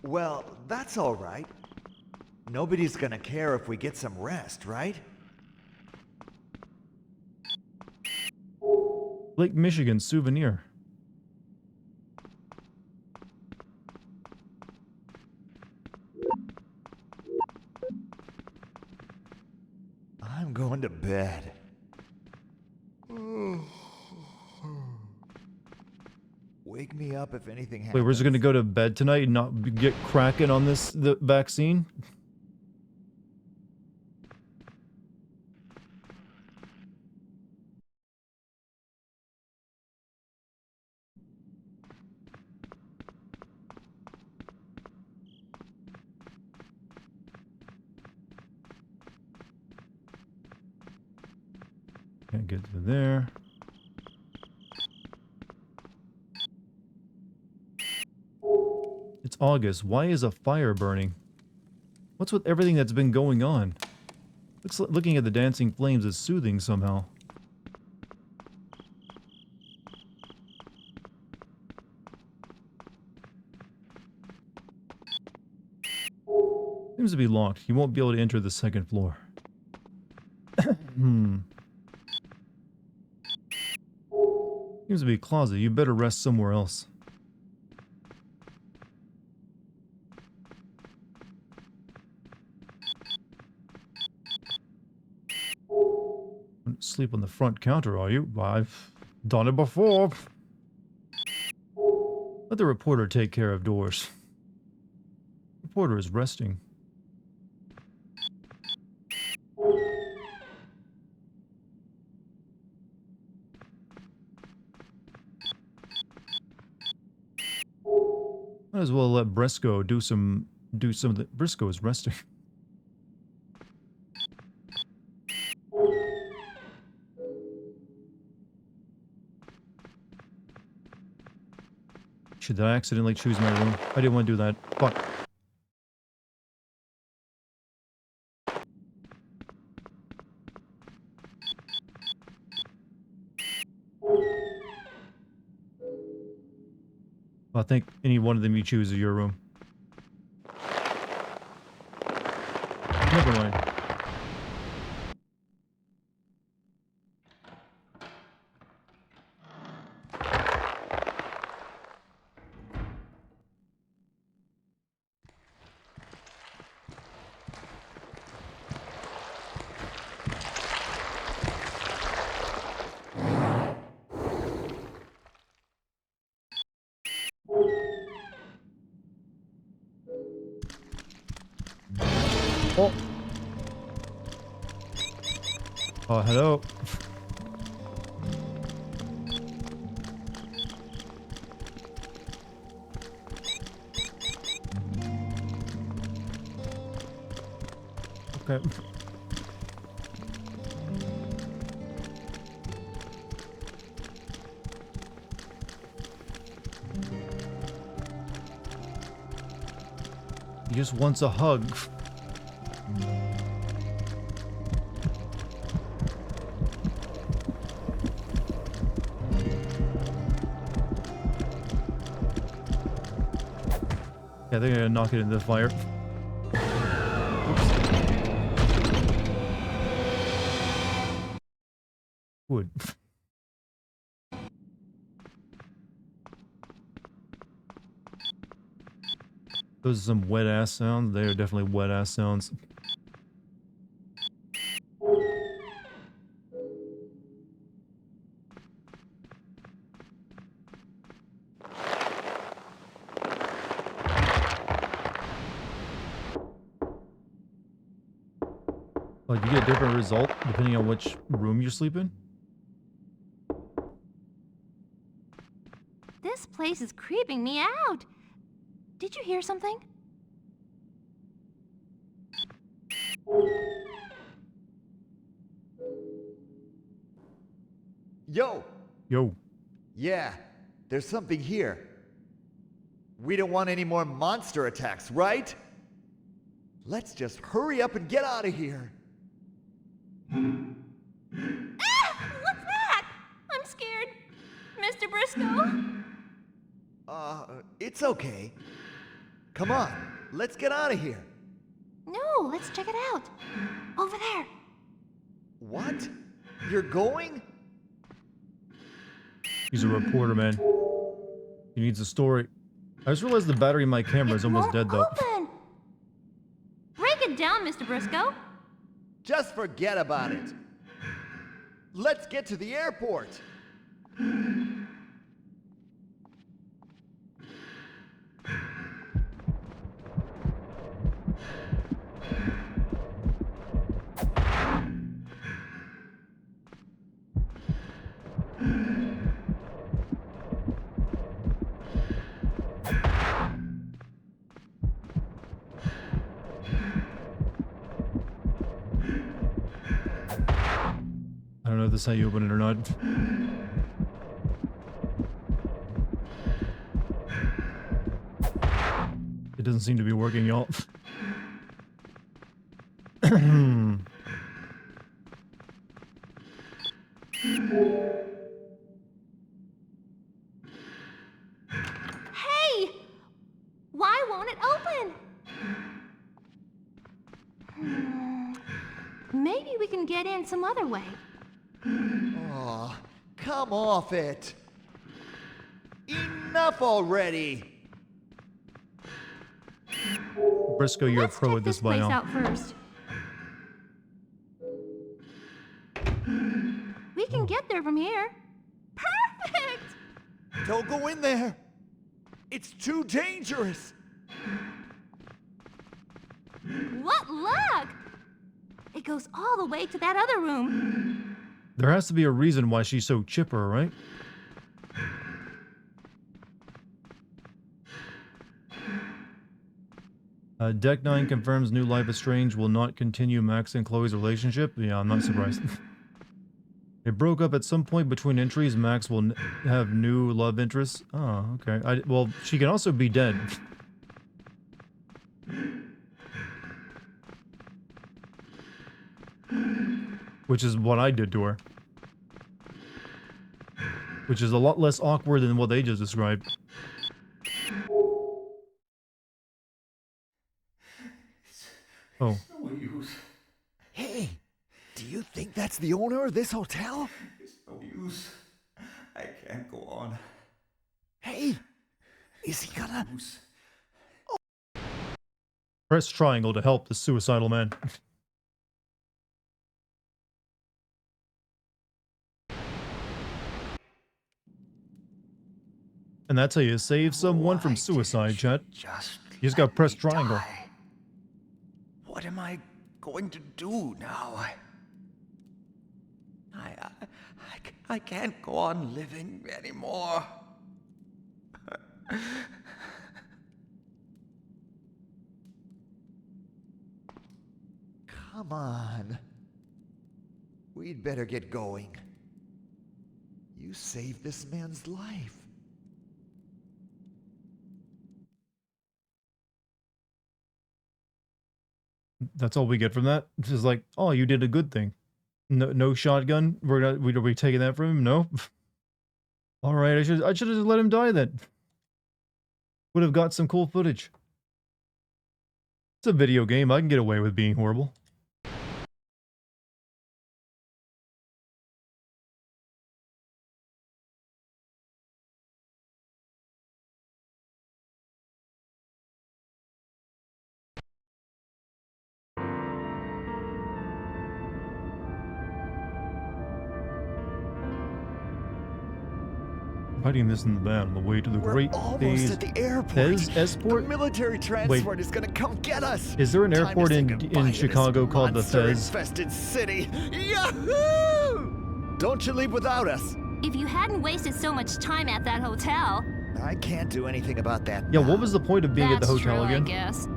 Well, that's all right. Nobody's gonna care if we get some rest, right? Lake Michigan souvenir. I'm going to bed. Wake me up if anything happens. Wait, we're just gonna go to bed tonight and not get cracking on the vaccine? Can't get to there. It's August. Why is a fire burning? What's with everything that's been going on? Looking at the dancing flames is soothing somehow. Seems to be locked. You won't be able to enter the second floor. Seems to be a closet. You better rest somewhere else. Sleep on the front counter, are you? I've done it before. Let the reporter take care of doors. Reporter is resting. Might as well let Briscoe do some of the. Briscoe is resting. Did I accidentally choose my room? I didn't want to do that. Fuck. I think any one of them you choose is your room. Never mind. Oh. Oh, hello. Okay. He just wants a hug. Yeah, they're gonna knock it into the fire. Wood. Those are some wet ass sounds. They are definitely wet ass sounds. Like, you get a different result depending on which room you sleep in? This place is creeping me out. Did you hear something? Yo! Yo. Yeah, there's something here. We don't want any more monster attacks, right? Let's just hurry up and get out of here. Ah! What's that? I'm scared. Mr. Briscoe? It's okay. Come on, let's get out of here. No, let's check it out. Over there. What? You're going? He's a reporter, man. He needs a story. I just realized the battery in my camera is almost dead, though. Open. Break it down, Mr. Briscoe. Just forget about it. Let's get to the airport. I don't know if this is how you open it or not. It doesn't seem to be working, y'all. Hey! Why won't it open? Maybe we can get in some other way. Aw, come off it. Enough already! Briscoe, you're Let's a pro check at this this by place now. out first. We can get there from here. Perfect! Don't go in there! It's too dangerous! What luck! It goes all the way to that other room. There has to be a reason why she's so chipper, right? Deck 9 confirms New Life is Strange will not continue Max and Chloe's relationship. Yeah, I'm not surprised. It broke up at some point between entries. Max will have new love interests. Oh, okay. Well, she can also be dead. Which is what I did to her. Which is a lot less awkward than what they just described. Oh. No use. Hey, do you think that's the owner of this hotel? It's no use. I can't go on. Hey, is he gonna... Use. Press triangle to help the suicidal man. And that's how you save someone from Why suicide, didn't chat. she just You just gotta let press me triangle. die? What am I going to do now? I can't go on living anymore. Come on. We'd better get going. You saved this man's life. That's all we get from that. It's just like, oh, you did a good thing. No shotgun. Are we taking that from him? No. All right, I should have just let him die then. Would have got some cool footage. It's a video game. I can get away with being horrible. Hiding this in the van on the way to the We're Great almost Days at the airport. Fez The Esport. military transport is gonna come get us. Is there an Time to airport say in goodbye to this Chicago called the Fez? monster-infested city. Yahoo! Don't you leave without us. If you hadn't wasted so much time at that hotel. I can't do anything about that. Yeah, now. what was the point of being at the That's hotel true, again? I guess.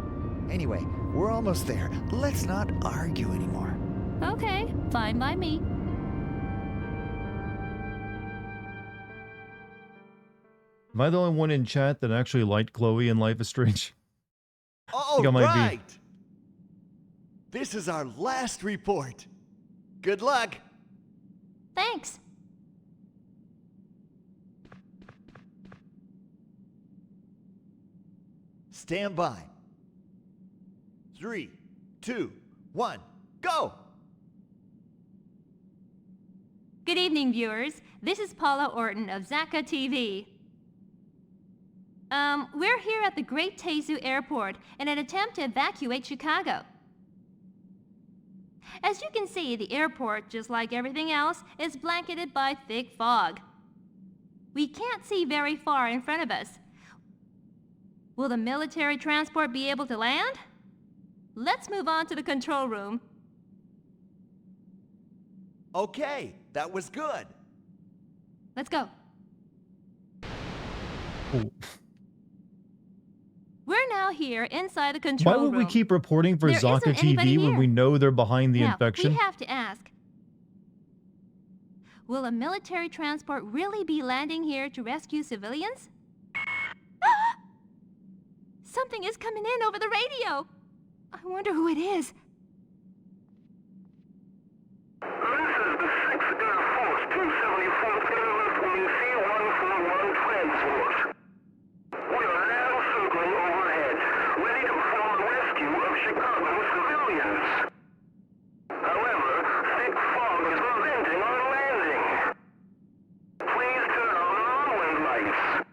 Anyway, we're almost there. Let's not argue anymore. Okay, fine by me. Am I the only one in chat that actually liked Chloe in Life is Strange? All think I might be. right. This is our last report. Good luck. Thanks. Stand by. 3, 2, 1, go! Good evening, viewers. This is Paula Orton of Zaka TV. We're here at the Great Tezu Airport in an attempt to evacuate Chicago. As you can see, the airport, just like everything else, is blanketed by thick fog. We can't see very far in front of us. Will the military transport be able to land? Let's move on to the control room. Okay, that was good. Let's go. Oh. We're now here inside the Why control room. would we keep reporting for There Zaka isn't anybody TV when here. we know they're behind the Now, infection? we have to ask. Will a military transport really be landing here to rescue civilians? Something is coming in over the radio. I wonder who it is. This is the 6th Air Force 274th Airlift C-141 transport. We are now circling overhead, ready to perform the rescue of Chicago civilians. However, thick fog is preventing our landing. Please turn on the runway lights.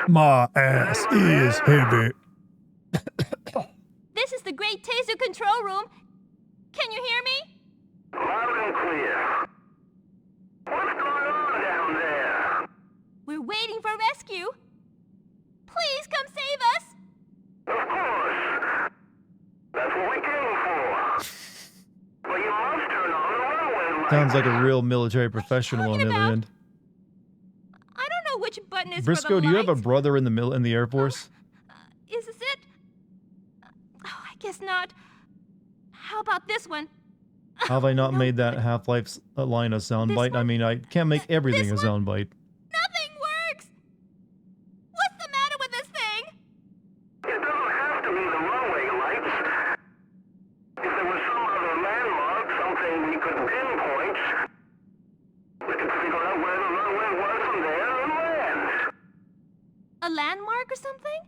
My ass is heavy. This is the Great Taser Control Room. Can you hear me? Loud and clear. What's going on down there? We're waiting for rescue. Please come save us. Of course. That's what we came for. But you must turn on the runway lights. Sounds like a real military professional on the other end. I don't know which button is Briscoe, for the do you have a lights. brother in the Air Force? Is this it? Oh, I guess not. How about this one? How have I not No, made that but Half-Life line a soundbite? I one? mean, I can't make everything a This one? soundbite. Nothing works. What's the matter with this thing? It doesn't have to be the runway lights. If there was some other landmark, something we could pinpoint, we could figure out where the runway was from there and land. A landmark or something?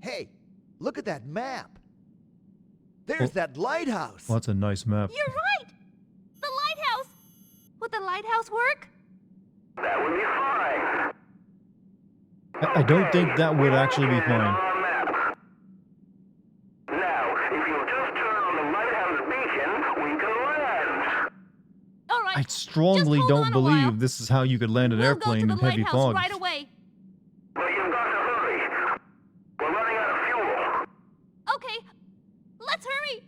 Hey, look at that map. There's that lighthouse. Well, that's a nice map. You're right. The lighthouse. Would the lighthouse work? That would be fine. I don't think that would actually be On fine. our map. Now, if you'll just turn on the lighthouse beacon, we can land. All right. I strongly Just hold don't on a while. believe this is how you could land an We'll airplane go in to the heavy lighthouse fog. right away. But you've got to hurry. We're running out of fuel. Okay. Let's hurry.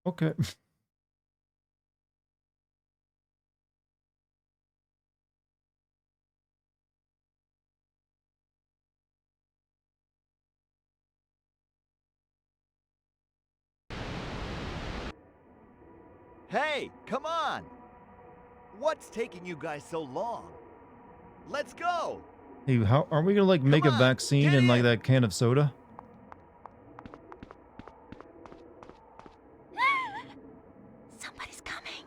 Okay. Hey, come on. What's taking you guys so long? Let's go. Hey, how are we gonna like make a on, vaccine get in like in. that can of soda? Somebody's coming.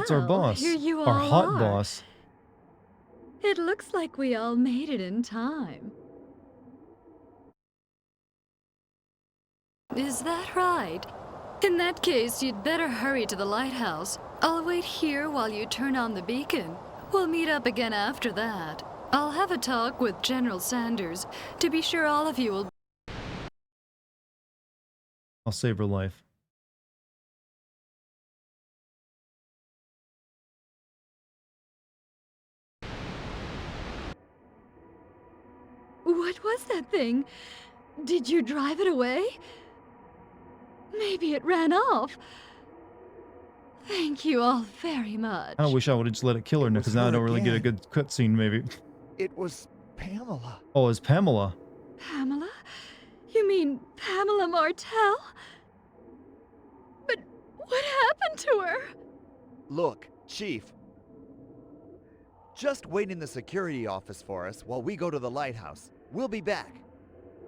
It's our boss. Here you our all hot are. boss. It looks like we all made it in time. Is that right? In that case, you'd better hurry to the lighthouse. I'll wait here while you turn on the beacon. We'll meet up again after that. I'll have a talk with General Sanders to be sure all of you will. I'll save her life. What was that thing? Did you drive it away? Maybe it ran off. Thank you all very much. I wish I would have just let it kill her It because was now I her don't really get a again. good cutscene maybe. It was Pamela. Oh, it's Pamela. Pamela? You mean Pamela Martell? But what happened to her? Look, Chief. Just wait in the security office for us while we go to the lighthouse. We'll be back.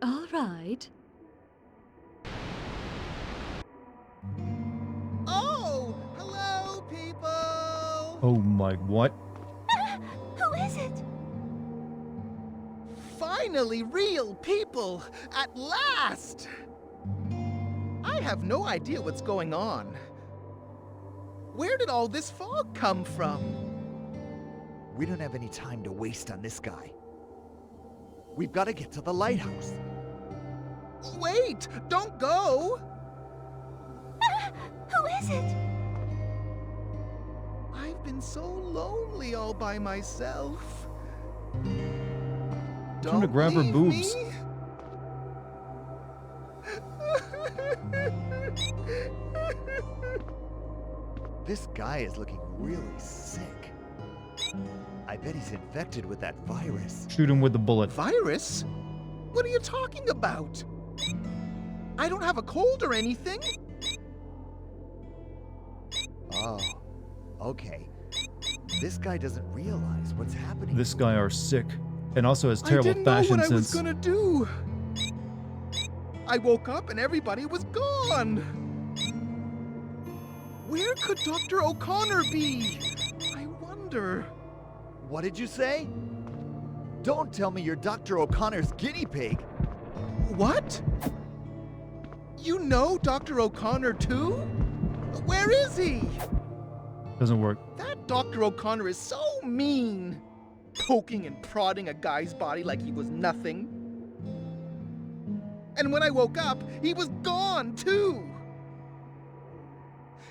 All right. Oh, hello, people! Oh my, what? Who is it? Finally, real people! At last! I have no idea what's going on. Where did all this fog come from? We don't have any time to waste on this guy. We've got to get to the lighthouse. Wait! Don't go! Who is it? I've been so lonely all by myself. Time to Don't grab her leave boobs. me. This guy is looking really sick. I bet he's infected with that virus. Shoot him with the bullet. Virus? What are you talking about? I don't have a cold or anything. Oh, okay. This guy doesn't realize what's happening. This guy are sick. And also has terrible I didn't know fashion what I was sense. gonna do. I woke up and everybody was gone. Where could Dr. O'Connor be? I wonder. What did you say? Don't tell me you're Dr. O'Connor's guinea pig. What? You know Dr. O'Connor too? Where is he? Doesn't work. That Dr. O'Connor is so mean. Poking and prodding a guy's body like he was nothing. And when I woke up, he was gone too.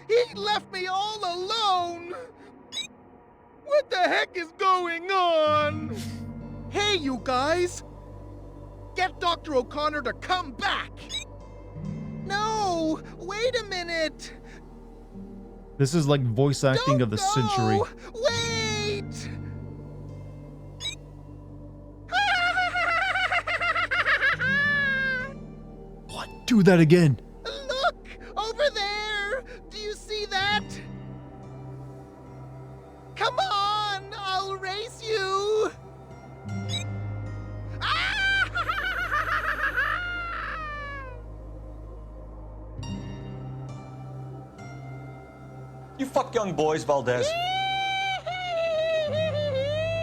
He left me all alone. What the heck is going on? Hey, you guys! Get Dr. O'Connor to come back! No! Wait a minute! This is like voice acting of the century. Wait! What? Do that again. Look! Over there! Do you see that? Come on! I'll race you! You fuck young boys, Valdez.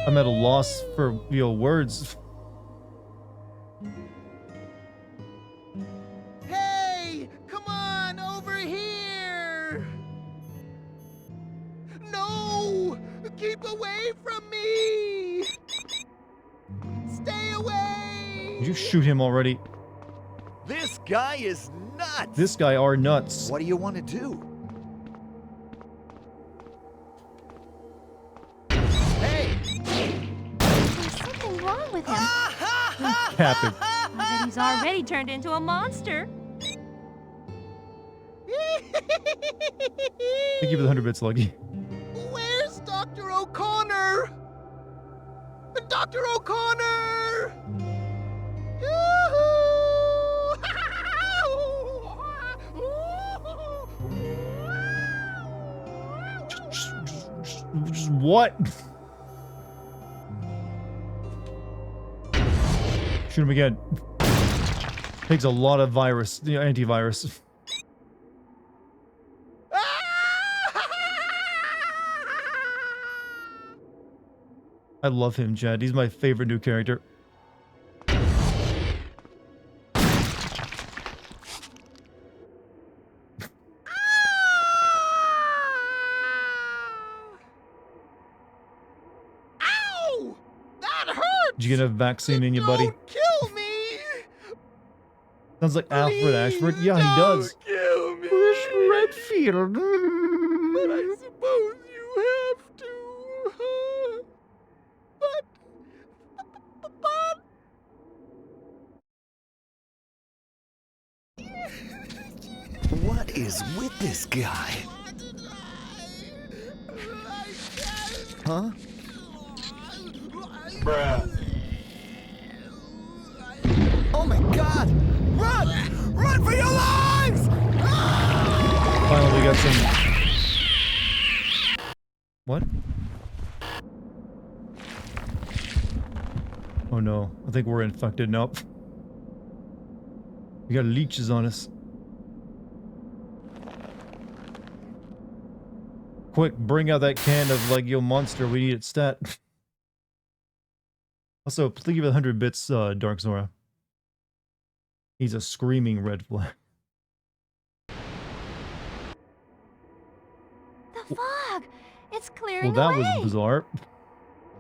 I'm at a loss for words. Hey! Come on! Over here! No! Keep away from me! Stay away! Did you shoot him already? This guy is nuts! This guy are nuts. What do you want to do? Hey! There's something wrong with him. Capping. I bet he's already turned into a monster. Thank you for the 100 bits, Lucky. Where's Dr. O'Connor? Dr. O'Connor! Just what? Shoot him again. Takes a lot of virus, antivirus. I love him, Jed. He's my favorite new character. Ow! That hurts! Did you get a vaccine in you, buddy? Don't kill me! Sounds like Alfred Ashford. Yeah, he does. Don't kill me! Redfield. But I suppose you have to. But... What is with this guy? Huh? Oh my god! Run! Run for your lives! Finally, we got some. What? Oh no, I think we're infected. Nope. We got leeches on us. Quick, bring out that can of like yo monster. We need it stat. Also, please give it 100 bits, Dark Zora. He's a screaming red flag. The fog! It's clearing Well, that away. was bizarre.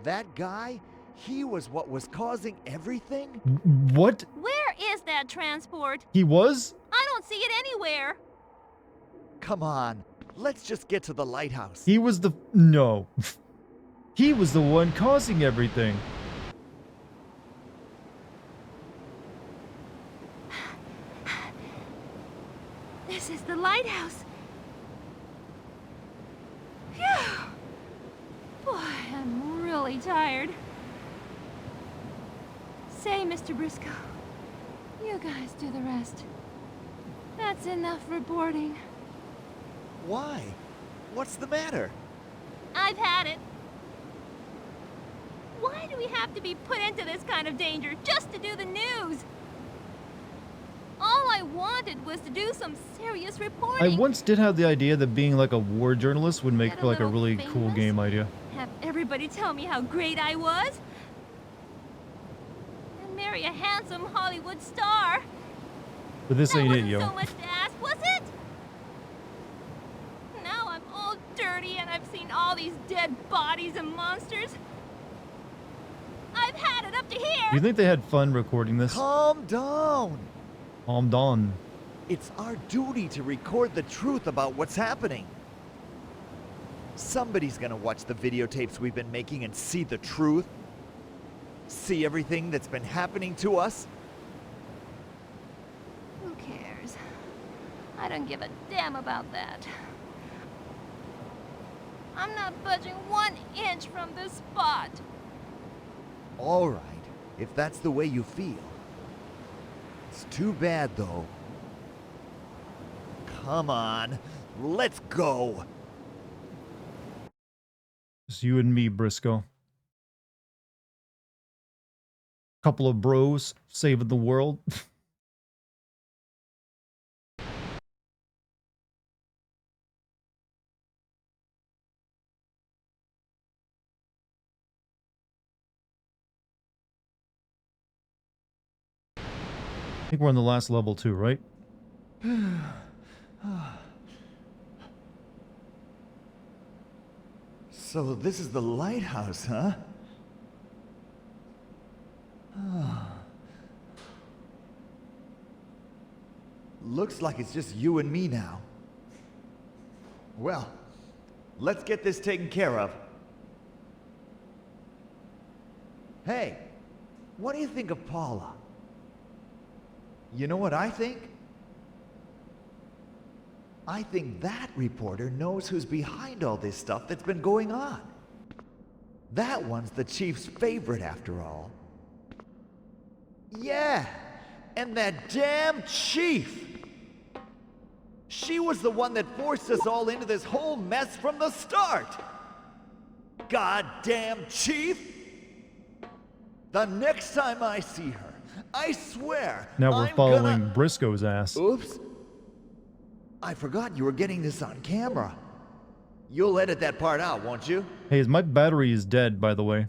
That guy? He was what was causing everything? What? Where is that transport? He was? I don't see it anywhere. Come on, let's just get to the lighthouse. He was the... No. He was the one causing everything. This is the lighthouse. Phew. Boy, I'm really tired. Say, Mr. Briscoe, you guys do the rest. That's enough reporting. Why? What's the matter? I've had it. Why do we have to be put into this kind of danger just to do the news? All I wanted was to do some serious reporting. I once did have the idea that being like a war journalist would make Get for like a little really cool famous? game idea. Have everybody tell me how great I was? marry a handsome Hollywood star. But this That ain't it, wasn't yo. so much to ask, was it? Now I'm all dirty and I've seen all these dead bodies and monsters. I've had it up to Do here. you think they had fun recording this? Calm down. Calm down. It's our duty to record the truth about what's happening. Somebody's gonna watch the videotapes we've been making and see the truth. See everything that's been happening to us. Who cares? I don't give a damn about that. I'm not budging 1 inch from this spot. All right, if that's the way you feel. It's too bad, though. Come on, let's go. Just you and me, Briscoe. Couple of bros saving the world. I think we're on the last level too, right? So this is the lighthouse, huh? Looks like it's just you and me now. Well, let's get this taken care of. Hey, what do you think of Paula? You know what I think? I think that reporter knows who's behind all this stuff that's been going on. That one's the chief's favorite, after all. Yeah, and that damn chief! She was the one that forced us all into this whole mess from the start! Goddamn chief! The next time I see her, I swear, Now we're I'm following gonna... Briscoe's ass. Oops. I forgot you were getting this on camera. You'll edit that part out, won't you? Hey, my battery is dead, by the way.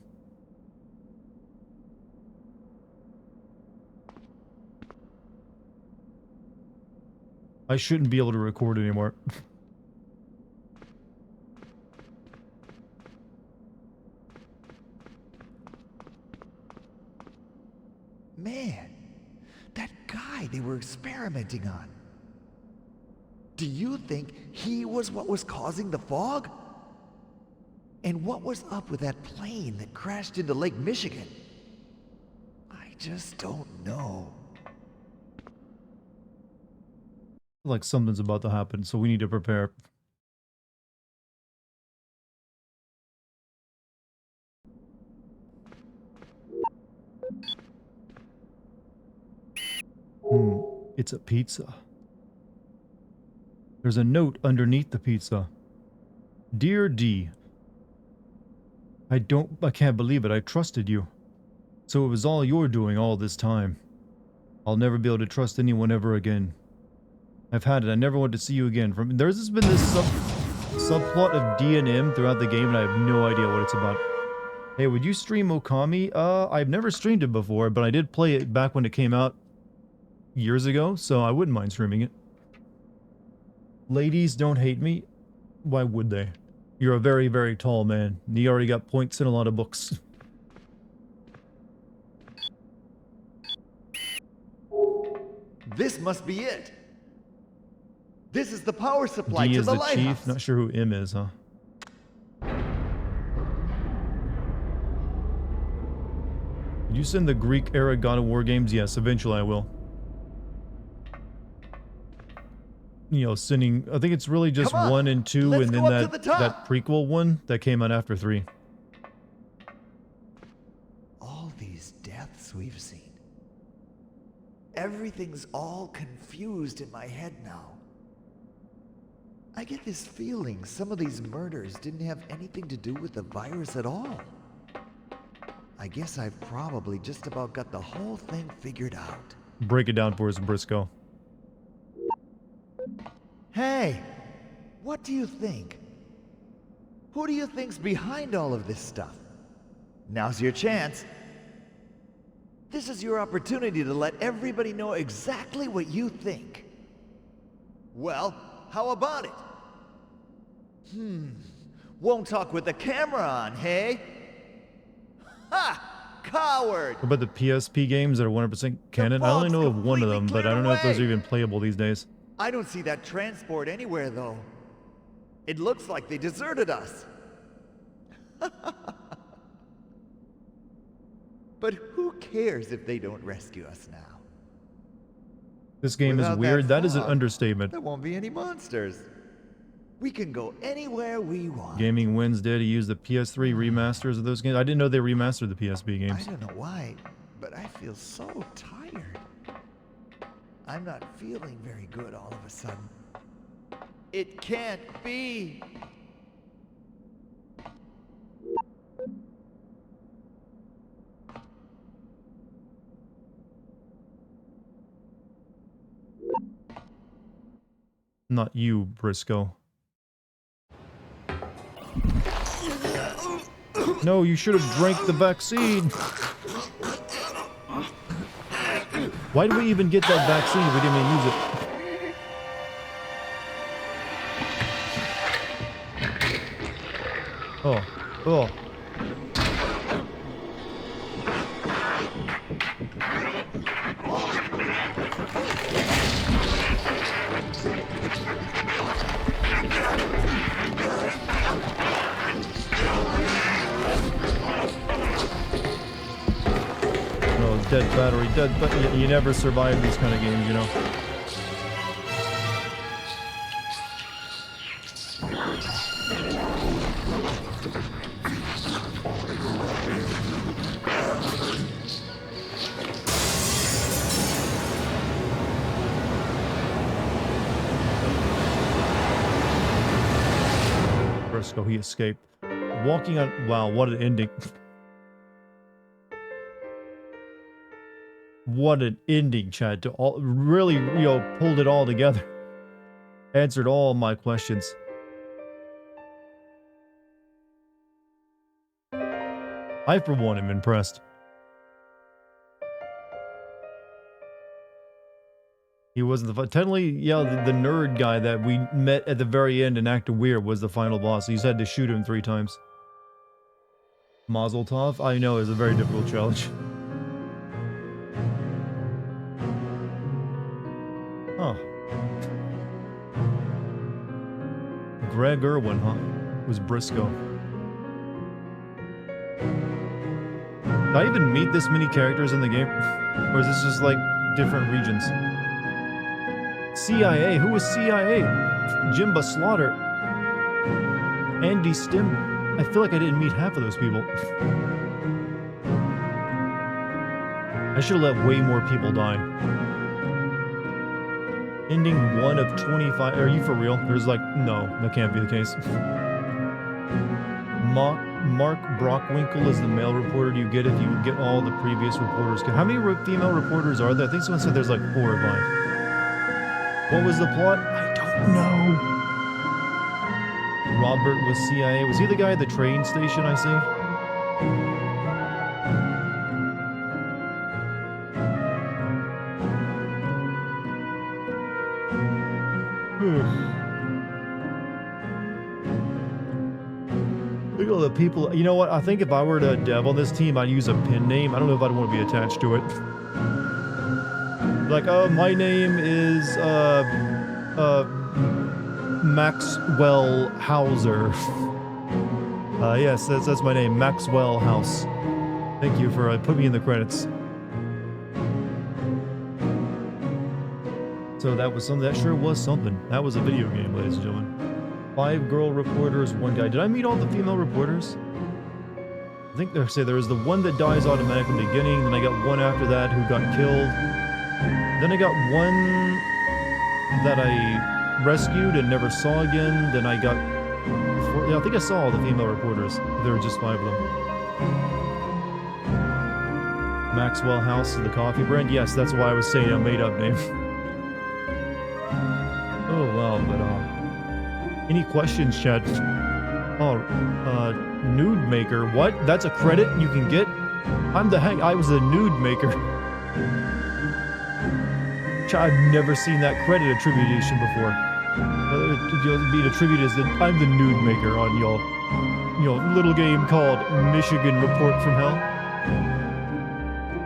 I shouldn't be able to record anymore. Man, that guy they were experimenting on. Do you think he was what was causing the fog? And what was up with that plane that crashed into Lake Michigan? I just don't know. Like something's about to happen, so we need to prepare. It's a pizza. There's a note underneath the pizza. Dear D, I can't believe it. I trusted you. So it was all your doing all this time. I'll never be able to trust anyone ever again. I've had it. I never want to see you again. There's been this subplot of D and M throughout the game, and I have no idea what it's about. Hey, would you stream Okami? I've never streamed it before, but I did play it back when it came out years ago, so I wouldn't mind streaming it. Ladies don't hate me. Why would they? You're a very, very tall man. You already got points in a lot of books. This must be it. This is the power supply D to is the the lighthouse. chief. Not sure who M is, huh? Did you send the Greek era God of War games? Yes, eventually I will. You know, sending, I think it's really just Come on, 1 and 2, let's and then go up to that the top. that prequel one that came out after 3. All these deaths we've seen. Everything's all confused in my head now. I get this feeling some of these murders didn't have anything to do with the virus at all. I guess I've probably just about got the whole thing figured out. Break it down for us, Briscoe. Hey, what do you think? Who do you think's behind all of this stuff? Now's your chance. This is your opportunity to let everybody know exactly what you think. Well, how about it? Won't talk with the camera on, hey? Ha! Coward! What about the PSP games that are 100% canon? I only know of one of them, but I don't know if those are even playable these days. I don't see that transport anywhere, though. It looks like they deserted us. But who cares if they don't rescue us now? This game is Without weird. That is an fog, understatement. There won't be any monsters. We can go anywhere we want. Gaming Wednesday to use the PS3 remasters of those games. I didn't know they remastered the PSP I games. don't know why, but I feel so tired. I'm not feeling very good all of a sudden. It can't be. Not you, Briscoe. No, you should have drank the vaccine. Why did we even get that vaccine if we didn't even use it? Oh. Dead battery, but you never survive these kind of games, you know. Briscoe, he escaped. Walking on, wow, what an ending. What an ending, Chad, to all, really, pulled it all together. Answered all my questions. I, for one, am impressed. He wasn't the, technically, yeah, the nerd guy that we met at the very end and acted weird was the final boss. He's had to shoot him 3 times. Mazel tov, I know, is a very difficult challenge. Huh. Greg Irwin, huh? Was Briscoe. Did I even meet this many characters in the game? Or is this just like different regions? CIA? Who was CIA? Jimba Slaughter. Andy Stim. I feel like I didn't meet half of those people. I should have let way more people die. Ending 1 of 25. Are you for real? There's like, no, that can't be the case. Mark Brockwinkle is the male reporter you get if you get all the previous reporters. How many female reporters are there? I think someone said there's like 4 or 5. What was the plot? I don't know. Robert was CIA. Was he the guy at the train station I saved? Look at all the people. You know what? I think if I were to dev on this team, I'd use a pin name. I don't know if I'd want to be attached to it. Like, my name is, Maxwell Hauser. Yes, that's my name, Maxwell House. Thank you for putting me in the credits. So that was something, that sure was something. That was a video game, ladies and gentlemen. 5 girl reporters, 1 guy. Did I meet all the female reporters? I think they say there was the one that dies automatically in the beginning, then I got one after that who got killed. Then I got one that I rescued and never saw again. Then I got, yeah, I think I saw all the female reporters. There were just 5 of them. Maxwell House, the coffee brand. Yes, that's why I was saying a made-up name. Oh wow, but any questions, Chad? Oh, nude maker. What? That's a credit you can get? I was a nude maker. I've never seen that credit attribution before. Being attributed as I'm the nude maker on y'all, little game called Michigan Report from Hell.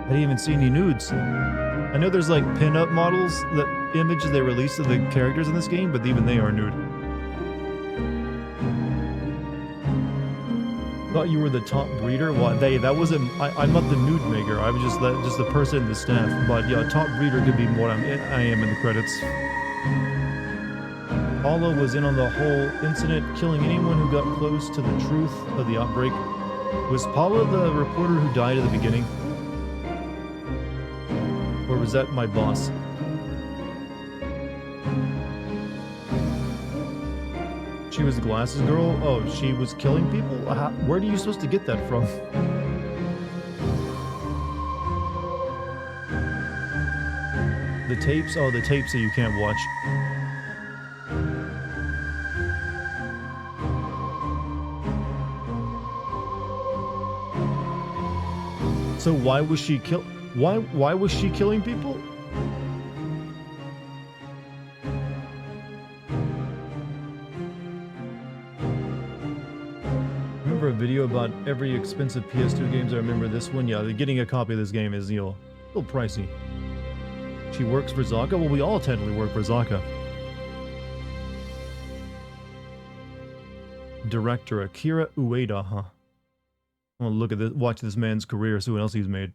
I didn't even see any nudes. I know there's like pin-up models, the images they released of the characters in this game, but even they are nude. Thought you were the top breeder? Well, that wasn't. I'm not the nude maker. I was just the person in the staff. But yeah, top breeder could be what I am in the credits. Paula was in on the whole incident, killing anyone who got close to the truth of the outbreak. Was Paula the reporter who died at the beginning? Or was that my boss? She was the glasses girl? Oh, she was killing people? Where are you supposed to get that from? The tapes? Oh, the tapes that you can't watch. So why was she why was she killing people? A video about every expensive PS2 games. I remember this one. Yeah, getting a copy of this game is, a little pricey. She works for Zaka? Well, we all technically work for Zaka. Director Akira Ueda, huh? I'm gonna look at this, watch this man's career, see what else he's made.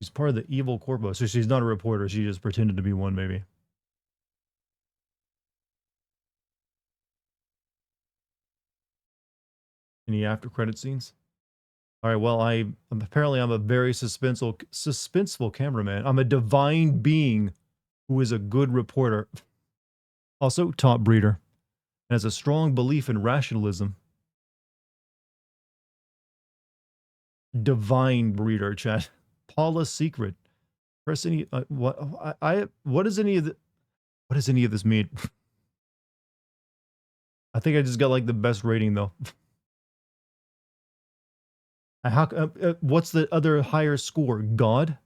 She's part of the evil corpo, so she's not a reporter, she just pretended to be one, maybe. Any after credit scenes? All right, well, I'm a very suspenseful cameraman. I'm a divine being who is a good reporter. Also, top breeder. And has a strong belief in rationalism. Divine breeder, chat. Paula's secret. Press any what does any of this mean? I think I just got like the best rating though. What's the other higher score? God?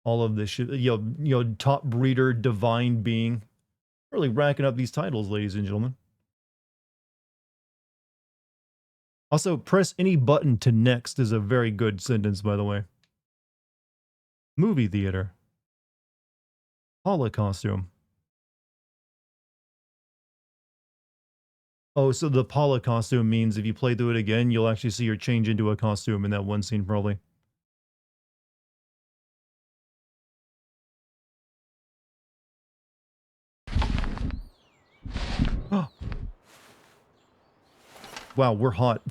All of this shit. Top breeder, divine being. Really racking up these titles, ladies and gentlemen. Also, press any button to next is a very good sentence, by the way. Movie theater. Paula costume. Oh, so the Paula costume means if you play through it again, you'll actually see her change into a costume in that one scene, probably. Oh. Wow, we're hot.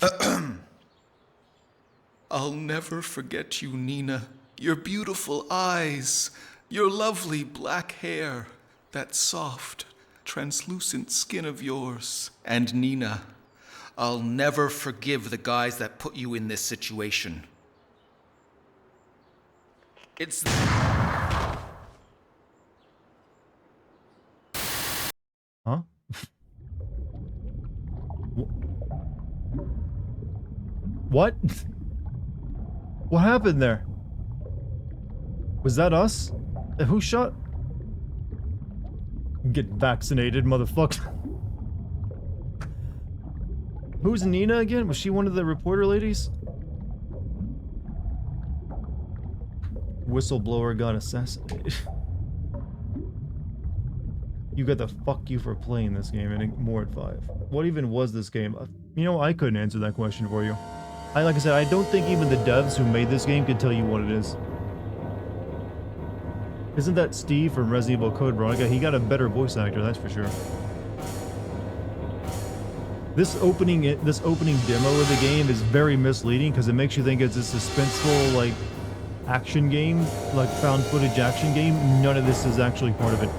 I'll never forget you, Nina. Your beautiful eyes, your lovely black hair, that soft, translucent skin of yours. And Nina, I'll never forgive the guys that put you in this situation. It's... Huh? What? What happened there? Was that us? Who shot? Get vaccinated, motherfucker. Who's Nina again? Was she one of the reporter ladies? Whistleblower got assassinated. You got the fuck you for playing this game and more at 5. What even was this game? I couldn't answer that question for you. Like I said, I don't think even the devs who made this game could tell you what it is. Isn't that Steve from Resident Evil Code Veronica? He got a better voice actor, that's for sure. This opening demo of the game is very misleading because it makes you think it's a suspenseful, like, action game, like found footage action game. None of this is actually part of it.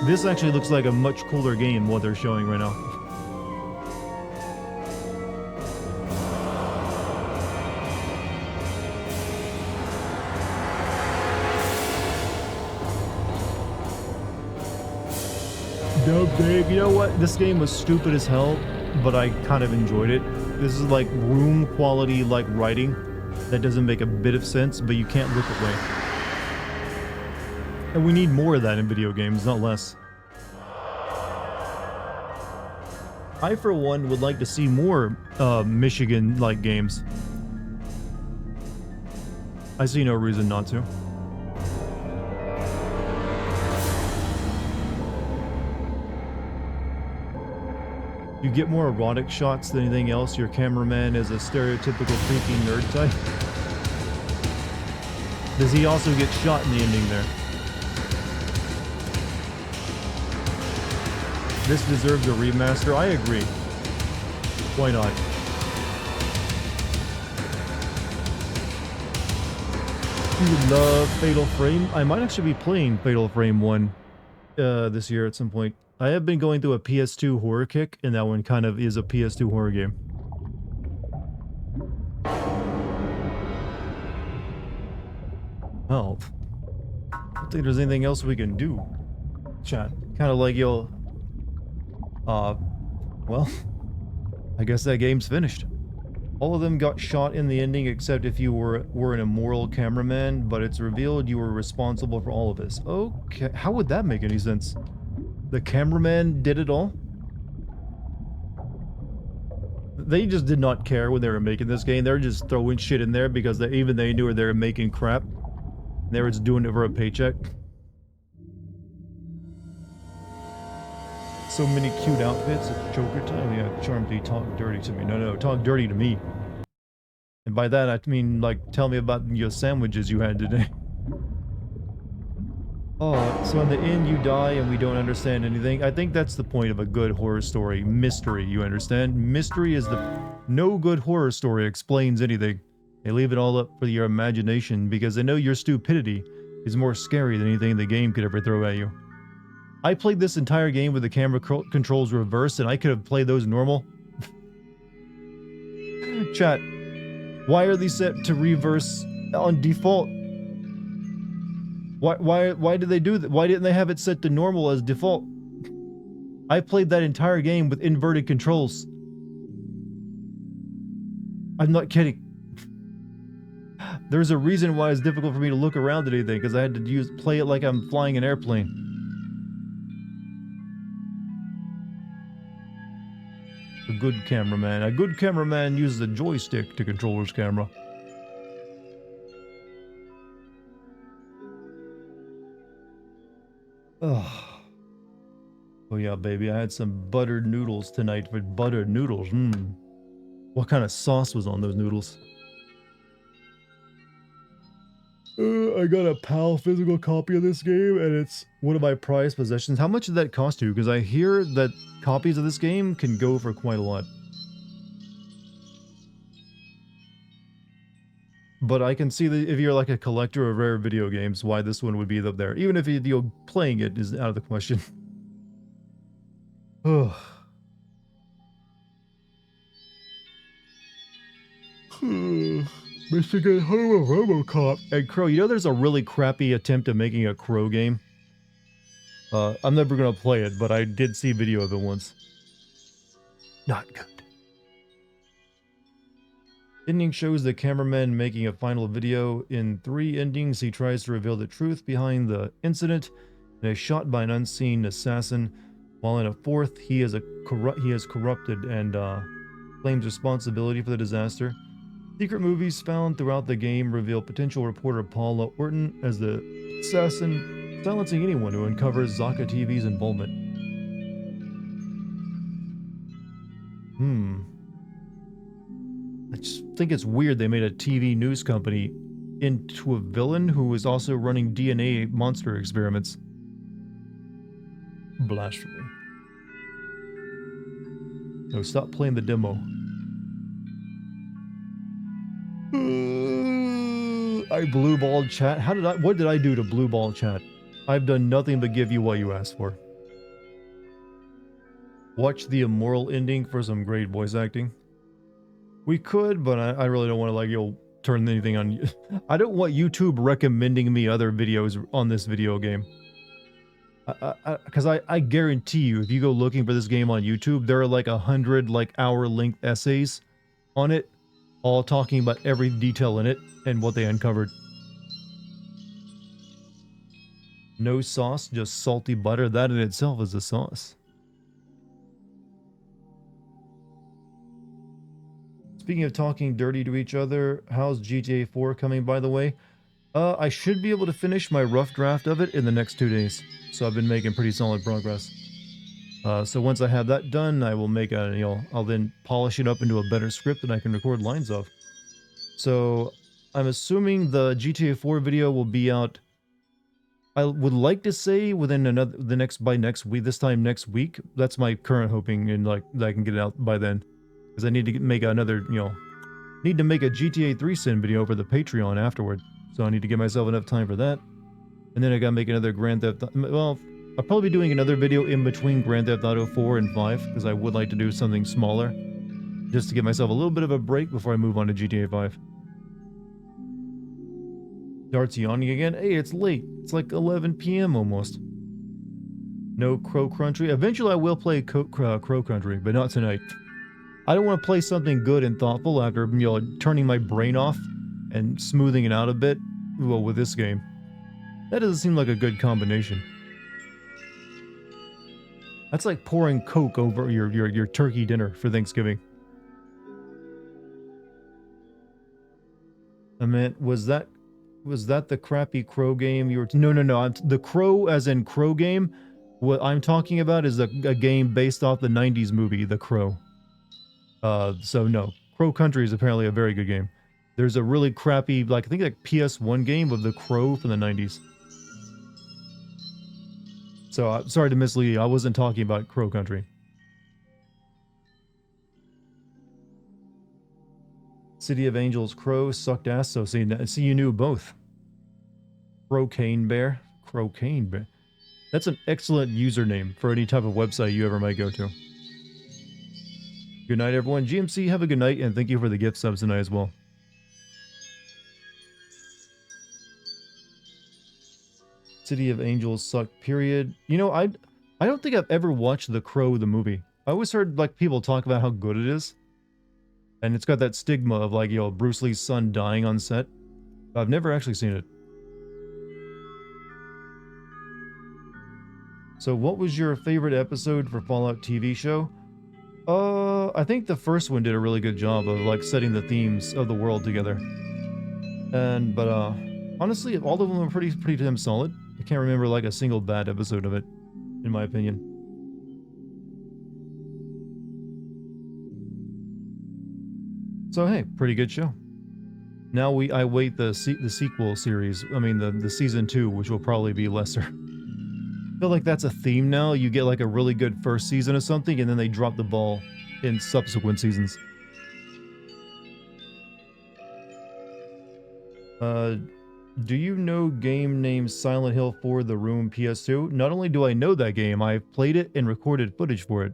This actually looks like a much cooler game, what they're showing right now. Dub Dave. You know what? This game was stupid as hell, but I kind of enjoyed it. This is like room quality, like writing that doesn't make a bit of sense, but you can't look away. And we need more of that in video games, not less. I, for one, would like to see more Michigan-like games. I see no reason not to. You get more erotic shots than anything else. Your cameraman is a stereotypical freaky nerd type. Does he also get shot in the ending there? This deserves a remaster. I agree. Why not? You love Fatal Frame? I might actually be playing Fatal Frame 1 this year at some point. I have been going through a PS2 horror kick, and that one kind of is a PS2 horror game. Well, I don't think there's anything else we can do. Chat. Kind of like, yo... well... I guess that game's finished. All of them got shot in the ending except if you were an immoral cameraman, but it's revealed you were responsible for all of this. Okay, how would that make any sense? The cameraman did it all? They just did not care when they were making this game. They were just throwing shit in there because they knew they were making crap. They were just doing it for a paycheck. So many cute outfits. It's Joker time. Yeah, Charmedy, talk dirty to me. No, talk dirty to me. And by that, I mean, like, tell me about your sandwiches you had today. Oh, so in the end you die and we don't understand anything. I think that's the point of a good horror story. Mystery, you understand? Mystery is the... No good horror story explains anything. They leave it all up for your imagination because they know your stupidity is more scary than anything the game could ever throw at you. I played this entire game with the camera controls reversed and I could have played those normal. Chat, why are these set to reverse on default? Why did they do that? Why didn't they have it set to normal as default? I played that entire game with inverted controls. I'm not kidding. There's a reason why it's difficult for me to look around at anything, because I had to play it like I'm flying an airplane. A good cameraman uses a joystick to control his camera. Oh yeah, baby, I had some buttered noodles tonight. For buttered noodles, What kind of sauce was on those noodles? I got a PAL physical copy of this game, and it's one of my prized possessions. How much did that cost you? Because I hear that copies of this game can go for quite a lot. But I can see that if you're like a collector of rare video games, why this one would be up there. Even if you're playing it is out of the question. Ugh. Michigan home of RoboCop. And Crow, you know there's a really crappy attempt at making a Crow game? I'm never gonna play it, but I did see video of it once. Not good. Ending shows the cameraman making a final video. In 3 endings, he tries to reveal the truth behind the incident and is shot by an unseen assassin, while in a 4th, he is corrupted and claims responsibility for the disaster. Secret movies found throughout the game reveal potential reporter Paula Orton as the assassin, silencing anyone who uncovers Zaka TV's involvement. I just think it's weird they made a TV news company into a villain who was also running DNA monster experiments. Blasphemy. No, stop playing the demo. I blue-balled chat. What did I do to blue-ball chat? I've done nothing but give you what you asked for. Watch the immoral ending for some great voice acting. We could, but I really don't want to, like, turn anything on you. I don't want YouTube recommending me other videos on this video game. Because I guarantee you, if you go looking for this game on YouTube, there are like 100 like hour-length essays on it, all talking about every detail in it and what they uncovered. No sauce, just salty butter. That in itself is a sauce. Speaking of talking dirty to each other, how's GTA 4 coming, by the way? I should be able to finish my rough draft of it in the next 2 days. So I've been making pretty solid progress. So once I have that done, I will make a, I'll then polish it up into a better script that I can record lines of. So I'm assuming the GTA 4 video will be out. I would like to say within by next week, this time next week. That's my current hoping, and like that I can get it out by then. Because I need to make another, need to make a GTA 3 Sin video for the Patreon afterward. So I need to give myself enough time for that. And then I gotta make another Grand Theft, well, I'll probably be doing another video in between Grand Theft Auto 4 and 5, because I would like to do something smaller, just to give myself a little bit of a break before I move on to GTA 5. Dart's yawning again. Hey, it's late. It's like 11 p.m. almost. No Crow Country. Eventually I will play Crow Country, but not tonight. I don't want to play something good and thoughtful after, turning my brain off and smoothing it out a bit, well, with this game. That doesn't seem like a good combination. That's like pouring Coke over your turkey dinner for Thanksgiving. I meant, was that the crappy Crow game you were... No. The Crow as in Crow game, what I'm talking about is a game based off the 90s movie, The Crow. So no. Crow Country is apparently a very good game. There's a really crappy, I think like PS1 game of The Crow from the 90s. So, sorry to mislead you, I wasn't talking about Crow Country. City of Angels Crow sucked ass, so see you knew both. Crocaine Bear. Crocaine Bear. That's an excellent username for any type of website you ever might go to. Good night, everyone. GMC, have a good night, and thank you for the gift subs tonight as well. City of Angels sucked, period. I don't think I've ever watched The Crow, the movie. I always heard, people talk about how good it is. And it's got that stigma of, Bruce Lee's son dying on set. I've never actually seen it. So what was your favorite episode for Fallout TV show? I think the first one did a really good job of, setting the themes of the world together. But honestly, all of them are pretty damn solid. I can't remember, a single bad episode of it, in my opinion. So hey, pretty good show. Now I await the sequel series. I mean the season 2, which will probably be lesser. I feel like that's a theme now. You get a really good first season of something, and then they drop the ball in subsequent seasons. Do you know game named Silent Hill 4 The Room PS2? Not only do I know that game, I've played it and recorded footage for it.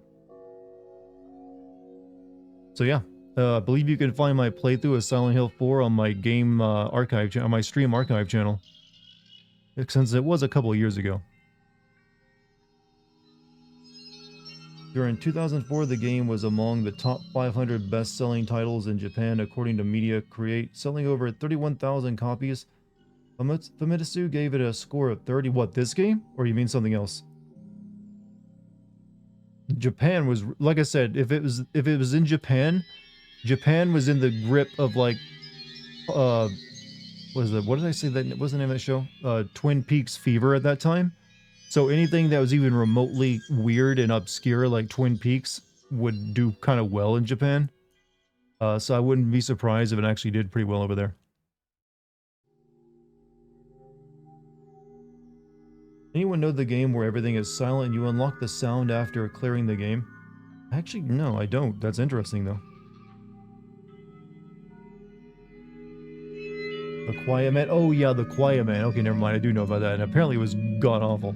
So yeah. I believe you can find my playthrough of Silent Hill 4 on my game archive on my stream archive channel, since it was a couple of years ago. During 2004, the game was among the top 500 best-selling titles in Japan, according to Media Create, selling over 31,000 copies. Famitsu gave it a score of 30. What, this game? Or you mean something else? Japan was, like I said, if it was in Japan. Japan was in the grip of what did I say that was the name of that show? Twin Peaks fever at that time. So anything that was even remotely weird and obscure like Twin Peaks would do kind of well in Japan. So I wouldn't be surprised if it actually did pretty well over there. Anyone know the game where everything is silent and you unlock the sound after clearing the game? Actually, no, I don't. That's interesting though. The Quiet Man. Oh yeah, The Quiet Man. Okay, never mind. I do know about that. And apparently it was god-awful.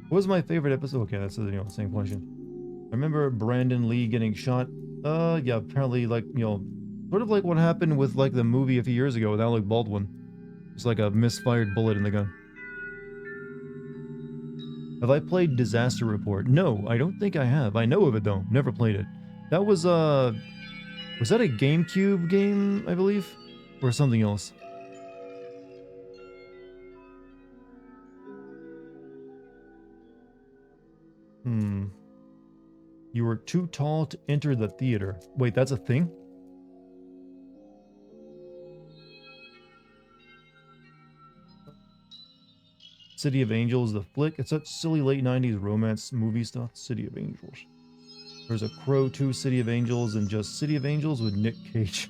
What was my favorite episode? Okay, that's the same question. I remember Brandon Lee getting shot. Yeah, apparently sort of like what happened with the movie a few years ago with Alec Baldwin. It's like a misfired bullet in the gun. Have I played Disaster Report? No, I don't think I have. I know of it though. Never played it. That was that a GameCube game, I believe? Or something else? You were too tall to enter the theater. Wait, that's a thing? City of Angels, the flick. It's such silly late 90s romance movie stuff. City of Angels. There's a Crow 2 City of Angels and just City of Angels with Nick Cage.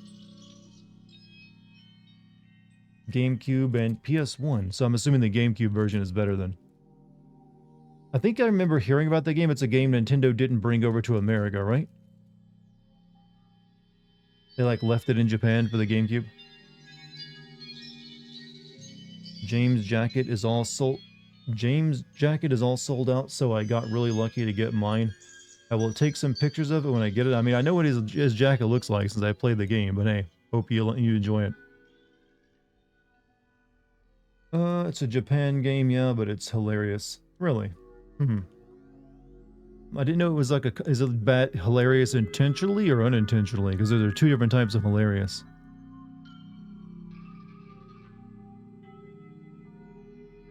GameCube and PS1. So I'm assuming the GameCube version is better than. I think I remember hearing about the game. It's a game Nintendo didn't bring over to America, right? They like left it in Japan for the GameCube. James jacket is all sold out, so I got really lucky to get mine. I will take some pictures of it when I get it. I mean, I know what his jacket looks like since I played the game, but hey, hope you enjoy it. It's a Japan game, yeah, but it's hilarious. Really? I didn't know it was like is it bad hilarious intentionally or unintentionally? Because there are two different types of hilarious.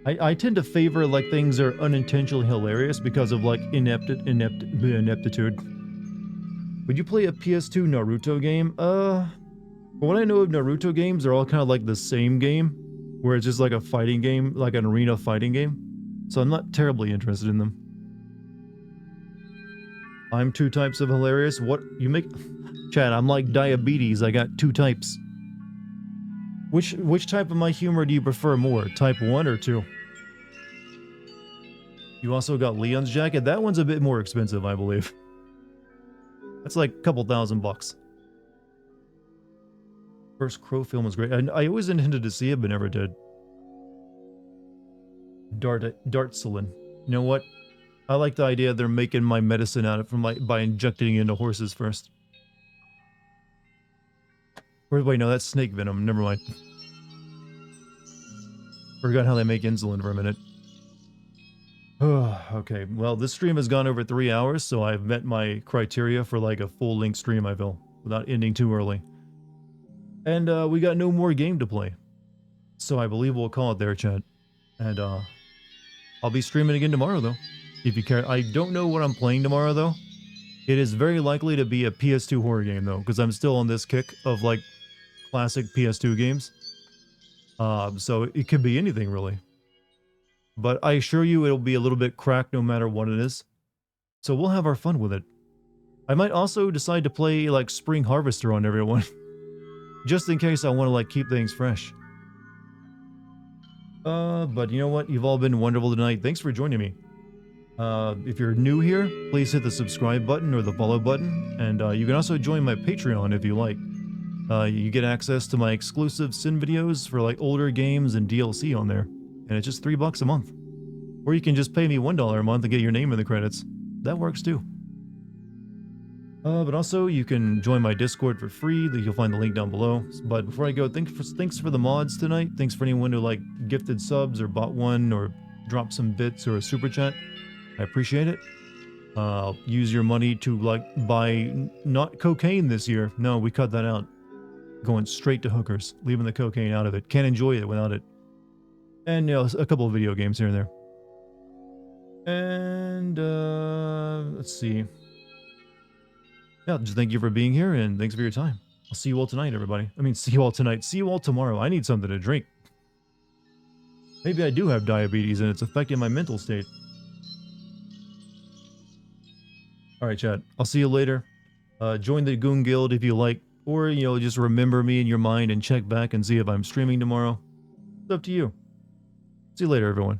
I tend to favor like things that are unintentionally hilarious because of like ineptitude. Would you play a PS2 Naruto game? From what I know of Naruto games, they're all kind of like the same game, where it's just like a fighting game, like an arena fighting game. So I'm not terribly interested in them. I'm two types of hilarious. What you make, Chad? I'm like diabetes. I got two types. Which type of my humor do you prefer more? Type 1 or 2? You also got Leon's jacket. That one's a bit more expensive, I believe. That's like a couple $1,000. First Crow film was great. I always intended to see it, but never did. Dartigan. You know what? I like the idea they're making my medicine out of by injecting it into horses first. Or wait, no, that's snake venom. Never mind. Forgot how they make insulin for a minute. Okay, well, this stream has gone over 3 hours, so I've met my criteria for like a full-length stream, I feel, without ending too early. And we got no more game to play. So I believe we'll call it there, chat. And I'll be streaming again tomorrow, though, if you care. I don't know what I'm playing tomorrow, though. It is very likely to be a PS2 horror game, though, because I'm still on this kick of, like, classic PS2 games. So it could be anything, really. But I assure you it'll be a little bit cracked no matter what it is. So we'll have our fun with it. I might also decide to play, like, Spring Harvester on everyone. Just in case I want to, like, keep things fresh. But you know what? You've all been wonderful tonight. Thanks for joining me. If you're new here, please hit the subscribe button or the follow button. And you can also join my Patreon if you like. You get access to my exclusive Sin videos for, like, older games and DLC on there. And it's just $3 a month. Or you can just pay me $1 a month and get your name in the credits. That works too. But also, you can join my Discord for free. You'll find the link down below. But before I go, thanks for the mods tonight. Thanks for anyone who, like, gifted subs or bought one or dropped some bits or a super chat. I appreciate it. Use your money to, like, buy not cocaine this year. No, we cut that out. Going straight to hookers. Leaving the cocaine out of it. Can't enjoy it without it. And, you know, a couple of video games here and there. And, let's see. Yeah, just thank you for being here, and thanks for your time. I'll see you all tonight, everybody. I mean, see you all tonight. See you all tomorrow. I need something to drink. Maybe I do have diabetes, and it's affecting my mental state. Alright, chat. I'll see you later. Join the Goon Guild if you like. Or, you know, just remember me in your mind and check back and see if I'm streaming tomorrow. It's up to you. See you later, everyone.